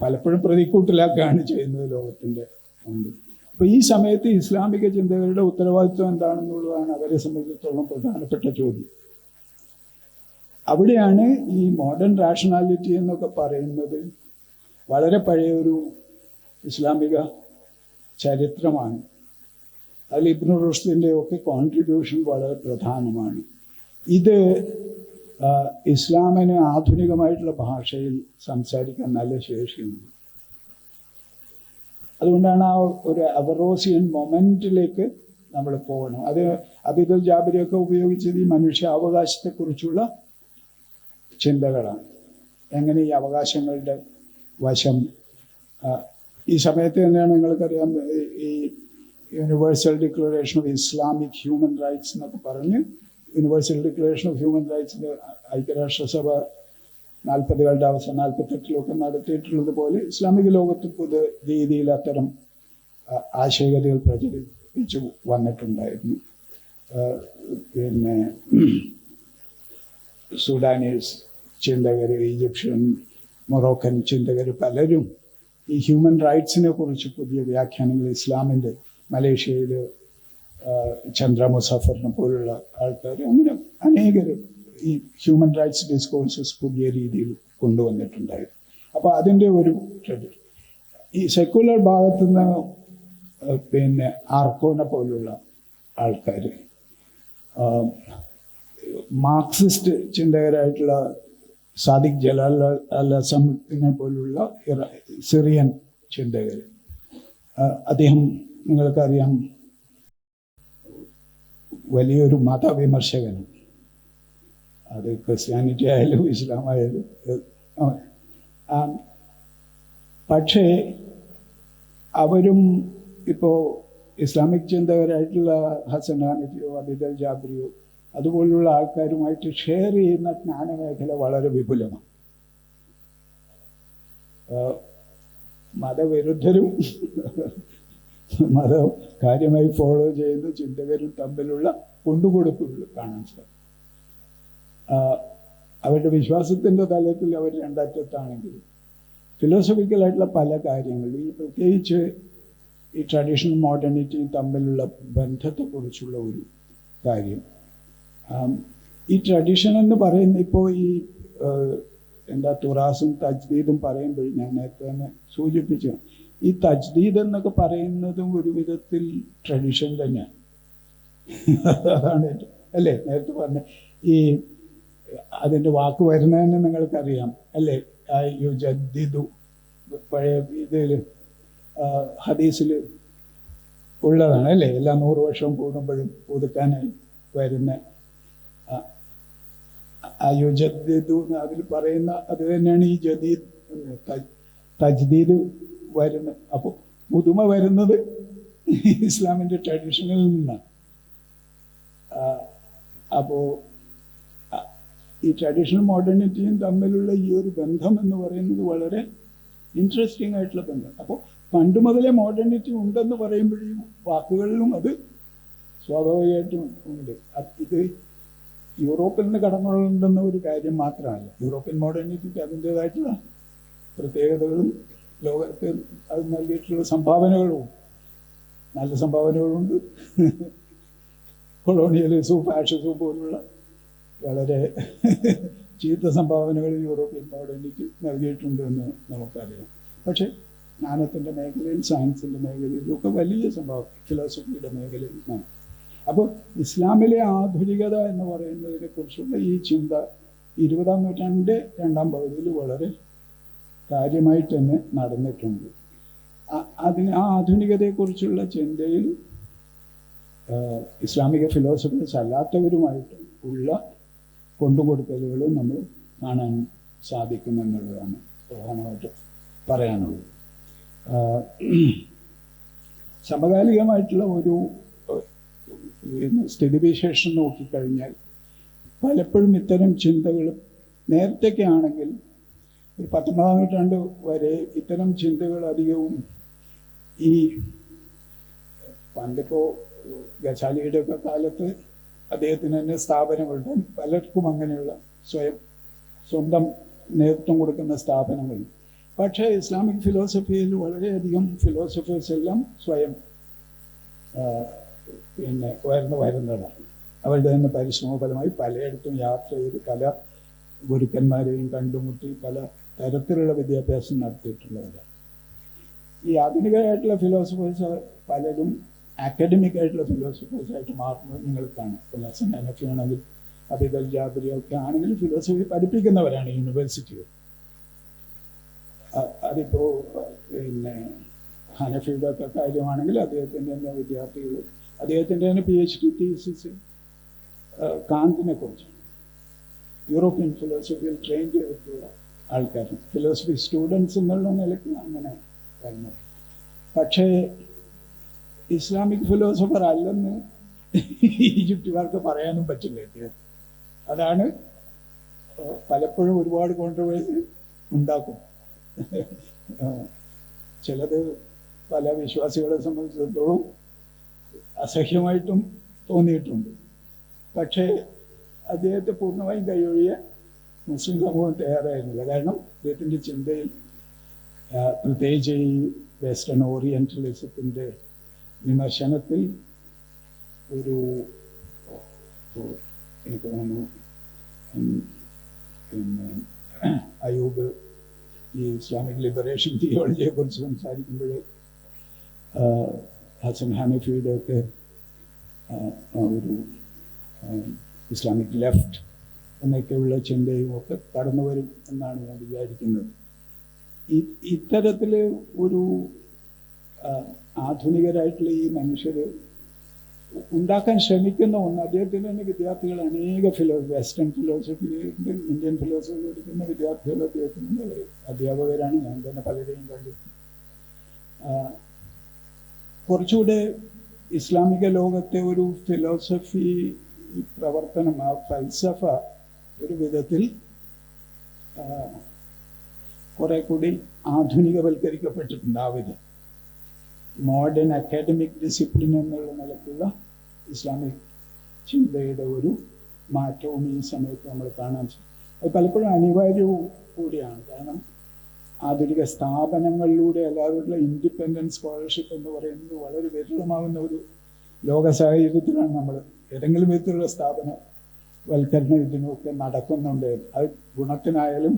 പലപ്പോഴും പ്രതിക്കൂട്ടിലാക്കുകയാണ് ചെയ്യുന്നത് ലോകത്തിൻ്റെ മുമ്പിൽ. അപ്പോൾ ഈ സമയത്ത് ഇസ്ലാമിക ചിന്തകരുടെ ഉത്തരവാദിത്വം എന്താണെന്നുള്ളതാണ് അവരെ സംബന്ധിച്ചിടത്തോളം പ്രധാനപ്പെട്ട ചോദ്യം. അവിടെയാണ് ഈ മോഡേൺ റാഷണാലിറ്റി എന്നൊക്കെ പറയുന്നത് വളരെ പഴയൊരു ഇസ്ലാമിക ചരിത്രമാണ്. അതിൽ ഇബ്നു റുഷ്ദിൻ്റെ ഒക്കെ കോൺട്രിബ്യൂഷൻ വളരെ പ്രധാനമാണ്. ഇത് ഇസ്ലാമിന് ആധുനികമായിട്ടുള്ള ഭാഷയിൽ സംസാരിക്കാൻ നല്ല ശേഷിയുണ്ട്. അതുകൊണ്ടാണ് ആ ഒരു അവറോസിയൻ മൊമെൻറ്റിലേക്ക് നമ്മൾ പോകണം. അത് അബീദുൽ ജാബിരിയൊക്കെ ഉപയോഗിച്ചത് ഈ മനുഷ്യാവകാശത്തെക്കുറിച്ചുള്ള ചിന്തകളാണ്. എങ്ങനെ ഈ അവകാശങ്ങളുടെ വശം, ഈ സമയത്ത് തന്നെയാണ് നിങ്ങൾക്കറിയാം ഈ universal declaration of Islamic human rights എന്നൊക്കെ പറഞ്ഞ് യൂണിവേഴ്സൽ ഡിക്ലറേഷൻ ഓഫ് ഹ്യൂമൻ റൈറ്റ്സിൻ്റെ ഐക്യരാഷ്ട്രസഭ 40കളുടെ അവസാനം 48-ലൊക്കെ നടത്തിയിട്ടുള്ളത് പോലെ ഇസ്ലാമിക ലോകത്ത് പുതിയ രീതിയിൽ അത്തരം ആശയഗതികൾ പ്രചരിപ്പിച്ചു വന്നിട്ടുണ്ടായിരുന്നു. പിന്നെ സുഡാനീസ് ചിന്തകർ, ഈജിപ്ഷ്യൻ, മൊറോക്കൻ ചിന്തകർ പലരും ഈ ഹ്യൂമൻ റൈറ്റ്സിനെ കുറിച്ച് പുതിയ വ്യാഖ്യാനങ്ങൾ ഇസ്ലാമിൻ്റെ, മലേഷ്യയിൽ ചന്ദ്ര മുസഫറിനെ പോലുള്ള ആൾക്കാർ, അങ്ങനെ അനേകർ ഈ ഹ്യൂമൻ റൈറ്റ്സ് ഡിസ്കോഴ്സസ് പുതിയ രീതിയിൽ കൊണ്ടുവന്നിട്ടുണ്ടായിരുന്നു. അപ്പോൾ അതിൻ്റെ ഒരു ട്രെഡിഷൻ ഈ സെക്യുലർ ഭാഗത്തുനിന്ന് പിന്നെ ആർക്കോനെ പോലുള്ള ആൾക്കാർ, മാർക്സിസ്റ്റ് ചിന്തകരായിട്ടുള്ള സാദിഖ് ജലാൽ അൽ അസമിനെ പോലുള്ള സിറിയൻ ചിന്തകർ, അദ്ദേഹം നിങ്ങൾക്കറിയാം വലിയൊരു മതവിമർശകനാണ്. അത് ക്രിസ്ത്യാനിറ്റി ആയാലും ഇസ്ലാം ആയാലും. പക്ഷേ അവരും ഇപ്പോൾ ഇസ്ലാമിക് ചിന്തകരായിട്ടുള്ള ഹസൻ ഹാനഫിയോ അബീദ് അൽ ജാബിരിയോ അതുപോലുള്ള ആൾക്കാരുമായിട്ട് ഷെയർ ചെയ്യുന്ന ജ്ഞാനമേഖല വളരെ വിപുലമാണ്. മതവിരുദ്ധരും മതം കാര്യമായി ഫോളോ ചെയ്യുന്ന ചിന്തകരും തമ്മിലുള്ള കൊണ്ടുകൊടുപ്പുകൾ കാണാൻ സാധിക്കും. അവരുടെ വിശ്വാസത്തിൻ്റെ തലത്തിൽ അവർ രണ്ടറ്റത്താണെങ്കിലും ഫിലോസഫിക്കലായിട്ടുള്ള പല കാര്യങ്ങളും, ഈ പ്രത്യേകിച്ച് ഈ ട്രഡീഷണൽ മോഡേണിറ്റിയും തമ്മിലുള്ള ബന്ധത്തെക്കുറിച്ചുള്ള ഒരു കാര്യം, ഈ ട്രഡീഷൻ എന്ന് പറയുന്ന ഇപ്പോൾ ഈ തുറാസും തജ്ദീദും പറയുമ്പോൾ ഞാൻ നേരത്തെ തന്നെ സൂചിപ്പിച്ചു, ഈ തജ്ദീദ് എന്നൊക്കെ പറയുന്നതും ഒരു വിധത്തിൽ ട്രഡീഷൻ തന്നെയാണ്. അതാണ് അല്ലേ നേരത്തെ പറഞ്ഞ ഈ അതിൻ്റെ വാക്ക് വരുന്നതെന്ന് നിങ്ങൾക്കറിയാം അല്ലേ? യുജദ്ദിദു പഴയ ഇതിൽ ഹദീസിൽ ഉള്ളതാണ് അല്ലേ? എല്ലാ 100 വർഷവും കൂടുമ്പോഴും പുതുക്കാനായി വരുന്ന യുജദ്ദിദു അതിൽ പറയുന്ന അത് തന്നെയാണ് ഈ ജദീദ് തജ്ദീദ് വരുന്നത്. അപ്പോൾ പുതുമ വരുന്നത് ഇസ്ലാമിൻ്റെ ട്രഡീഷനിൽ നിന്നാണ്. അപ്പോൾ ഈ ട്രഡീഷണൽ മോഡേണിറ്റിയും തമ്മിലുള്ള ഈ ഒരു ബന്ധം എന്ന് പറയുന്നത് വളരെ ഇൻട്രസ്റ്റിംഗ് ആയിട്ടുള്ള ബന്ധം. അപ്പോൾ പണ്ട് മുതലേ മോഡേണിറ്റി ഉണ്ടെന്ന് പറയുമ്പോഴും വാക്കുകളിലും അത് സ്വാഭാവികമായിട്ടും ഉണ്ട്. ഇത് യൂറോപ്പിൽ നിന്ന് കടന്നുകൊള്ളുന്ന ഒരു കാര്യം മാത്രമല്ല. യൂറോപ്യൻ മോഡേണിറ്റിക്ക് അതിൻ്റേതായിട്ടുള്ള പ്രത്യേകതകളും ലോകത്ത് അത് നൽകിയിട്ടുള്ള സംഭാവനകളും നല്ല സംഭാവനകളുണ്ട്. കൊളോണിയലിസവും ഫാഷിസവും പോലുള്ള വളരെ ചീത്ത സംഭാവനകൾ യൂറോപ്യൻ മോഡേണിറ്റി നൽകിയിട്ടുണ്ട് എന്ന് നമുക്കറിയാം. പക്ഷേ ജ്ഞാനത്തിൻ്റെ മേഖലയിൽ, സയൻസിൻ്റെ മേഖലയിലൊക്കെ വലിയ സംഭാവന, ഫിലോസഫിയുടെ മേഖലയിൽ നിന്നാണ്. അപ്പോൾ ഇസ്ലാമിലെ ആധുനികത എന്ന് പറയുന്നതിനെ കുറിച്ചുള്ള ഈ ചിന്ത 20-ാം നൂറ്റാണ്ടിൻ്റെ രണ്ടാം പകുതിയിൽ വളരെ കാര്യമായിട്ട് തന്നെ നടന്നിട്ടുണ്ട്. ആ ആധുനികതയെക്കുറിച്ചുള്ള ചിന്തയിൽ ഇസ്ലാമിക ഫിലോസഫേഴ്സ് അല്ലാത്തവരുമായിട്ട് ഉള്ള കൊണ്ടുകൊടുക്കലുകൾ നമ്മൾ കാണാൻ സാധിക്കുമെന്നുള്ളതാണ് പ്രധാനമായിട്ട് പറയാനുള്ളത്. സമകാലികമായിട്ടുള്ള ഒരു സ്ഥിതിവിശേഷം നോക്കിക്കഴിഞ്ഞാൽ പലപ്പോഴും ഇത്തരം ചിന്തകൾ നേരത്തെയൊക്കെ ആണെങ്കിൽ ഒരു 19-ാം നൂറ്റാണ്ട് വരെ ഇത്തരം ചിന്തകൾ അധികവും ഈ പണ്ടിപ്പോൾ ഗസാലിയുടെ ഒക്കെ കാലത്ത് അദ്ദേഹത്തിന് തന്നെ സ്ഥാപനങ്ങളുണ്ട്. പലർക്കും അങ്ങനെയുള്ള സ്വന്തം നേതൃത്വം കൊടുക്കുന്ന സ്ഥാപനങ്ങൾ. പക്ഷേ ഇസ്ലാമിക് ഫിലോസഫിയിൽ വളരെയധികം ഫിലോസഫേഴ്സ് എല്ലാം സ്വയം ഉയർന്നു വരുന്നതാണ്. അവരുടെ തന്നെ പരിശ്രമഫലമായി പലയിടത്തും യാത്ര ചെയ്ത് പല ഗുരുക്കന്മാരെയും കണ്ടുമുട്ടി പല തരത്തിലുള്ള വിദ്യാഭ്യാസം നടത്തിയിട്ടുള്ളവരാണ്. ഈ ആധുനികമായിട്ടുള്ള ഫിലോസഫേഴ്സ് പലരും അക്കാഡമിക് ആയിട്ടുള്ള ഫിലോസഫേഴ്സായിട്ട് മാറുന്നത് നിങ്ങൾ കാണും. ഇപ്പോൾ ഹസൻ ഹനഫി ആണെങ്കിൽ അബീദ് അൽ ജാബരി ഒക്കെ ആണെങ്കിലും ഫിലോസഫി പഠിപ്പിക്കുന്നവരാണ് യൂണിവേഴ്സിറ്റിയിൽ. അതിപ്പോൾ ഹനഫിയുടെ ഒക്കെ കാര്യമാണെങ്കിൽ അദ്ദേഹത്തിൻ്റെ തന്നെ വിദ്യാർത്ഥികൾ, അദ്ദേഹത്തിൻ്റെ തന്നെ PhD തീസിസ് കാന്തിനെ കുറിച്ച് യൂറോപ്യൻ ഫിലോസഫിയിൽ ട്രെയിൻ ചെയ്തിട്ടുള്ള ആൾക്കാർ, ഫിലോസഫി സ്റ്റുഡൻസ് എന്നുള്ള നിലയ്ക്ക് അങ്ങനെ വരുന്നു. പക്ഷേ ഇസ്ലാമിക് ഫിലോസഫർ അല്ലെന്ന് ഈജിപ്തുകാർക്ക് പറയാനും പറ്റില്ല. അതാണ് പലപ്പോഴും ഒരുപാട് കോൺട്രവേഴ്സി ഉണ്ടാക്കും. ചിലത് പല വിശ്വാസികളെ സംബന്ധിച്ചിടത്തോളം അസഹ്യമായിട്ടും തോന്നിയിട്ടുണ്ട്. പക്ഷേ അദ്ദേഹത്തെ പൂർണ്ണമായും കൈയൊഴിയാൻ മുസ്ലിം സമൂഹം തയ്യാറായിരുന്നില്ല. കാരണം അദ്ദേഹത്തിൻ്റെ ചിന്തയിൽ പ്രത്യേകിച്ച് ഈ വെസ്റ്റേൺ ഓറിയന്റലിസത്തിൻ്റെ വിമർശനത്തിൽ ഒരു എനിക്ക് തോന്നുന്നു പിന്നെ അയൂബ് ഈ ഇസ്ലാമിക് ലിബറേഷൻ തിയോളജിയെ കുറിച്ച് സംസാരിക്കുമ്പോൾ ഹസൻ ഹനഫിയുടെ ഒക്കെ ഒരു ഇസ്ലാമിക് ലെഫ്റ്റ് എന്നൊക്കെയുള്ള ചിന്തയും ഒക്കെ കടന്നു വരും എന്നാണ് ഞാൻ വിചാരിക്കുന്നത്. ഇത്തരത്തിൽ ഒരു ആധുനികരായിട്ടുള്ള ഈ മനുഷ്യർ ഉണ്ടാക്കാൻ ശ്രമിക്കുന്ന ഒന്ന്, അദ്ദേഹത്തിൻ്റെ തന്നെ വിദ്യാർത്ഥികൾ അനേക വെസ്റ്റേൺ ഫിലോസഫി, ഇന്ത്യൻ ഫിലോസഫി പഠിക്കുന്ന വിദ്യാർത്ഥികൾ അദ്ദേഹത്തിൻ്റെ അധ്യാപകരാണ്. ഞാൻ തന്നെ പലരെയും കണ്ടിട്ടുണ്ട്. കുറച്ചുകൂടെ ഇസ്ലാമിക ലോകത്തെ ഒരു ഫിലോസഫി പ്രവർത്തനം, ആ ഫൽസഫ ഒരു വിധത്തിൽ കുറെ കൂടി ആധുനികവൽക്കരിക്കപ്പെട്ടിട്ടുണ്ട്. ആ വിധം മോഡേൺ അക്കാഡമിക് ഡിസിപ്ലിൻ എന്നുള്ള നിലക്കുള്ള ഇസ്ലാമിക് ചിന്തയുടെ ഒരു മാറ്റവും ഈ സമയത്ത് നമ്മൾ കാണാൻ സാധിക്കും. അത് പലപ്പോഴും അനിവാര്യവും കൂടിയാണ്. കാരണം ആധുനിക സ്ഥാപനങ്ങളിലൂടെ അല്ലാതെയുള്ള ഇൻഡിപെൻഡൻറ്റ് സ്കോളർഷിപ്പ് എന്ന് പറയുന്നത് വളരെ വിരളമാകുന്ന ഒരു ലോക സാഹചര്യത്തിലാണ് നമ്മൾ ഏതെങ്കിലും വിധത്തിലുള്ള സ്ഥാപനവൽക്കരണം ഇതിനൊക്കെ നടക്കുന്നുണ്ട്. അത് ഗുണത്തിനായാലും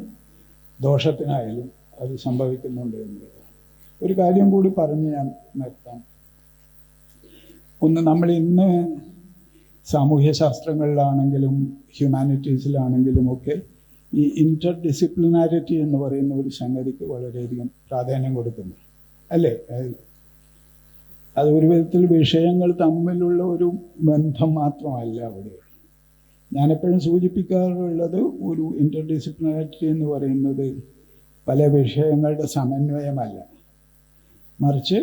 ദോഷത്തിനായാലും അത് സംഭവിക്കുന്നുണ്ട് എന്നുള്ളതാണ്. ഒരു കാര്യം കൂടി പറഞ്ഞ് ഞാൻ നിർത്താം. ഒന്ന്, നമ്മൾ ഇന്ന് സാമൂഹ്യ ശാസ്ത്രങ്ങളിലാണെങ്കിലും ഹ്യൂമാനിറ്റീസിലാണെങ്കിലും ഒക്കെ ഈ ഇൻ്റർ ഡിസിപ്ലിനാരിറ്റി എന്ന് പറയുന്ന ഒരു സംഗതിക്ക് വളരെയധികം പ്രാധാന്യം കൊടുക്കുന്നു, അല്ലേ? അത് ഒരു വിധത്തിൽ വിഷയങ്ങൾ തമ്മിലുള്ള ഒരു ബന്ധം മാത്രമല്ല അവിടെ. ഞാനെപ്പോഴും സൂചിപ്പിക്കാറുള്ളത് ഒരു ഇൻ്റർ ഡിസിപ്ലിനാരിറ്റി എന്ന് പറയുന്നത് പല വിഷയങ്ങളുടെ സമന്വയമല്ല, മറിച്ച്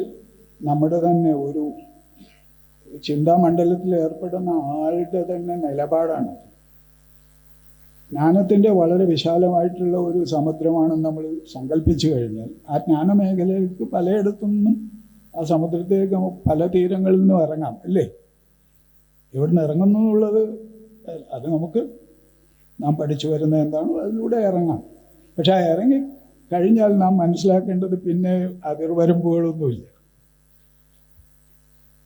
നമ്മുടെ തന്നെ ഒരു ചിന്താമണ്ഡലത്തിൽ ഏർപ്പെടുന്ന ആളുടെ തന്നെ നിലപാടാണ്. ജ്ഞാനത്തിൻ്റെ വളരെ വിശാലമായിട്ടുള്ള ഒരു സമുദ്രമാണെന്ന് നമ്മൾ സങ്കല്പിച്ചു കഴിഞ്ഞാൽ ആ ജ്ഞാനമേഖലയിലേക്ക് പലയിടത്തു നിന്നും ആ സമുദ്രത്തിലേക്ക് പല തീരങ്ങളിൽ നിന്നും ഇറങ്ങാം അല്ലേ? എവിടുന്ന് ഇറങ്ങുന്നു എന്നുള്ളത് അത് നമുക്ക് നാം പഠിച്ചു വരുന്നത് എന്താണോ അതിലൂടെ ഇറങ്ങാം. പക്ഷെ ആ ഇറങ്ങി കഴിഞ്ഞാൽ നാം മനസ്സിലാക്കേണ്ടത് പിന്നെ അതിർവരമ്പുകളൊന്നുമില്ല.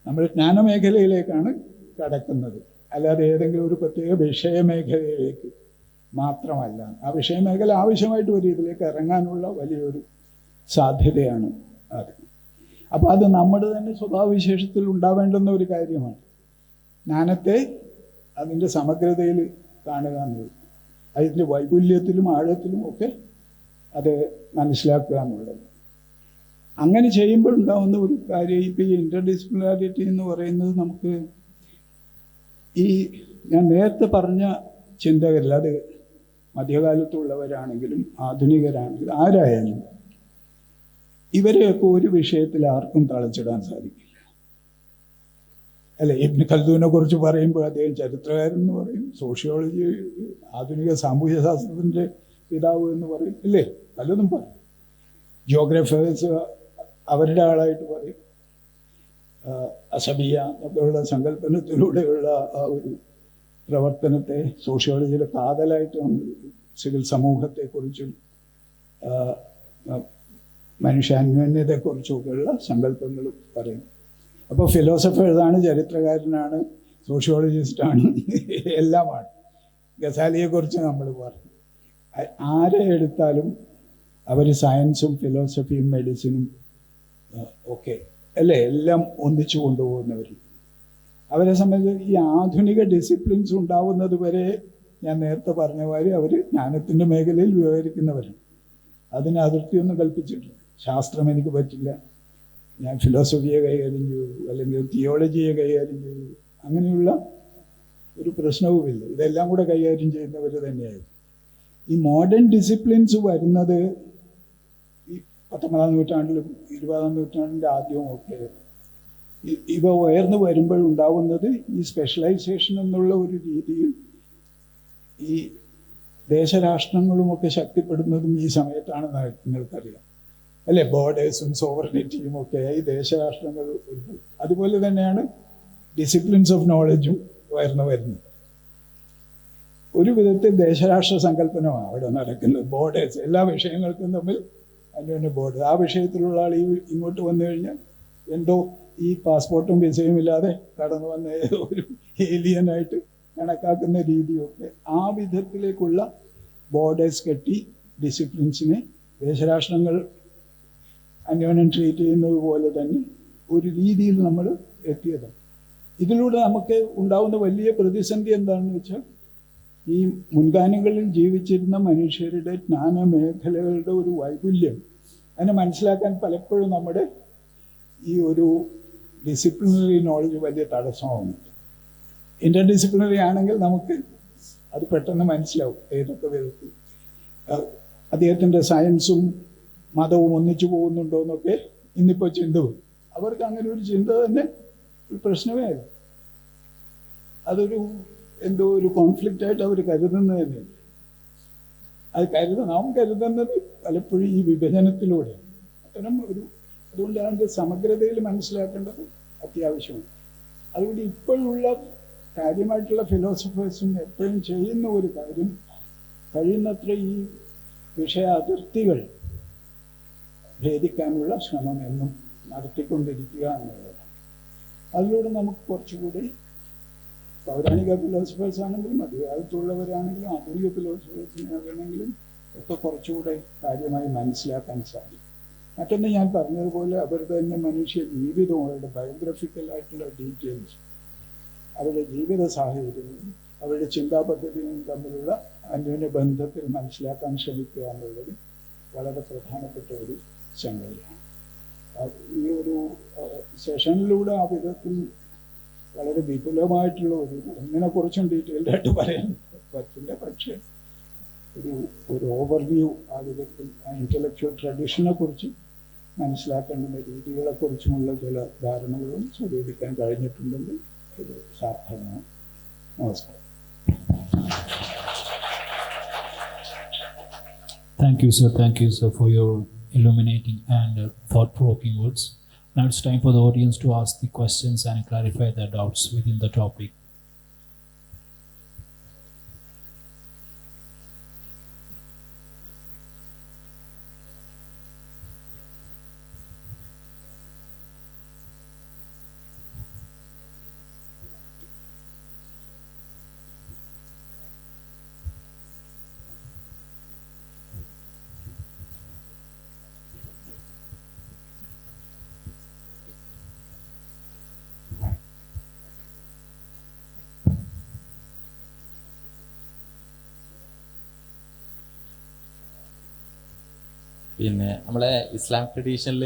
നമ്മൾ ജ്ഞാനമേഖലയിലേക്കാണ് കടക്കുന്നത്, അല്ലാതെ ഏതെങ്കിലും ഒരു പ്രത്യേക വിഷയമേഖലയിലേക്ക് മാത്രമല്ല. ആ വിഷയമേഖല ആവശ്യമായിട്ട് ഒരു ഇതിലേക്ക് ഇറങ്ങാനുള്ള വലിയൊരു സാധ്യതയാണ് അത്. അപ്പോൾ അത് നമ്മുടെ തന്നെ സ്വഭാവവിശേഷത്തിൽ ഉണ്ടാവേണ്ടുന്ന ഒരു കാര്യമാണ്. ജ്ഞാനത്തെ അതിൻ്റെ സമഗ്രതയിൽ കാണുക എന്നുള്ളത്, അതിൻ്റെ വൈപുല്യത്തിലും ആഴത്തിലും ഒക്കെ അത് മനസ്സിലാക്കുക എന്നുള്ളത്. അങ്ങനെ ചെയ്യുമ്പോൾ ഉണ്ടാകുന്ന ഒരു കാര്യം, ഇപ്പോൾ ഈ ഇൻ്റർഡിസിപ്ലിനാരിറ്റി എന്ന് പറയുന്നത് നമുക്ക് ഈ ഞാൻ നേരത്തെ പറഞ്ഞ ചിന്തകരിൽ, അത് മധ്യകാലത്തുള്ളവരാണെങ്കിലും ആധുനികരാണെങ്കിലും ആരായാലും, ഇവരെയൊക്കെ ഒരു വിഷയത്തിൽ ആർക്കും തളച്ചിടാൻ സാധിക്കില്ല. അല്ലെ, ഇബ്നു ഖൽദൂനെ കുറിച്ച് പറയുമ്പോൾ അദ്ദേഹം ചരിത്രകാരൻ എന്ന് പറയും, സോഷ്യോളജി ആധുനിക സാമൂഹ്യ ശാസ്ത്രത്തിൻ്റെ പിതാവ് എന്ന് പറയും, ഇല്ലേ, പലതും പറയും. ജിയോഗ്രഫേഴ്സ് അവരുടെ ആളായിട്ട് പറയും. അസബിയ എന്നൊക്കെയുള്ള സങ്കല്പനത്തിലൂടെയുള്ള ആ ഒരു പ്രവർത്തനത്തെ സോഷ്യോളജിയുടെ കാതലായിട്ട് നമ്മൾ സിവിൽ സമൂഹത്തെക്കുറിച്ചും മനുഷ്യാന്യോന്യതയെക്കുറിച്ചുമൊക്കെയുള്ള സങ്കല്പങ്ങൾ പറയും. അപ്പോൾ ഫിലോസഫേഴ്സാണ്, ചരിത്രകാരനാണ്, സോഷ്യോളജിസ്റ്റാണ്, എല്ലാമാണ്. ഗസാലിയെക്കുറിച്ച് നമ്മൾ പറഞ്ഞു. ആരെ എടുത്താലും അവർ സയൻസും ഫിലോസഫിയും മെഡിസിനും ഒക്കെ അല്ലേ എല്ലാം ഒന്നിച്ചു കൊണ്ടുപോകുന്നവർ. അവരെ സംബന്ധിച്ച് ഈ ആധുനിക ഡിസിപ്ലിൻസ് ഉണ്ടാവുന്നത് വരെ ഞാൻ നേരത്തെ പറഞ്ഞ മാതിരി അവർ ജ്ഞാനത്തിൻ്റെ മേഖലയിൽ വ്യവഹരിക്കുന്നവരാണ്. അതിന് അതിർത്തിയൊന്നും കൽപ്പിച്ചിട്ടില്ല. ശാസ്ത്രം എനിക്ക് പറ്റില്ല, ഞാൻ ഫിലോസഫിയെ കൈകാര്യം ചെയ്തു, അല്ലെങ്കിൽ തിയോളജിയെ കൈകാര്യം ചെയ്തു, അങ്ങനെയുള്ള ഒരു പ്രശ്നവുമില്ല. ഇതെല്ലാം കൂടെ കൈകാര്യം ചെയ്യുന്നവർ തന്നെയായിരുന്നു. ഈ മോഡേൺ ഡിസിപ്ലിൻസ് വരുന്നത് ഈ 19-ാം നൂറ്റാണ്ടിലും 20-ാം നൂറ്റാണ്ടിൻ്റെ ആദ്യവും ഒക്കെ ഇവ ഉയർന്നു വരുമ്പോഴുണ്ടാവുന്നത് ഈ സ്പെഷ്യലൈസേഷൻ എന്നുള്ള ഒരു രീതിയിൽ ഈ ദേശരാഷ്ട്രങ്ങളുമൊക്കെ ശക്തിപ്പെടുന്നതും ഈ സമയത്താണെന്ന് നിങ്ങൾക്കറിയാം അല്ലേ. ബോർഡേഴ്സും സോവറിനിറ്റിയും ഒക്കെ ഈ ദേശരാഷ്ട്രങ്ങൾ. അതുപോലെ തന്നെയാണ് ഡിസിപ്ലിൻസ് ഓഫ് നോളജും ഉയർന്നു വരുന്നത്. ഒരു വിധത്തിൽ ദേശരാഷ്ട്ര സങ്കല്പനമാണ് അവിടെ നടക്കുന്നത്. ബോർഡേഴ്സ് എല്ലാ വിഷയങ്ങൾക്കും തമ്മിൽ അന്യോന്യ ബോർഡർ. ആ വിഷയത്തിലുള്ള ആൾ ഇങ്ങോട്ട് വന്നു കഴിഞ്ഞാൽ എന്തോ ഈ പാസ്പോർട്ടും വിസയും ഇല്ലാതെ കടന്നു വന്ന ഒരു ഏലിയനായിട്ട് കണക്കാക്കുന്ന രീതിയൊക്കെ ആ വിധത്തിലേക്കുള്ള ബോർഡേഴ്സ് കെട്ടി ഡിസിപ്ലിൻസിനെ ദേശരാഷ്ട്രങ്ങൾ അന്യോന്യം ട്രീറ്റ് ചെയ്യുന്നത് പോലെ തന്നെ ഒരു രീതിയിൽ നമ്മൾ എത്തിയതാണ്. ഇതിലൂടെ നമുക്ക് ഉണ്ടാകുന്ന വലിയ പ്രതിസന്ധി എന്താണെന്ന് വെച്ചാൽ, ഈ മുൻകാലങ്ങളിൽ ജീവിച്ചിരുന്ന മനുഷ്യരുടെ ജ്ഞാന മേഖലകളുടെ ഒരു വൈപുല്യം അതിനെ മനസ്സിലാക്കാൻ പലപ്പോഴും നമ്മുടെ ഈ ഒരു ഡിസിപ്ലിനറി നോളജ് വലിയ തടസ്സമാകുന്നുണ്ട്. ഇൻ്റർ ഡിസിപ്ലിനറി ആണെങ്കിൽ നമുക്ക് അത് പെട്ടെന്ന് മനസ്സിലാവും ഏതൊക്കെ വിധത്തിൽ അദ്ദേഹത്തിൻ്റെ സയൻസും മതവും ഒന്നിച്ചു പോകുന്നുണ്ടോ എന്നൊക്കെ ഇന്നിപ്പോൾ ചിന്ത വരും. അവർക്ക് അങ്ങനെ ഒരു ചിന്ത തന്നെ ഒരു പ്രശ്നമേ അല്ല. അതൊരു എന്തോ ഒരു കോൺഫ്ലിക്റ്റായിട്ട് അവർ കരുതുന്നത് തന്നെയാണ്. അത് നാം കരുതുന്നത് പലപ്പോഴും ഈ വിഭജനത്തിലൂടെയാണ്. അത്തരം ഒരു അതുകൊണ്ട് അതിൻ്റെ സമഗ്രതയിൽ മനസ്സിലാക്കേണ്ടത് അത്യാവശ്യമാണ്. അതുകൊണ്ട് ഇപ്പോഴുള്ള കാര്യമായിട്ടുള്ള ഫിലോസഫേഴ്സും എപ്പോഴും ചെയ്യുന്ന ഒരു കാര്യം, കഴിയുന്നത്ര ഈ വിഷയ അതിർത്തികൾ ഭേദിക്കാനുള്ള ശ്രമം എന്നും നടത്തിക്കൊണ്ടിരിക്കുക എന്നുള്ളതാണ്. അതിലൂടെ നമുക്ക് കുറച്ചുകൂടി പൗരാണിക ഫിലോസഫേഴ്സ് ആണെങ്കിലും മധ്യകാലത്തുള്ളവരാണെങ്കിലും ആധുനിക ഫിലോസഫേഴ്സിനാണെങ്കിലും ഒക്കെ കുറച്ചുകൂടെ കാര്യമായി മനസ്സിലാക്കാൻ സാധിക്കും. മറ്റൊന്ന് ഞാൻ പറഞ്ഞതുപോലെ അവരുടെ തന്നെ മനുഷ്യ ജീവിതവും അവരുടെ ബയോഗ്രഫിക്കലായിട്ടുള്ള ഡീറ്റെയിൽസ്, അവരുടെ ജീവിത സാഹചര്യങ്ങളും അവരുടെ ചിന്താ പദ്ധതിയും തമ്മിലുള്ള അന്യോന്യ ബന്ധത്തിൽ മനസ്സിലാക്കാൻ ശ്രമിക്കുക എന്നുള്ളത് വളരെ പ്രധാനപ്പെട്ട ഒരു സംഗതിയാണ്. ഈ ഒരു സെഷനിലൂടെ ആ വിധത്തിൽ വളരെ വിപുലമായിട്ടുള്ള ഒന്നിനെക്കുറിച്ചും ഡീറ്റെയിൽഡായിട്ട് പറയാൻ പറ്റില്ല. പക്ഷേ ഒരു ഓവർവ്യൂ ആ വിധത്തിൽ ആ ഇൻ്റലക്ച്വൽ ട്രഡീഷനെ കുറിച്ച് മനസ്സിലാക്കേണ്ടുന്ന രീതികളെക്കുറിച്ചുമുള്ള ചില ധാരണകളും സ്വരൂപിക്കാൻ കഴിഞ്ഞിട്ടുണ്ടെങ്കിൽ ഇത് സാർത്ഥകമാണ്. നമസ്കാരം. Thank you, sir. Thank you, sir, for your illuminating and thought-provoking words. Now it's time for the audience to ask the questions and clarify their doubts within the topic. പിന്നെ നമ്മളെ ഇസ്ലാം ട്രഡീഷനിൽ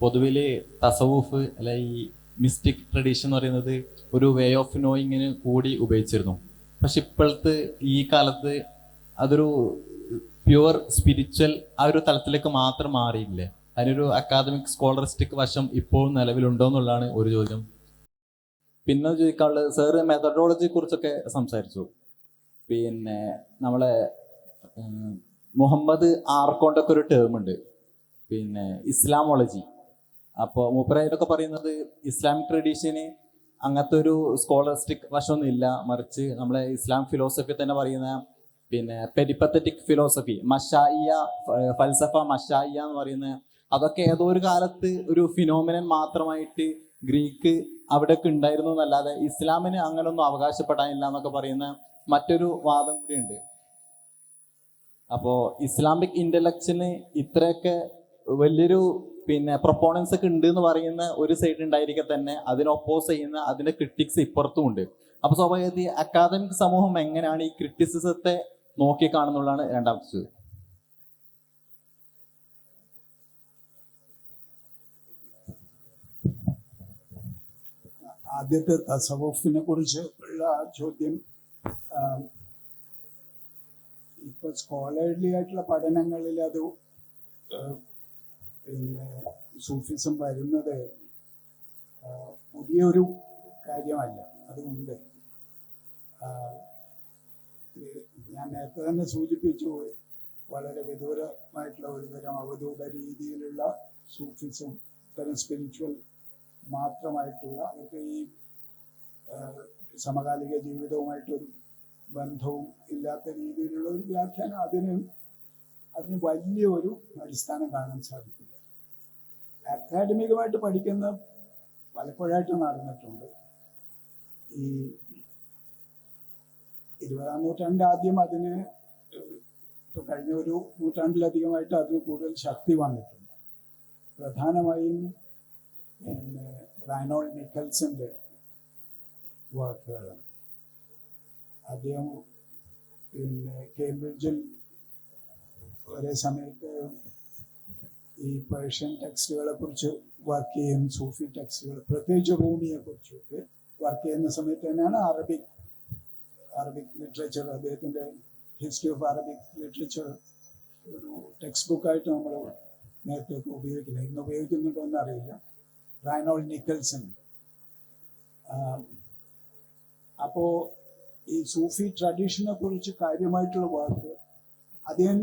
പൊതുവിൽ തസവൂഫ് അല്ലെ ഈ മിസ്റ്റിക് ട്രഡീഷൻ എന്ന് പറയുന്നത് ഒരു way of നോയിങ്ങിന് കൂടി ഉപയോഗിച്ചിരുന്നു. പക്ഷെ ഇപ്പോഴത്തെ ഈ കാലത്ത് അതൊരു പ്യുവർ സ്പിരിച്വൽ ആ ഒരു തലത്തിലേക്ക് മാത്രം മാറിയില്ലേ? അതിനൊരു അക്കാദമിക് സ്കോളറിസ്റ്റിക് വശം ഇപ്പോൾ നിലവിലുണ്ടോ എന്നുള്ളതാണ് ഒരു ചോദ്യം. പിന്നെ ചോദിക്കാനുള്ളത്, സാറ് മെത്തഡോളജിയെ കുറിച്ചൊക്കെ സംസാരിച്ചു. പിന്നെ നമ്മളെ മുഹമ്മദ് ആർക്കോണ്ടൊക്കെ ഒരു ടേം ഉണ്ട്, പിന്നെ ഇസ്ലാമോളജി. അപ്പോൾ മൂപ്പരായിട്ടൊക്കെ പറയുന്നത് ഇസ്ലാമിക് ട്രഡീഷന് അങ്ങനത്തെ ഒരു സ്കോളറിസ്റ്റിക് വശമൊന്നും ഇല്ല, മറിച്ച് നമ്മളെ ഇസ്ലാം ഫിലോസഫി തന്നെ പറയുന്ന പിന്നെ പെരിപ്പത്തറ്റിക് ഫിലോസഫി, മഷായിയ ഫൽസഫ, മഷായിയ എന്ന് പറയുന്ന അതൊക്കെ ഏതോ ഒരു കാലത്ത് ഒരു ഫിനോമിനൻ മാത്രമായിട്ട് ഗ്രീക്ക് അവിടെയൊക്കെ ഉണ്ടായിരുന്നു എന്നല്ലാതെ ഇസ്ലാമിന് അങ്ങനൊന്നും അവകാശപ്പെടാനില്ല എന്നൊക്കെ പറയുന്ന മറ്റൊരു വാദം കൂടിയുണ്ട്. അപ്പോൾ ഇസ്ലാമിക് ഇന്റലക്ച്വലിന് ഇത്രയൊക്കെ വലിയൊരു പിന്നെ പ്രൊപ്പോണൻസ് ഒക്കെ ഉണ്ട് എന്ന് പറയുന്ന ഒരു സൈഡ് ഉണ്ടായിരിക്കെ തന്നെ അതിനെ ഒപ്പോസ് ചെയ്യുന്ന അതിന്റെ ക്രിറ്റിക്സ് ഇപ്പുറത്തും ഉണ്ട്. അപ്പോൾ സ്വാഭാവികമായി അക്കാദമിക് സമൂഹം എങ്ങനെയാണ് ഈ ക്രിറ്റിസിസത്തെ നോക്കി കാണുന്നുള്ളതാണ് രണ്ടാമത്തെ ചോദ്യം. ആദ്യത്തെ തസവുഫിനെ കുറിച്ച് ഉള്ള ചോദ്യം, ഇപ്പൊ സ്കോളർലി ആയിട്ടുള്ള പഠനങ്ങളിൽ അത് പിന്നെ സൂഫിസം വരുന്നത് പുതിയൊരു കാര്യമല്ല. അതുകൊണ്ട് ഞാൻ നേരത്തെ തന്നെ സൂചിപ്പിച്ചു, വളരെ വിദൂരമായിട്ടുള്ള ഒരുതരം അവധൂത രീതിയിലുള്ള സൂഫിസം, തരം സ്പിരിച്വൽ മാത്രമായിട്ടുള്ള അവർക്ക് ഈ സമകാലിക ജീവിതവുമായിട്ടൊരു ബന്ധവും ഇല്ലാത്ത രീതിയിലുള്ള ഒരു വ്യാഖ്യാനം അതിന് വലിയൊരു അടിസ്ഥാനം കാണാൻ സാധിക്കില്ല. അക്കാഡമികമായിട്ട് പഠിക്കുന്ന പലപ്പോഴായിട്ട് നടന്നിട്ടുണ്ട്. ഈ 20-ാം നൂറ്റാണ്ട് ആദ്യം അതിന് ഇപ്പൊ കഴിഞ്ഞ ഒരു നൂറ്റാണ്ടിലധികമായിട്ട് അതിന് കൂടുതൽ ശക്തി വന്നിട്ടുണ്ട്. പ്രധാനമായും പിന്നെ റൈനോൾഡ് നിക്കൽസന്റെ വർക്കുകളാണ്. അദ്ദേഹം പിന്നെ കേംബ്രിഡ്ജിൽ ഒരേ സമയത്ത് ഈ പേർഷ്യൻ ടെക്സ്റ്റുകളെ കുറിച്ച് വർക്ക് ചെയ്യും, സൂഫി ടെക്സ്റ്റുകൾ, പ്രത്യേകിച്ച് റൂമിയെ കുറിച്ചൊക്കെ വർക്ക് ചെയ്യുന്ന സമയത്ത് തന്നെയാണ് അറബിക് ലിറ്ററേച്ചർ, അദ്ദേഹത്തിൻ്റെ ഹിസ്റ്ററി ഓഫ് അറബിക് ലിറ്ററേച്ചർ ഒരു ടെക്സ്റ്റ് ബുക്കായിട്ട് നമ്മൾ നേരത്തെ ഉപയോഗിക്കുന്നത്. ഇന്ന് ഉപയോഗിക്കുന്നുണ്ടോ എന്ന് അറിയില്ല. റൈനോൾഡ് നിക്കൽസൺ. അപ്പോൾ ഈ സൂഫി ട്രഡീഷനെ കുറിച്ച് കാര്യമായിട്ടുള്ള വർക്ക് അദ്ദേഹം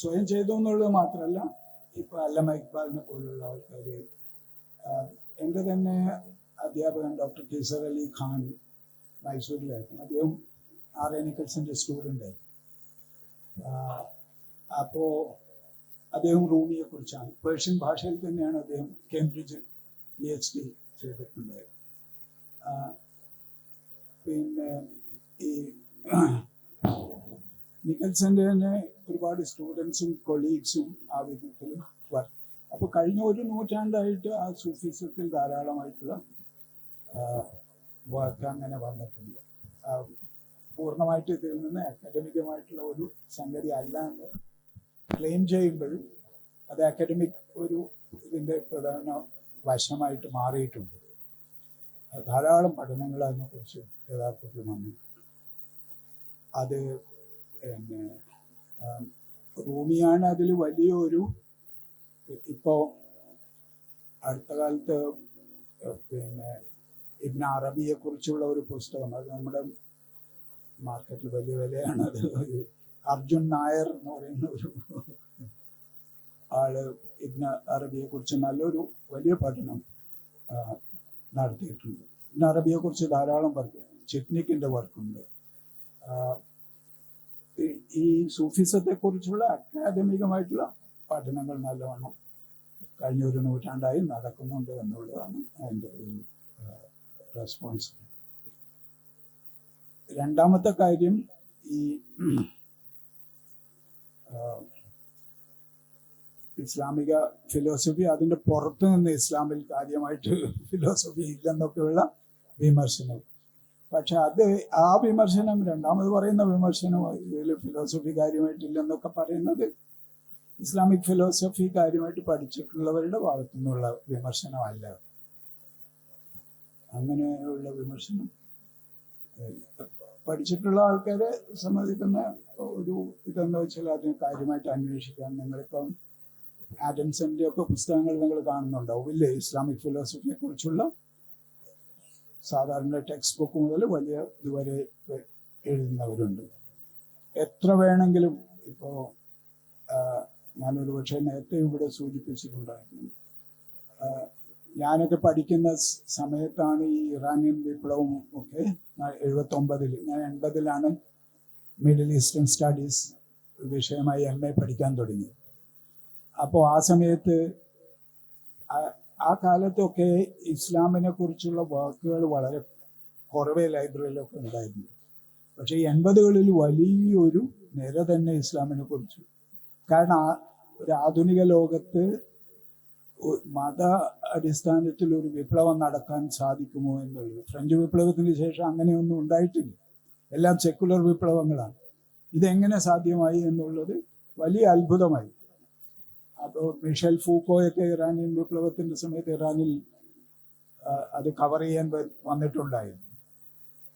സ്വയം ചെയ്തു എന്നുള്ളത് മാത്രമല്ല, ഇപ്പൊ അല്ലമ ഇക്ബാലിനെ പോലുള്ള ആൾക്കാർ, എൻ്റെ തന്നെ അധ്യാപകൻ ഡോക്ടർ കേസർ അലി ഖാൻ മൈസൂരിലായിരുന്നു. അദ്ദേഹം ആർ.എ. നിക്കൽസന്റെ സ്റ്റുഡൻ്റ് ആയിരുന്നു. അപ്പോൾ അദ്ദേഹം റൂമിയെ കുറിച്ചാണ്, പേർഷ്യൻ ഭാഷയിൽ തന്നെയാണ് അദ്ദേഹം കേംബ്രിഡ്ജിൽ PhD ചെയ്തിട്ടുണ്ടായത്. പിന്നെ ഈ നിക്കൽസന്റെ തന്നെ ഒരുപാട് സ്റ്റുഡൻസും കൊളീഗ്സും ആ വിധത്തിലും വർക്ക്. അപ്പോൾ കഴിഞ്ഞ ഒരു നൂറ്റാണ്ടായിട്ട് ആ സൂഫിസത്തിൽ ധാരാളമായിട്ടുള്ള വർക്ക് അങ്ങനെ വന്നിട്ടുണ്ട്. പൂർണ്ണമായിട്ട് ഇതിൽ നിന്ന് അക്കാഡമികമായിട്ടുള്ള ഒരു സംഗതി അല്ല എന്ന് ക്ലെയിം ചെയ്യുമ്പോഴും അത് അക്കാഡമിക് ഒരു ഇതിൻ്റെ പ്രധാന വശമായിട്ട് മാറിയിട്ടുണ്ട്. ധാരാളം പഠനങ്ങൾ അതിനെക്കുറിച്ച് യഥാർത്ഥത്തിൽ വന്നിട്ടുണ്ട്. അത് പിന്നെ റൂമിയാണ് അതിൽ വലിയൊരു, ഇപ്പോൾ അടുത്ത കാലത്ത് പിന്നെ ഇബ്ൻ അറബിയെ കുറിച്ചുള്ള ഒരു പുസ്തകം, അത് നമ്മുടെ മാർക്കറ്റിൽ വലിയ വിലയാണ്, അത് അർജുൻ നായർ എന്ന് പറയുന്ന ഒരു ആള് ഇബ്ന അറബിയെ കുറിച്ച് നല്ലൊരു വലിയ പഠനം നടത്തിയിട്ടുണ്ട്. ഇബ്ന അറബിയെ കുറിച്ച് ധാരാളം വർക്ക്, ചിറ്റ്നിക്കിന്റെ വർക്കുണ്ട്. ഈ സൂഫിസത്തെ കുറിച്ചുള്ള അക്കാദമികമായിട്ടുള്ള പഠനങ്ങൾ നല്ലവണ്ണം കഴിഞ്ഞ ഒരു നൂറ്റാണ്ടായി നടക്കുന്നുണ്ട് എന്നുള്ളതാണ് അതിൻ്റെ ഒരു റെസ്പോൺസ്. രണ്ടാമത്തെ കാര്യം, ഈ ഇസ്ലാമിക ഫിലോസഫി, അതിൻ്റെ പുറത്തു നിന്ന് ഇസ്ലാമിൽ കാര്യമായിട്ട് ഫിലോസഫി ഇല്ലെന്നൊക്കെയുള്ള വിമർശനം. പക്ഷെ ആ വിമർശനം, രണ്ടാമത് പറയുന്ന വിമർശനം, ഇതിൽ ഫിലോസഫി കാര്യമായിട്ടില്ലെന്നൊക്കെ പറയുന്നത് ഇസ്ലാമിക് ഫിലോസഫി കാര്യമായിട്ട് പഠിച്ചിട്ടുള്ളവരുടെ ഭാഗത്തു നിന്നുള്ള വിമർശനമല്ല. അങ്ങനെയുള്ള വിമർശനം പഠിച്ചിട്ടുള്ള ആൾക്കാരെ സംബന്ധിക്കുന്ന ഒരു ഇതെന്ന് വെച്ചാൽ അതിനെ കാര്യമായിട്ട് അന്വേഷിക്കാൻ, നിങ്ങളിപ്പം ആഡംസന്റെ ഒക്കെ പുസ്തകങ്ങൾ നിങ്ങൾ കാണുന്നുണ്ടാവും ഇല്ലേ? ഇസ്ലാമിക് ഫിലോസഫിയെ കുറിച്ചുള്ള സാധാരണ ടെക്സ്റ്റ് ബുക്ക് മുതൽ വലിയ ഇതുവരെ എഴുതുന്നവരുണ്ട്. എത്ര വേണമെങ്കിലും, ഇപ്പോൾ ഞാനൊരു പക്ഷേ നേരത്തെ ഇവിടെ സൂചിപ്പിച്ചിട്ടുണ്ടായിരുന്നു, ഞാനൊക്കെ പഠിക്കുന്ന സമയത്താണ് ഈ ഇറാനിയൻ വിപ്ലവം ഒക്കെ. 79-ൽ, ഞാൻ 80-ലാണ് മിഡിൽ ഈസ്റ്റേൺ സ്റ്റഡീസ് വിഷയമായി MA പഠിക്കാൻ തുടങ്ങി. അപ്പോൾ ആ സമയത്ത് ആ കാലത്തൊക്കെ ഇസ്ലാമിനെ കുറിച്ചുള്ള വാക്കുകൾ വളരെ കുറവേ ലൈബ്രറിയിലൊക്കെ ഉണ്ടായിരുന്നു. പക്ഷേ 80-കളിൽ വലിയൊരു നിര തന്നെ ഇസ്ലാമിനെ കുറിച്ച്. കാരണം ഒരു ആധുനിക ലോകത്ത് മത അടിസ്ഥാനത്തിൽ ഒരു വിപ്ലവം നടക്കാൻ സാധിക്കുമോ എന്നുള്ളത്, ഫ്രഞ്ച് വിപ്ലവത്തിന് ശേഷം അങ്ങനെയൊന്നും ഉണ്ടായിട്ടില്ല. എല്ലാം സെക്കുലർ വിപ്ലവങ്ങളാണ്. ഇതെങ്ങനെ സാധ്യമായി എന്നുള്ളത് വലിയ അത്ഭുതമായി. അപ്പോൾ മിഷേൽ ഫൂക്കോയൊക്കെ ഇറാനിയൻ വിപ്ലവത്തിൻ്റെ സമയത്ത് ഇറാനിൽ അത് കവർ ചെയ്യാൻ വന്നിട്ടുണ്ടായിരുന്നു.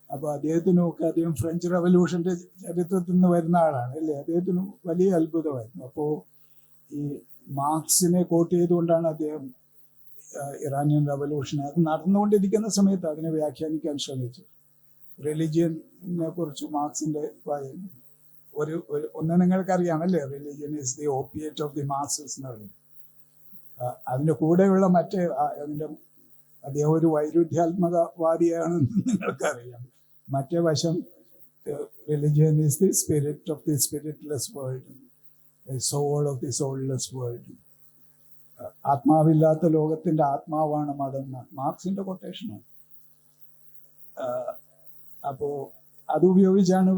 അപ്പോൾ അദ്ദേഹത്തിനുമൊക്കെ, അദ്ദേഹം ഫ്രഞ്ച് റവല്യൂഷൻ്റെ ചരിത്രത്തിൽ നിന്ന് വരുന്ന ആളാണ് അല്ലേ, അദ്ദേഹത്തിന് വലിയ അത്ഭുതമായിരുന്നു. അപ്പോൾ ഈ മാർക്സിനെ കോട്ട് ചെയ്തുകൊണ്ടാണ് അദ്ദേഹം ഇറാനിയൻ റവല്യൂഷൻ അത് നടന്നുകൊണ്ടിരിക്കുന്ന സമയത്ത് അതിനെ വ്യാഖ്യാനിക്കാൻ ശ്രമിച്ചു. റിലിജിയനെ കുറിച്ച് മാർക്സിന്റെ ഒന്ന് നിങ്ങൾക്കറിയാമല്ലേ, religion is the opiate of the masses എന്ന് പറയുന്നത്. അതിൻ്റെ കൂടെയുള്ള മറ്റേ അദ്ദേഹം ഒരു വൈരുദ്ധ്യാത്മകവാദിയാണെന്ന് നിങ്ങൾക്കറിയാം. മറ്റേ വശം, religion is the spirit of the spiritless world, soul of the soulless world. ആത്മാവില്ലാത്ത ലോകത്തിന്റെ ആത്മാവാണ് മതം, മാർക്സിന്റെ കൊട്ടേഷനാണ്. അപ്പോൾ അതുപയോഗിച്ചാണ്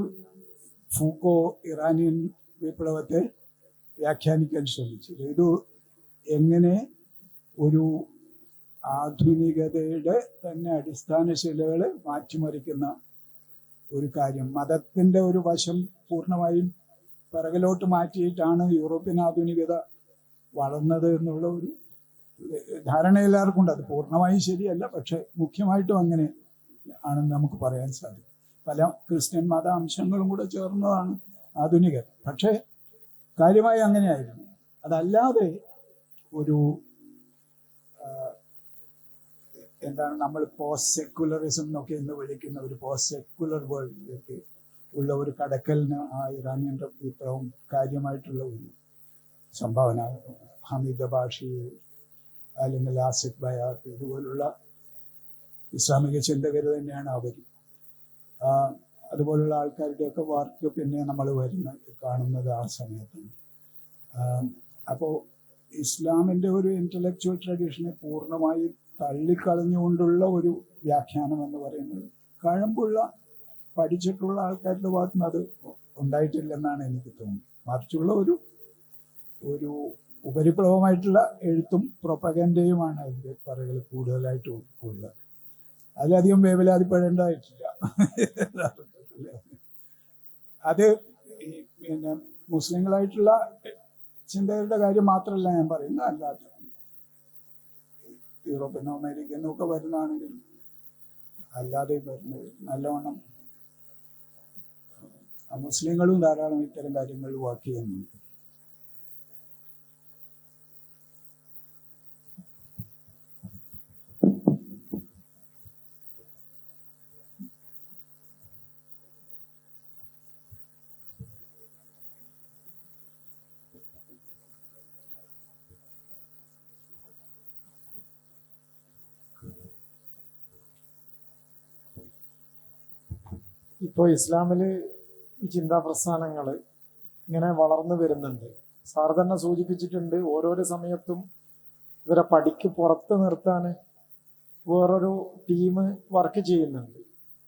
ഫൂക്കോ ഇറാനിയൻ വിപ്ലവത്തെ വ്യാഖ്യാനിക്കാൻ ശ്രമിച്ചത്. ഇത് എങ്ങനെ ഒരു ആധുനികതയുടെ തന്നെ അടിസ്ഥാന ശിലകളെ മാറ്റിമറിക്കുന്ന ഒരു കാര്യം, മതത്തിന്റെ ഒരു വശം പൂർണ്ണമായും പിറകിലോട്ട് മാറ്റിയിട്ടാണ് യൂറോപ്യൻ ആധുനികത വളർന്നത് എന്നുള്ള ഒരു ധാരണ എല്ലാവർക്കും ഉണ്ട്. അത് പൂർണ്ണമായും ശരിയല്ല, പക്ഷെ മുഖ്യമായിട്ടും അങ്ങനെ ആണെന്ന് നമുക്ക് പറയാൻ സാധിക്കും. പല ക്രിസ്ത്യൻ മത അംശങ്ങളും കൂടെ ചേർന്നതാണ് ആധുനികത. പക്ഷേ കാര്യമായി അങ്ങനെയായിരുന്നു. അതല്ലാതെ ഒരു എന്താണ് നമ്മൾ പോസ്റ്റ് സെക്കുലറിസം എന്നൊക്കെ ഇന്ന് വിളിക്കുന്ന ഒരു പോസ്റ്റ് സെക്കുലർ വേൾഡിലേക്ക് ഉള്ള ഒരു കടക്കലിന് ആ ഇറാനിയൻ വിപ്ലവം കാര്യമായിട്ടുള്ള ഒരു സംഭാവന. ഹമീദ് ബാഷി അല്ലെങ്കിൽ ആസിഫ് ബയാത്ത് ഇതുപോലുള്ള ഇസ്ലാമിക ചിന്തകർ തന്നെയാണ് അവർ. അതുപോലുള്ള ആൾക്കാരുടെയൊക്കെ വർക്ക് പിന്നെ നമ്മൾ കാണുന്നത് ആ സമയത്താണ്. അപ്പോൾ ഇസ്ലാമിൻ്റെ ഒരു ഇൻ്റലക്ച്വൽ ട്രഡീഷനെ പൂർണ്ണമായി തള്ളിക്കളഞ്ഞുകൊണ്ടുള്ള ഒരു വ്യാഖ്യാനം എന്ന് പറയുന്നത് കഴമ്പുള്ള പഠിച്ചിട്ടുള്ള ആൾക്കാരുടെ ഭാഗത്ത് നിന്ന് അത് ഉണ്ടായിട്ടില്ലെന്നാണ് എനിക്ക് തോന്നുന്നത്. മറിച്ചുള്ള ഒരു ഉപരിപ്ലവമായിട്ടുള്ള എഴുത്തും പ്രൊപ്പഗൻഡയുമാണ് അതിൻ്റെ പറയുകൾ കൂടുതലായിട്ട് ഉള്ളത്. അതിലധികം വേവലാതിപ്പെടേണ്ടതായിട്ടില്ല. അത് പിന്നെ മുസ്ലിങ്ങളായിട്ടുള്ള ചിന്തകരുടെ കാര്യം മാത്രമല്ല ഞാൻ പറയുന്നത്, അല്ലാത്ത യൂറോപ്യനോ അമേരിക്കനോ ഒക്കെ വരുന്നതാണെങ്കിലും അല്ലാതെ വരുന്നത് നല്ലവണ്ണം മുസ്ലിങ്ങളും ധാരാളം ഇത്തരം കാര്യങ്ങൾ വർക്ക് ചെയ്യുന്നുണ്ട്. ഇപ്പോൾ ഇസ്ലാമിൽ ഈ ചിന്താ പ്രസ്ഥാനങ്ങൾ ഇങ്ങനെ വളർന്നു വരുന്നുണ്ട്. സാർ തന്നെ സൂചിപ്പിച്ചിട്ടുണ്ട്, ഓരോരോ സമയത്തും ഇവരെ പടിക്ക് പുറത്ത് നിർത്താൻ വേറൊരു ടീം വർക്ക് ചെയ്യുന്നുണ്ട്.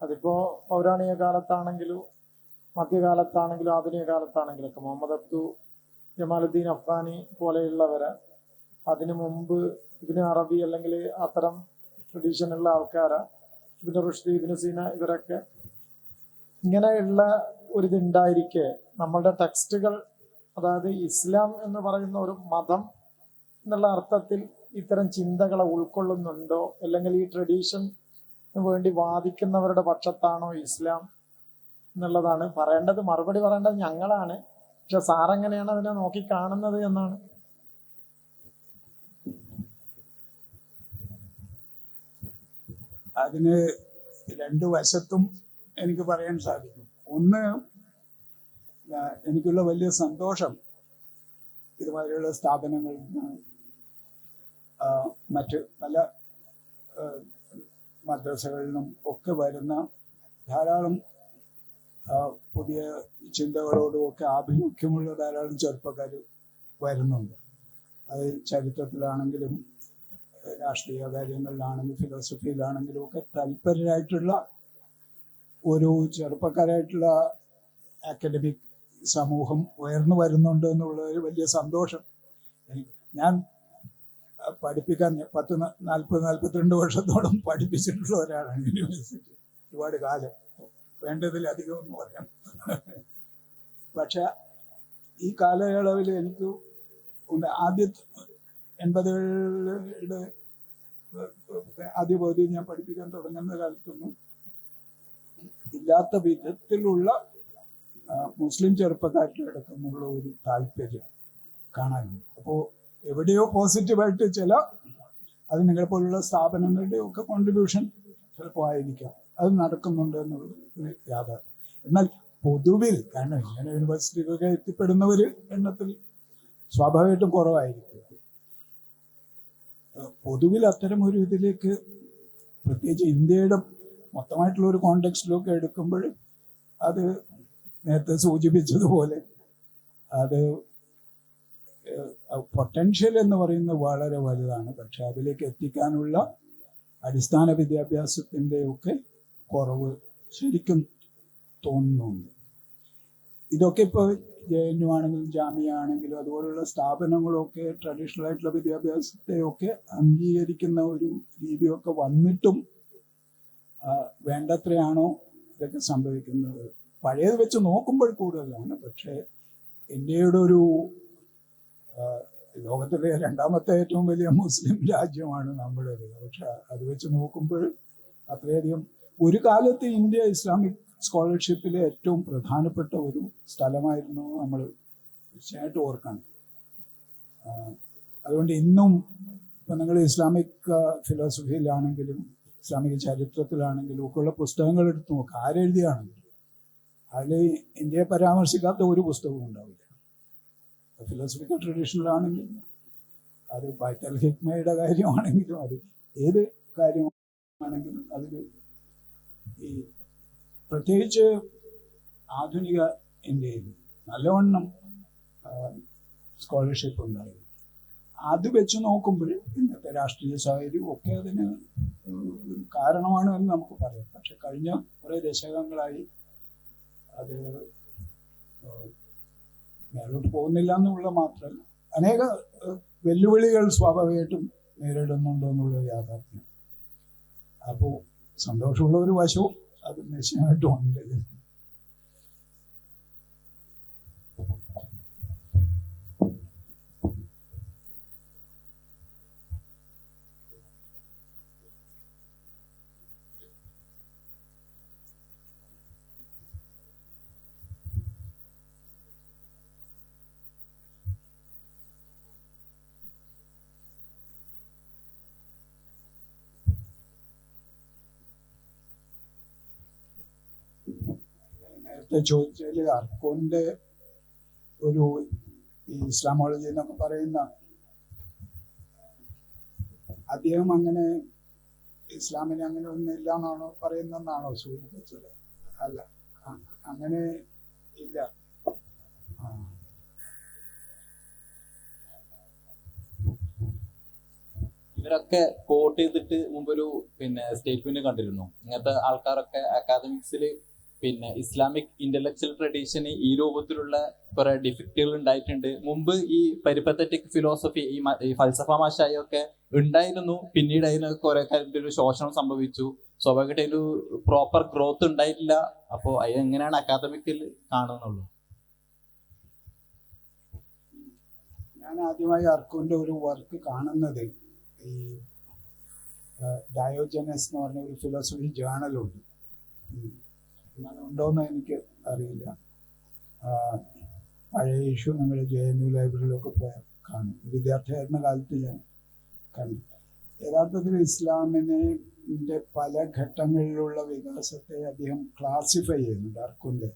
അതിപ്പോൾ പൗരാണിക കാലത്താണെങ്കിലും മധ്യകാലത്താണെങ്കിലും ആധുനിക കാലത്താണെങ്കിലൊക്കെ മുഹമ്മദ് അബ്ദു, ജമാലുദ്ദീൻ അഫ്ഗാനി പോലെയുള്ളവരെ, അതിനു മുമ്പ് ഇബ്നു അറബി അല്ലെങ്കിൽ അത്തരം ട്രഡീഷനുള്ള ആൾക്കാരെ, ഇബ്നു റുഷ്ദി, ഇബ്നു സീന, ഇവരൊക്കെ ഇങ്ങനെയുള്ള ഒരിതുണ്ടായിരിക്കെ നമ്മളുടെ ടെക്സ്റ്റുകൾ, അതായത് ഇസ്ലാം എന്ന് പറയുന്ന ഒരു മതം എന്നുള്ള അർത്ഥത്തിൽ ഇത്തരം ചിന്തകളെ ഉൾക്കൊള്ളുന്നുണ്ടോ, അല്ലെങ്കിൽ ഈ ട്രഡീഷന് വേണ്ടി വാദിക്കുന്നവരുടെ പക്ഷത്താണോ ഇസ്ലാം എന്നുള്ളതാണ് പറയേണ്ടത്. മറുപടി പറയേണ്ടത് ഞങ്ങളാണ്. പക്ഷെ സാറെങ്ങനെയാണ് അതിനെ നോക്കി കാണുന്നത് എന്നാണ്. അതിന് രണ്ടു വശത്തും എനിക്ക് പറയാൻ സാധിക്കും. ഒന്ന്, എനിക്കുള്ള വലിയ സന്തോഷം ഇതുമാതിരിയുള്ള സ്ഥാപനങ്ങളിൽ നിന്ന് മറ്റ് പല മദ്രസകളിലും ഒക്കെ വരുന്ന ധാരാളം പുതിയ ചിന്തകളോടും ഒക്കെ ആഭിമുഖ്യമുള്ള ധാരാളം ചെറുപ്പക്കാർ വരുന്നുണ്ട്. അത് ചരിത്രത്തിലാണെങ്കിലും രാഷ്ട്രീയ കാര്യങ്ങളിലാണെങ്കിലും ഫിലോസഫിയിലാണെങ്കിലും ഒക്കെ തൽപരരായിട്ടുള്ള ഒരു ചെറുപ്പക്കാരായിട്ടുള്ള അക്കാഡമിക് സമൂഹം ഉയർന്നു വരുന്നുണ്ട് എന്നുള്ളൊരു വലിയ സന്തോഷം എനിക്ക്. ഞാൻ പഠിപ്പിക്കാൻ 40-42 വർഷത്തോളം പഠിപ്പിച്ചിട്ടുള്ള ഒരാളാണ് യൂണിവേഴ്സിറ്റി. ഒരുപാട് കാലം, വേണ്ടതിലധികം എന്ന് പറയാം. പക്ഷെ ഈ കാലയളവിൽ എനിക്ക് ആദ്യത്തെ 80കളുടെ ആദ്യ പകുതി ഞാൻ പഠിപ്പിക്കാൻ തുടങ്ങുന്ന കാലത്തൊന്നും ഇല്ലാത്ത വിധത്തിലുള്ള മുസ്ലിം ചെറുപ്പക്കാരുടെ അടക്കമുള്ള ഒരു താല്പര്യം കാണാനുണ്ട്. അപ്പോൾ എവിടെയോ പോസിറ്റീവായിട്ട് ചില, അത് നിങ്ങളെ പോലുള്ള സ്ഥാപനങ്ങളുടെ ഒക്കെ കോൺട്രിബ്യൂഷൻ ചിലപ്പോൾ ആയിരിക്കാം, അത് നടക്കുന്നുണ്ട് എന്നുള്ളത് ഒരു യാഥാർത്ഥ്യം. എന്നാൽ പൊതുവിൽ, കാരണം ഇങ്ങനെ യൂണിവേഴ്സിറ്റിയിലൊക്കെ എത്തിപ്പെടുന്നവർ എണ്ണത്തിൽ സ്വാഭാവികമായിട്ടും കുറവായിരിക്കും. പൊതുവിൽ അത്തരം ഒരു ഇതിലേക്ക്, പ്രത്യേകിച്ച് ഇന്ത്യയുടെ മൊത്തമായിട്ടുള്ള ഒരു കോണ്ടെക്സ്റ്റിലൊക്കെ എടുക്കുമ്പോൾ, അത് നേരത്തെ സൂചിപ്പിച്ചതുപോലെ അത് പൊട്ടൻഷ്യൽ എന്ന് പറയുന്നത് വളരെ വലുതാണ്. പക്ഷെ അതിലേക്ക് എത്തിക്കാനുള്ള അടിസ്ഥാന വിദ്യാഭ്യാസത്തിൻ്റെ ഒക്കെ കുറവ് ശരിക്കും തോന്നുന്നുണ്ട്. ഇതൊക്കെ ഇപ്പോൾ JNU ആണെങ്കിലും ജാമിയ ആണെങ്കിലും അതുപോലുള്ള സ്ഥാപനങ്ങളൊക്കെ ട്രഡീഷണൽ ആയിട്ടുള്ള വിദ്യാഭ്യാസത്തെയൊക്കെ അംഗീകരിക്കുന്ന ഒരു രീതിയൊക്കെ വന്നിട്ടും വേണ്ടത്രയാണോ ഇതൊക്കെ സംഭവിക്കുന്നത്? പഴയത് വെച്ച് നോക്കുമ്പോൾ കൂടുതലാണ്. പക്ഷേ ഇന്ത്യയുടെ ഒരു ലോകത്തിലെ 2ാമത്തെ ഏറ്റവും വലിയ മുസ്ലിം രാജ്യമാണ് നമ്മുടേത്. പക്ഷെ അത് വെച്ച് നോക്കുമ്പോൾ അത്രയധികം, ഒരു കാലത്ത് ഇന്ത്യ ഇസ്ലാമിക് സ്കോളർഷിപ്പിലെ ഏറ്റവും പ്രധാനപ്പെട്ട ഒരു സ്ഥലമായിരുന്നു നമ്മൾ തീർച്ചയായിട്ടും ഓർക്കണം. അതുകൊണ്ട് ഇന്നും ഇപ്പം നിങ്ങൾ ഇസ്ലാമിക് ഫിലോസഫിയിലാണെങ്കിലും ഇസ്ലാമിക ചരിത്രത്തിലാണെങ്കിലും ഒക്കെയുള്ള പുസ്തകങ്ങൾ എടുത്ത് നോക്കുക, ആരെഴുതിയാണെങ്കിലും അതിൽ ഇന്ത്യയെ പരാമർശിക്കാത്ത ഒരു പുസ്തകവും ഉണ്ടാവില്ല. ഫിലോസഫിക്കൽ ട്രഡീഷനിലാണെങ്കിലും, അത് ബൈത്തൽ ഹിക്മയുടെ കാര്യമാണെങ്കിലും, അത് ഏത് കാര്യമാണെങ്കിലും, അതിൽ ഈ പ്രത്യേകിച്ച് ആധുനിക ഇന്ത്യയിൽ നല്ലവണ്ണം സ്കോളർഷിപ്പ് ഉണ്ടായിരുന്നു. അത് വെച്ച് നോക്കുമ്പോൾ ഇന്നത്തെ രാഷ്ട്രീയ സാഹചര്യം ഒക്കെ അതിന് കാരണമാണ് എന്ന് നമുക്ക് പറയാം. പക്ഷെ കഴിഞ്ഞ കുറേ ദശകങ്ങളായി അത് മേലോട്ട് പോകുന്നില്ല എന്നുള്ള മാത്രമല്ല, അനേക വെല്ലുവിളികൾ സ്വാഭാവികമായിട്ടും നേരിടുന്നുണ്ടോ എന്നുള്ള യാഥാർത്ഥ്യം. അപ്പോൾ സന്തോഷമുള്ള ഒരു വശവും അത് നിശ്ചയമായിട്ടും ഉണ്ട്. നേരത്തെ ചോദിച്ചാൽ അർക്കോന്റെ ഒരു ഈ ഇസ്ലാമോളജി എന്നൊക്കെ പറയുന്ന, അദ്ദേഹം അങ്ങനെ ഇസ്ലാമിനെ അങ്ങനെ ഒന്നും ഇല്ല എന്നാണോ പറയുന്നതെന്നാണോ സൂചിപ്പിച്ചത്? അല്ല, അങ്ങനെ ഇല്ല. ആ. ഇവരൊക്കെ കോട്ട് ചെയ്തിട്ട് മുമ്പൊരു സ്റ്റേറ്റ്മെന്റ് കണ്ടിരുന്നു. ഇങ്ങനത്തെ ആൾക്കാരൊക്കെ അക്കാദമിക്സിൽ ഇസ്ലാമിക് ഇന്റലക്ച്വൽ ട്രഡീഷന് ഈ രൂപത്തിലുള്ള കുറെ ഡിഫക്റ്റുകൾ ഉണ്ടായിട്ടുണ്ട്. മുമ്പ് ഈ പരിപ്പത്തറ്റിക് ഫിലോസഫി ഈ ഫൽസഫ മാഷായൊക്കെ ഉണ്ടായിരുന്നു. പിന്നീട് അതിന് കുറെ കാര്യത്തിൽ ഒരു ശോഷണം സംഭവിച്ചു. സ്വാഭാവികമായിട്ട് ഒരു പ്രോപ്പർ ഗ്രോത്ത് ഉണ്ടായിട്ടില്ല. അപ്പോൾ അത് എങ്ങനെയാണ് അക്കാദമിക്കിൽ കാണുന്നുള്ളൂ? ഞാൻ ആദ്യമായി അർക്കുവിൻ്റെ ഒരു വർക്ക് കാണുന്നത് ഈ ഡയോജനസ് എന്ന് പറഞ്ഞ ഒരു ഫിലോസഫി ജേണലുണ്ട്. ഉണ്ടോയെന്ന് എനിക്ക് അറിയില്ല. പഴയ ഇഷ്യൂ നിങ്ങൾ JNU ലൈബ്രറിയിലൊക്കെ പോയാൽ കാണും. വിദ്യാർത്ഥിയായിരുന്ന കാലത്ത് ഞാൻ കണ്ടു. യഥാർത്ഥത്തിൽ ഇസ്ലാമിൻ്റെ പല ഘട്ടങ്ങളിലുള്ള വികാസത്തെ അദ്ദേഹം ക്ലാസിഫൈ ചെയ്യുന്നുണ്ട്. അർക്കുൻ്റെ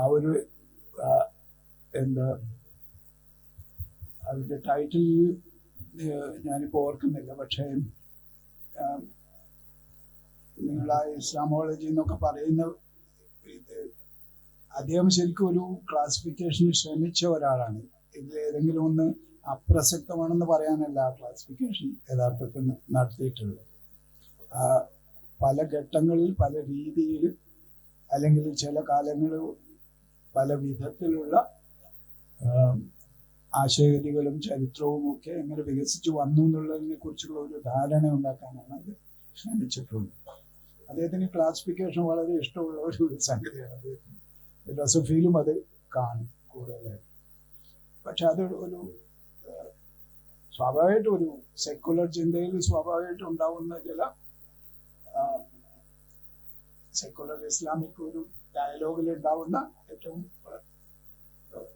ആ ഒരു എന്താ അതിൻ്റെ ടൈറ്റിൽ ഞാനിപ്പോൾ ഓർക്കുന്നില്ല. പക്ഷേ നിങ്ങൾ ആ ഇസ്ലാമോളജി എന്നൊക്കെ പറയുന്ന ഇത് അദ്ദേഹം ശരിക്കും ഒരു ക്ലാസിഫിക്കേഷന് ശ്രമിച്ച ഒരാളാണ്. ഇതിൽ ഏതെങ്കിലും ഒന്ന് അപ്രസക്തമാണെന്ന് പറയാനല്ല ആ ക്ലാസിഫിക്കേഷൻ യഥാർത്ഥത്തിൽ നടത്തിയിട്ടുള്ളത്. പല ഘട്ടങ്ങളിൽ പല രീതിയിൽ അല്ലെങ്കിൽ ചില കാലങ്ങളിൽ പല വിധത്തിലുള്ള ആശയഗതികളും ചരിത്രവും ഒക്കെ എങ്ങനെ വികസിച്ച് വന്നു എന്നുള്ളതിനെ കുറിച്ചുള്ള ഒരു ധാരണ ഉണ്ടാക്കാനാണ് അത് ശ്രമിച്ചിട്ടുള്ളത്. അദ്ദേഹത്തിന് ക്ലാസിഫിക്കേഷൻ വളരെ ഇഷ്ടമുള്ള ഒരു സംഗതിയാണ്. അദ്ദേഹത്തിന് ഫിലോസഫിയിലും അത് കാണും കൂടുതലായിട്ട്. പക്ഷെ അത് ഒരു സ്വാഭാവികമായിട്ട് ഒരു സെക്കുലർ ചിന്തയിൽ സ്വാഭാവികമായിട്ട് ഉണ്ടാവുന്ന ചില സെക്കുലർ ഇസ്ലാമിക് ഒരു ഡയലോഗിൽ ഉണ്ടാവുന്ന ഏറ്റവും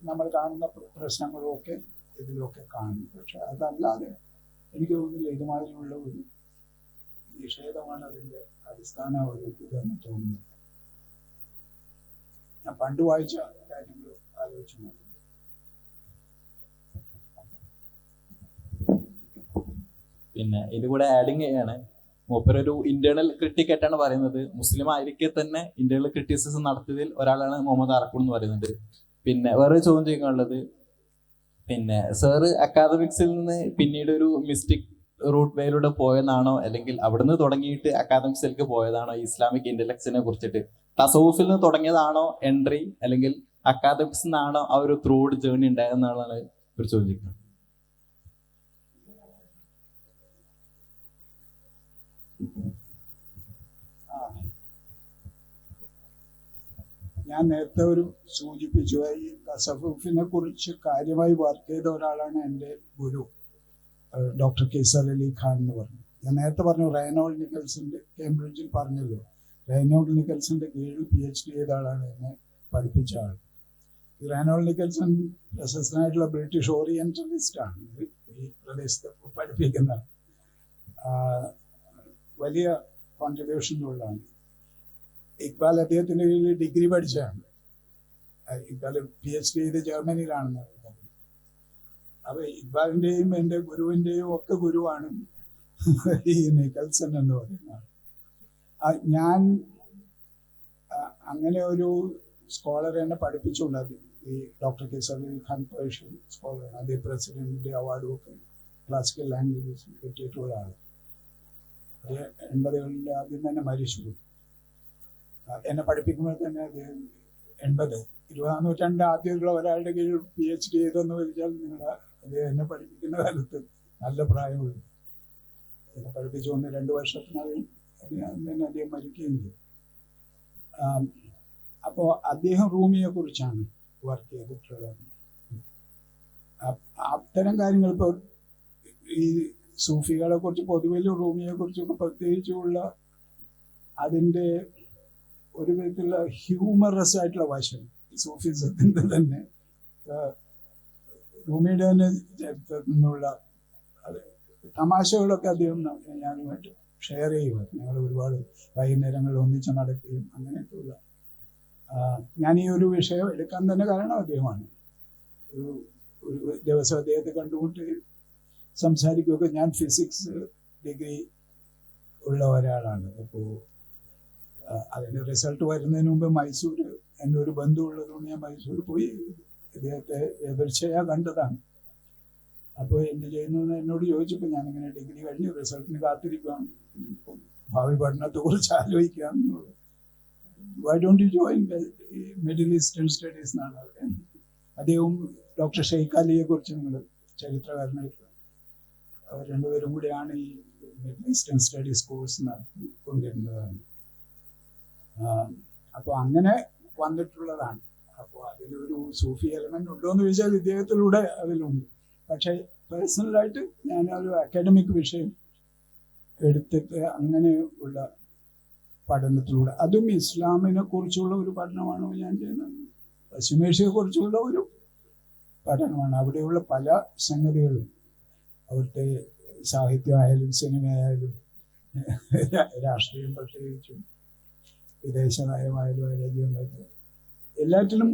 നമ്മൾ കാണുന്ന പ്രശ്നങ്ങളും ഒക്കെ ഇതിലൊക്കെ കാണും. പക്ഷെ അതല്ലാതെ എനിക്ക് തോന്നുന്നില്ല ഇതുമാതിരിയുള്ള ഒരു നിഷേധമാണ് അതിൻ്റെ അടിസ്ഥാന ഒരു ഇതെന്ന് തോന്നുന്നത്. ഞാൻ പണ്ട് വായിച്ച കാര്യങ്ങൾ ആലോചിച്ച് നോക്കുന്നു. ഇതിലൂടെ ആഡിങ് ചെയ്യാണ്. മൂപ്പരൊരു ഇന്റേണൽ ക്രിട്ടിക് ആയിട്ടാണ് പറയുന്നത്. മുസ്ലിം ആയിരിക്കെ തന്നെ ഇന്റേണൽ ക്രിറ്റിസിസം നടത്തിയതിൽ ഒരാളാണ് മുഹമ്മദ് അറക്കുൾ എന്ന് പറയുന്നത്. വേറൊരു ചോദ്യം ചോദിക്കാനുള്ളത്, സാറ് അക്കാദമിക്സിൽ നിന്ന് പിന്നീട് ഒരു മിസ്റ്റിക് റൂട്ട് വേയിലൂടെ പോയതാണോ, അല്ലെങ്കിൽ അവിടുന്ന് തുടങ്ങിയിട്ട് അക്കാദമിക്സിലേക്ക് പോയതാണോ ഇസ്ലാമിക് ഇന്റലക്ട്സിനെ കുറിച്ചിട്ട്? തസവുഫിൽ നിന്ന് തുടങ്ങിയതാണോ എൻട്രി, അല്ലെങ്കിൽ അക്കാദമിക്സിൽ നിന്നാണോ ആ ഒരു ത്രൂഡ് ജേർണി ഉണ്ടായതെന്നാണ് ഒരു ചോദിക്കുന്നത്. ഞാൻ നേരത്തെ ഒരു സൂചിപ്പിച്ചു, ഈ തസവുഫിനെ കുറിച്ച് കാര്യമായി വർക്ക് ചെയ്ത ഒരാളാണ് എൻ്റെ ഗുരു, ഡോക്ടർ കൈസർ അലി ഖാൻ എന്ന് പറഞ്ഞു. ഞാൻ നേരത്തെ പറഞ്ഞു റെയ്നോൾഡ് നിക്കൽസിൻ്റെ, കേംബ്രിഡ്ജിൽ പറഞ്ഞല്ലോ, റെയ്നോൾഡ് നിക്കൽസിൻ്റെ കീഴിൽ PhD ചെയ്ത ആളാണ് എന്നെ പഠിപ്പിച്ച ആൾ. ഈ റെയ്നോൾഡ് നിക്കൽസൺ പ്രശസ്തനായിട്ടുള്ള ബ്രിട്ടീഷ് ഓറിയന്റലിസ്റ്റാണ്. ഈ പ്രദേശത്ത് പഠിപ്പിക്കുന്ന വലിയ കോൺട്രിബ്യൂഷനുള്ളതാണ്. ഇക്ബാൽ അദ്ദേഹത്തിൻ്റെ കീഴിൽ ഡിഗ്രി പഠിച്ചതാണ്. ഇക്ബാൽ PhD ചെയ്ത് ജർമ്മനിയിലാണെന്ന് പറയുന്നത്. അപ്പൊ ഇക്ബാലിൻ്റെയും എൻ്റെ ഗുരുവിൻ്റെയും ഒക്കെ ഗുരുവാണ് ഈ നിക്കൽസൺ എന്ന് പറയുന്നത്. ഞാൻ അങ്ങനെ ഒരു സ്കോളർ എന്നെ പഠിപ്പിച്ചുള്ളത് ഈ ഡോക്ടർ കൈസർ അലി ഖാൻ പേർഷ്യൻ സ്കോളറാണ്. അദ്ദേഹം പ്രസിഡന്റിന്റെ അവാർഡും ഒക്കെ ക്ലാസിക്കൽ ലാംഗ്വേജസ് കിട്ടിയിട്ടുള്ളതാണ്. 80കളിൽ ആദ്യം തന്നെ മരിച്ചു. എന്നെ പഠിപ്പിക്കുമ്പോൾ തന്നെ അദ്ദേഹം 20ാം നൂറ്റാണ്ടിൻ്റെ ആദ്യമുള്ള ഒരാളുടെ കീഴിൽ PhD ചെയ്തെന്ന് വെച്ചാൽ അദ്ദേഹം എന്നെ പഠിപ്പിക്കുന്ന കാലത്ത് നല്ല പ്രായമുള്ളൂ. എന്നെ പഠിപ്പിച്ചു 1-2 വർഷത്തിനകം തന്നെ അദ്ദേഹം മരിക്കുകയും ചെയ്തു. അപ്പോൾ അദ്ദേഹം റൂമിയെ കുറിച്ചാണ് വർക്ക് ചെയ്തിട്ടുള്ളത്. അത്തരം കാര്യങ്ങൾ ഇപ്പോൾ ഈ സൂഫികളെ കുറിച്ച് പൊതുവിലും റൂമിയെ കുറിച്ചൊക്കെ പ്രത്യേകിച്ചുള്ള അതിൻ്റെ ഒരു വിധത്തിലുള്ള ഹ്യൂമറസ് ആയിട്ടുള്ള വശം സൂഫിസത്തിൻ്റെ തന്നെ റൂമിയുടെ തന്നെ ചരിത്രത്തിൽ നിന്നുള്ള തമാശകളൊക്കെ അദ്ദേഹം ഞാനുമായിട്ട് ഷെയർ ചെയ്യുമായിരുന്നു. ഞങ്ങൾ ഒരുപാട് വൈകുന്നേരങ്ങളിൽ ഒന്നിച്ച് നടക്കുകയും അങ്ങനെയൊക്കെയുള്ള ഞാൻ ഈ ഒരു വിഷയം എടുക്കാൻ തന്നെ കാരണം അദ്ദേഹമാണ്. ഒരു ദിവസം അദ്ദേഹത്തെ കണ്ടുമുട്ടി സംസാരിക്കുകയൊക്കെ, ഞാൻ ഫിസിക്സ് ഡിഗ്രി ഉള്ള ഒരാളാണ്. അപ്പോൾ അതിൻ്റെ റിസൾട്ട് വരുന്നതിന് മുമ്പ് മൈസൂർ, എൻ്റെ ഒരു ബന്ധു ഉള്ളതുകൊണ്ട് ഞാൻ മൈസൂർ പോയി ഇദ്ദേഹത്തെ എതിർച്ചയാ കണ്ടതാണ്. അപ്പോൾ എന്ത് ചെയ്യുന്നു എന്നോട് ചോദിച്ചപ്പോൾ ഞാനിങ്ങനെ ഡിഗ്രി കഴിഞ്ഞ് റിസൾട്ടിന് കാത്തിരിക്കുകയാണ്, ഭാവി പഠനത്തെക്കുറിച്ച് ആലോചിക്കുകയാണെന്നുള്ളത്. Why don't you join Middle Eastern Studies എന്നാണ് അവർ. അദ്ദേഹവും ഡോക്ടർ ഷെയ്ഖ് അലിയെ കുറിച്ച് നിങ്ങൾ ചരിത്രകാരനായിട്ട് അവർ രണ്ടുപേരും കൂടിയാണ് ഈ മിഡിൽ ഈസ്റ്റേൺ സ്റ്റഡീസ് കോഴ്സ് നടത്തിക്കൊണ്ടിരുന്നതാണ്. അപ്പോൾ അങ്ങനെ വന്നിട്ടുള്ളതാണ്. അപ്പോൾ അതിലൊരു സൂഫി എലമെന്റ് ഉണ്ടോ എന്ന് ചോദിച്ചാൽ ഇദ്ദേഹത്തിലൂടെ അതിലുണ്ട്. പക്ഷേ പേഴ്സണലായിട്ട് ഞാൻ ഒരു അക്കാഡമിക് വിഷയം എടുത്തിട്ട് അങ്ങനെ ഉള്ള പഠനത്തിലൂടെ, അതും ഇസ്ലാമിനെ കുറിച്ചുള്ള ഒരു പഠനമാണ് ഞാൻ ചെയ്യുന്നത്. പശ്ചിമേഷ്യയെ കുറിച്ചുള്ള ഒരു പഠനമാണ്. അവിടെയുള്ള പല സംഗതികളും, അവിടുത്തെ സാഹിത്യമായാലും സിനിമയായാലും രാഷ്ട്രീയം പ്രത്യേകിച്ചും വിദേശ നയമായാലും രാജ്യങ്ങളൊക്കെ എല്ലാറ്റിലും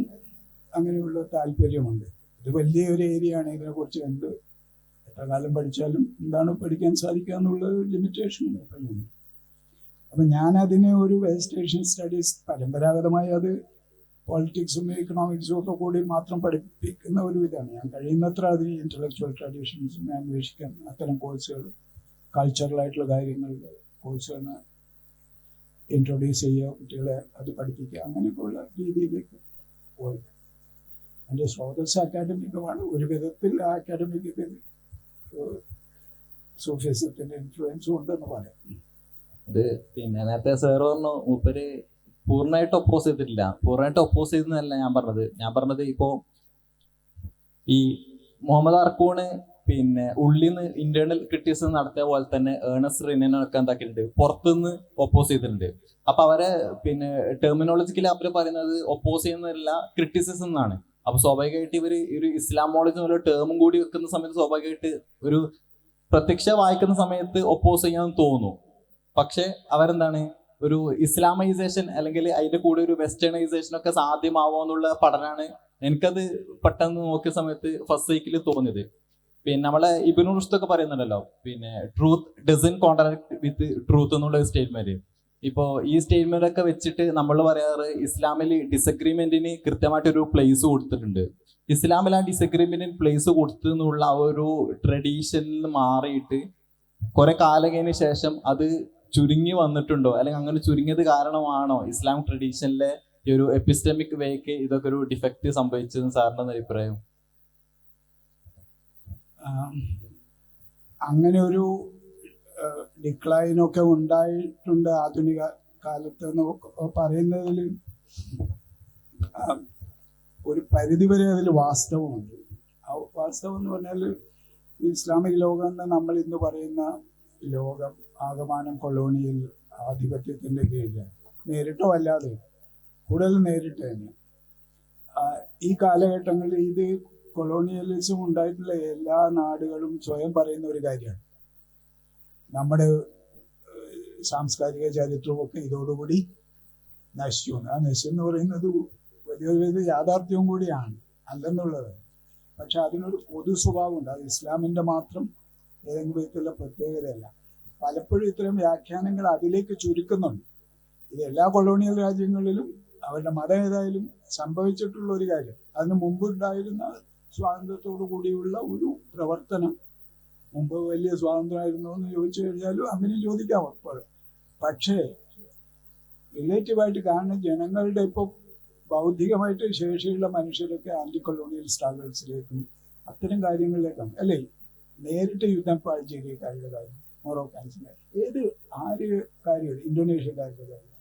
അങ്ങനെയുള്ള താല്പര്യമുണ്ട്. ഇത് വലിയൊരു ഏരിയയാണ്. ഇതിനെക്കുറിച്ച് എത്ര കാലം പഠിച്ചാലും എന്താണ് പഠിക്കാൻ സാധിക്കുക എന്നുള്ള ലിമിറ്റേഷൻ എപ്പോഴും. അപ്പം ഞാനതിനെ ഒരു വെസ്റ്റ് ഏഷ്യൻ സ്റ്റഡീസ് പരമ്പരാഗതമായി അത് പോളിറ്റിക്സും എക്കണോമിക്സും ഒക്കെ കൂടി മാത്രം പഠിപ്പിക്കുന്ന ഒരു ഇതാണ്. ഞാൻ കഴിയുന്നത്ര അതിന് ഇൻ്റലക്ച്വൽ ട്രഡീഷൻസും അന്വേഷിക്കാൻ അത്തരം കോഴ്സുകൾ, കൾച്ചറലായിട്ടുള്ള കാര്യങ്ങൾ കോഴ്സുകൾ ഇൻട്രൊഡ്യൂസ് ചെയ്യുക, കുട്ടികളെ അത് പഠിപ്പിക്കുക, അങ്ങനെയൊക്കെയുള്ള രീതിയിലേക്ക് പോയി. എൻ്റെ സ്രോതസ് അക്കാഡമികമാണ്. ഒരു വിധത്തിൽ ആ അക്കാഡമിക് സൂഫിസത്തിൻ്റെ ഇൻഫ്ലുവൻസും ഉണ്ടെന്ന് പറയാം. ഇത് പിന്നെ നേരത്തെ സാർ പറഞ്ഞു മൂപ്പര് പൂർണ്ണമായിട്ട് ഒപ്പോസ് ചെയ്തിട്ടില്ല. പൂർണ്ണമായിട്ട് ഒപ്പോസ് ചെയ്തെന്നല്ല ഞാൻ പറഞ്ഞത് ഇപ്പോൾ ഈ മുഹമ്മദ് അർക്കൂണ് പിന്നെ ഉള്ളിൽ നിന്ന് ഇന്റേണൽ ക്രിറ്റിസിസം നടത്തിയ പോലെ തന്നെ ഏണസ്റ്റ് റിനനൊക്കെ എന്താക്കിയിട്ടുണ്ട്, പുറത്തുനിന്ന് ഒപ്പോസ് ചെയ്തിട്ടുണ്ട്. അപ്പൊ അവരെ പിന്നെ ടെർമിനോളജിക്കലി അവർ പറയുന്നത് ഒപ്പോസ് ചെയ്യുന്നതല്ല ക്രിറ്റിസിസം എന്നാണ്. അപ്പൊ സ്വാഭാവികമായിട്ട് ഇവര് ഒരു ഇസ്ലാമോളജി എന്നുള്ള ടേമും കൂടി വെക്കുന്ന സമയത്ത് സ്വാഭാവികമായിട്ട് ഒരു പ്രത്യക്ഷ വായിക്കുന്ന സമയത്ത് ഒപ്പോസ് ചെയ്യാന്ന് തോന്നുന്നു. പക്ഷെ അവരെന്താണ് ഒരു ഇസ്ലാമൈസേഷൻ അല്ലെങ്കിൽ അതിന്റെ കൂടെ ഒരു വെസ്റ്റേണൈസേഷൻ ഒക്കെ സാധ്യമാവോ എന്നുള്ള പഠനമാണ് എനിക്കത് പെട്ടെന്ന് നോക്കിയ സമയത്ത് ഫസ്റ്റ് സൈക്കിളിൽ തോന്നിയത്. പിന്നെ നമ്മളെ ഇബ്നു റുഷ്ദ് ഒക്കെ പറയുന്നുണ്ടല്ലോ, പിന്നെ truth doesn't contract with truth എന്നുള്ള സ്റ്റേറ്റ്മെന്റ്. ഇപ്പോൾ ഈ സ്റ്റേറ്റ്മെന്റ് ഒക്കെ വെച്ചിട്ട് നമ്മൾ പറയാറ് ഇസ്ലാമിൽ ഡിസഗ്രിമെന്റിന് കൃത്യമായിട്ടൊരു പ്ലേസ് കൊടുത്തിട്ടുണ്ട്. ഇസ്ലാമിൽ ആ ഡിസഗ്രിമെന്റിന് പ്ലേസ് കൊടുത്തെന്നുള്ള ആ ഒരു ട്രഡീഷനിൽ മാറിയിട്ട് കുറെ കാലം കഴിഞ്ഞ ശേഷം അത് ചുരുങ്ങി വന്നിട്ടുണ്ടോ, അല്ലെങ്കിൽ അങ്ങനെ ചുരുങ്ങിയത് കാരണമാണോ ഇസ്ലാം ട്രഡീഷനിലെ ഈ ഒരു എപ്പിസ്റ്റമിക് വേക്ക് ഇതൊക്കെ ഒരു ഡിഫക്റ്റ് സംഭവിച്ചതെന്ന് സാറിന്റെ അഭിപ്രായം? അങ്ങനെ ഒരു ഡിക്ലൈനൊക്കെ ഉണ്ടായിട്ടുണ്ട് ആധുനിക കാലത്ത് എന്ന് പറയുന്നതിൽ ഒരു പരിധിവരെ അതിൽ വാസ്തവമുണ്ട്. ആ വാസ്തവം എന്ന് പറഞ്ഞാൽ ഇസ്ലാമിക് ലോകം എന്ന് നമ്മൾ ഇന്ന് പറയുന്ന ലോകം ആകമാനം കൊളോണിയൽ ആധിപത്യത്തിൻ്റെ കീഴിലാണ്. നേരിട്ടോ അല്ലാതെ കൂടുതൽ നേരിട്ട് തന്നെ. ഈ കാലഘട്ടങ്ങളിൽ ഇത് കൊളോണിയലിസം ഉണ്ടായിട്ടുള്ള എല്ലാ നാടുകളും സ്വയം പറയുന്ന ഒരു കാര്യമാണ്. നമ്മുടെ സാംസ്കാരിക ചരിത്രമൊക്കെ ഇതോടുകൂടി നശിച്ചു. ആ നശിച്ചു എന്ന് പറയുന്നത് വലിയൊരു യാഥാർത്ഥ്യവും കൂടിയാണ്, അല്ലെന്നുള്ളത്. പക്ഷെ അതിനൊരു പൊതു സ്വഭാവമുണ്ട്. അത് ഇസ്ലാമിൻ്റെ മാത്രം ഏതെങ്കിലും വിധത്തിലുള്ള പ്രത്യേകതയല്ല. പലപ്പോഴും ഇത്തരം വ്യാഖ്യാനങ്ങൾ അതിലേക്ക് ചുരുക്കുന്നുണ്ട്. ഇത് എല്ലാ കൊളോണിയൽ രാജ്യങ്ങളിലും അവരുടെ മതം ഏതായാലും സംഭവിച്ചിട്ടുള്ള ഒരു കാര്യം. അതിന് മുമ്പുണ്ടായിരുന്ന സ്വാതന്ത്ര്യത്തോടു കൂടിയുള്ള ഒരു പ്രവർത്തനം, മുമ്പ് വലിയ സ്വാതന്ത്ര്യമായിരുന്നോ എന്ന് ചോദിച്ചു കഴിഞ്ഞാലും അങ്ങനെ ചോദിക്കാം ഉറപ്പാണ്. പക്ഷേ റിലേറ്റീവായിട്ട് കാണുന്ന ജനങ്ങളുടെ ഇപ്പോൾ ബൗദ്ധികമായിട്ട് ശേഷിയുള്ള മനുഷ്യരൊക്കെ ആന്റി കൊളോണിയൽ സ്ട്രഗിൾസിലേക്കും അത്തരം കാര്യങ്ങളിലേക്കാണ്. അല്ലേ, നേരിട്ട് യുദ്ധം അൾജീരിയക്കാരുടെ കാര്യം, മൊറോക്കാൻസിൻ്റെ ഏത് ആര് കാര്യങ്ങൾ, ഇന്തോനേഷ്യക്കാരുടെ കാര്യം,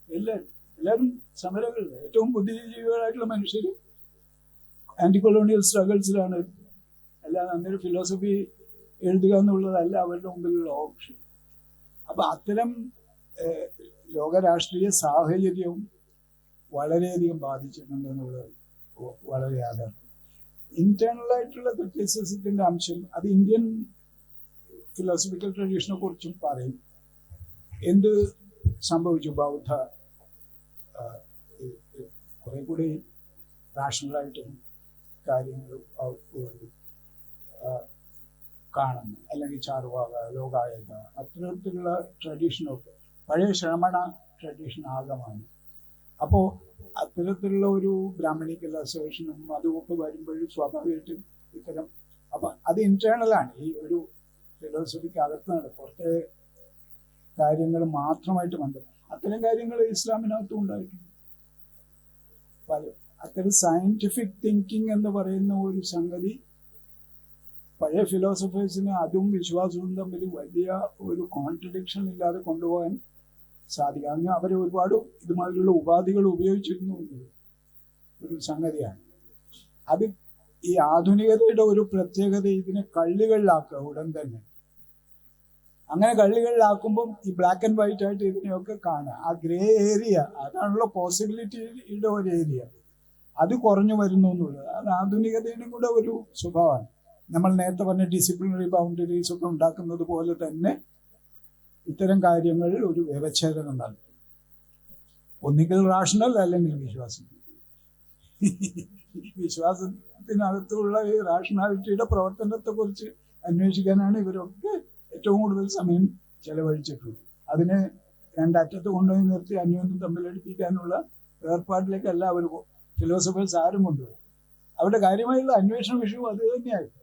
എല്ലാവരും സമരങ്ങളിൽ ഏറ്റവും ബുദ്ധിജീവികളായിട്ടുള്ള മനുഷ്യർ ആന്റി കൊളോണിയൽ സ്ട്രഗിൾസിലാണ്. അല്ലാതെ അന്നൊരു ഫിലോസഫി എഴുതുക എന്നുള്ളതല്ല അവരുടെ മുമ്പിലുള്ള ഓപ്ഷൻ. അപ്പം അത്തരം ലോകരാഷ്ട്രീയ സാഹചര്യവും വളരെയധികം ബാധിച്ചിട്ടുണ്ട് എന്നുള്ളത് വളരെ യാഥാർത്ഥ്യം. ഇന്റേണലായിട്ടുള്ള ക്രിറ്റിസിസത്തിന്റെ അംശം അത് ഇന്ത്യൻ ഫിലോസഫിക്കൽ ട്രഡീഷനെ കുറിച്ചും പറയും. എന്ത് സംഭവിച്ചു, ബൗദ്ധ കുറെ കൂടി റാഷണലായിട്ടും കാര്യങ്ങൾ കാണുന്നു, അല്ലെങ്കിൽ ചാർവാക, ലോകായത, അത്തരത്തിലുള്ള ട്രഡീഷനൊക്കെ പഴയ ശ്രമണ ട്രഡീഷൻ ആകമാണ്. അപ്പോൾ അത്തരത്തിലുള്ള ഒരു ബ്രാഹ്മണിക്കൽ അസോസിയേഷനും അതുമൊക്കെ വരുമ്പോഴും സ്വാഭാവികമായിട്ടും ഇത്തരം അപ്പം അത് ഇന്റേണലാണ്, ഈ ഒരു ഫിലോസഫിക്ക് അകത്താണ്, പുറത്തെ കാര്യങ്ങൾ മാത്രമായിട്ട് ബന്ധം. അത്തരം കാര്യങ്ങൾ ഇസ്ലാമിനകത്തും ഉണ്ടായിട്ടുണ്ട്. അത്തരം സയന്റിഫിക് തിങ്കിങ് എന്ന് പറയുന്ന ഒരു സംഗതി പഴയ ഫിലോസഫേഴ്സിന് അതും വിശ്വാസവും തമ്മിൽ വലിയ ഒരു കോൺട്രഡിക്ഷൻ ഇല്ലാതെ കൊണ്ടുപോകാൻ സാധിക്കും. അതിന് അവർ ഒരുപാട് ഇതുമാതിരിയുള്ള ഉപാധികൾ ഉപയോഗിച്ചിരുന്നു ഒരു സംഗതിയാണ്. അത് ഈ ആധുനികതയുടെ ഒരു പ്രത്യേകത ഇതിനെ കള്ളികളിലാക്കുക ഉടൻ തന്നെ. അങ്ങനെ കള്ളികളിലാക്കുമ്പം ഈ ബ്ലാക്ക് ആൻഡ് വൈറ്റ് ആയിട്ട് ഇതിനെയൊക്കെ കാണുക. ആ ഗ്രേ ഏരിയ, അതാണല്ലോ പോസിബിലിറ്റിയുടെ ഒരു ഏരിയ, അത് കുറഞ്ഞു വരുന്നു എന്നുള്ളത് അത് ആധുനികതയുടെ കൂടെ ഒരു സ്വഭാവമാണ്. നമ്മൾ നേരത്തെ പറഞ്ഞ ഡിസിപ്ലിനറി ബൗണ്ടറീസ് ഒക്കെ ഉണ്ടാക്കുന്നത് പോലെ തന്നെ ഇത്തരം കാര്യങ്ങളിൽ ഒരു വ്യവച്ഛേദനം നടത്തും. ഒന്നുകിൽ റാഷണൽ അല്ലെങ്കിൽ വിശ്വാസം. വിശ്വാസത്തിനകത്തുള്ള ഈ റാഷണാലിറ്റിയുടെ പ്രവർത്തനത്തെക്കുറിച്ച് അന്വേഷിക്കാനാണ് ഇവരൊക്കെ ഏറ്റവും കൂടുതൽ സമയം ചെലവഴിച്ചിട്ടുള്ളത്. അതിനെ രണ്ടറ്റത്ത് കൊണ്ടുപോയി നിർത്തി അന്യോന്യം തമ്മിലടിപ്പിക്കാനുള്ള ഏർപ്പാടിലേക്കല്ല അവർ ഫിലോസഫേഴ്സ് ആരും കൊണ്ടുപോയി. അവരുടെ കാര്യമായുള്ള അന്വേഷണ വിഷയവും അത് തന്നെയായിരുന്നു.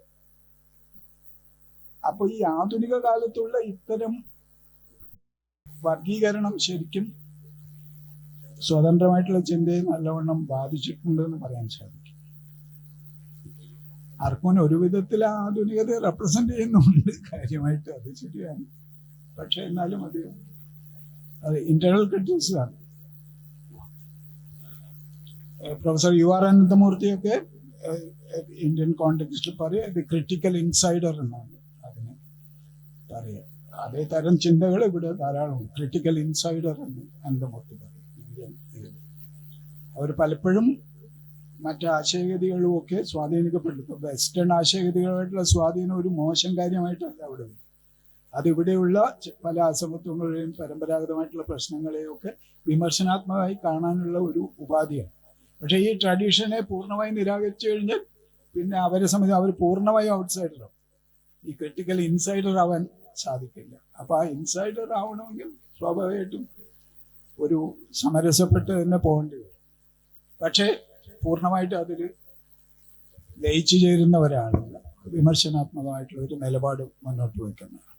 അപ്പോൾ ഈ ആധുനിക കാലത്തുള്ള ഇത്തരം വർഗീകരണം ശരിക്കും സ്വതന്ത്രമായിട്ടുള്ള ചിന്തയെ നല്ലവണ്ണം ബാധിച്ചിട്ടുണ്ട് എന്ന് പറയാൻ സാധിക്കും. ആർക്കും ഒരു വിധത്തിൽ ആധുനികതയെ റെപ്രസെന്റ് ചെയ്യുന്നുണ്ട് കാര്യമായിട്ട്, അത് ശരിയാണ്. പക്ഷെ എന്നാലും അത് ഇന്റേണൽ ക്രിറ്റിക്സാണ്. പ്രൊഫസർ യു ആർ അനന്തമൂർത്തിയൊക്കെ ഇന്ത്യൻ കോണ്ടെക്സ്റ്റിൽ പറയുക ഇത് ക്രിട്ടിക്കൽ ഇൻസൈഡർ എന്നാണ് അതിനെ പറയുക. അതേ തരം ചിന്തകൾ ഇവിടെ ധാരാളം. ക്രിട്ടിക്കൽ ഇൻസൈഡർ എന്ന് അനന്തമൂർത്തി പറയും. അവർ പലപ്പോഴും മറ്റ് ആശയഗതികളും ഒക്കെ സ്വാധീനിക്കപ്പെട്ടു. വെസ്റ്റേൺ ആശയഗതികളുമായിട്ടുള്ള സ്വാധീനം ഒരു മോശം കാര്യമായിട്ടല്ല അവിടെ. അതിവിടെയുള്ള പല അസമത്വങ്ങളെയും പരമ്പരാഗതമായിട്ടുള്ള പ്രശ്നങ്ങളെയും ഒക്കെ വിമർശനാത്മകമായി കാണാനുള്ള ഒരു ഉപാധിയാണ്. പക്ഷേ ഈ ട്രഡീഷനെ പൂർണ്ണമായി നിരാകരിച്ചു കഴിഞ്ഞാൽ പിന്നെ അവരെ സംബന്ധിച്ച് അവർ പൂർണ്ണമായും ഔട്ട്സൈഡറാവും. ഈ ക്രിട്ടിക്കൽ ഇൻസൈഡർ ആവാൻ സാധിക്കില്ല. അപ്പൊ ആ ഇൻസൈഡർ ആവണമെങ്കിൽ സ്വാഭാവികമായിട്ടും ഒരു സമരസപ്പെട്ട് തന്നെ പോകേണ്ടി വരും. പക്ഷേ പൂർണ്ണമായിട്ട് അതിൽ ലയിച്ചു ചേരുന്നവരാണല്ല വിമർശനാത്മകമായിട്ടുള്ള ഒരു നിലപാട് മുന്നോട്ട് വയ്ക്കുന്നത്.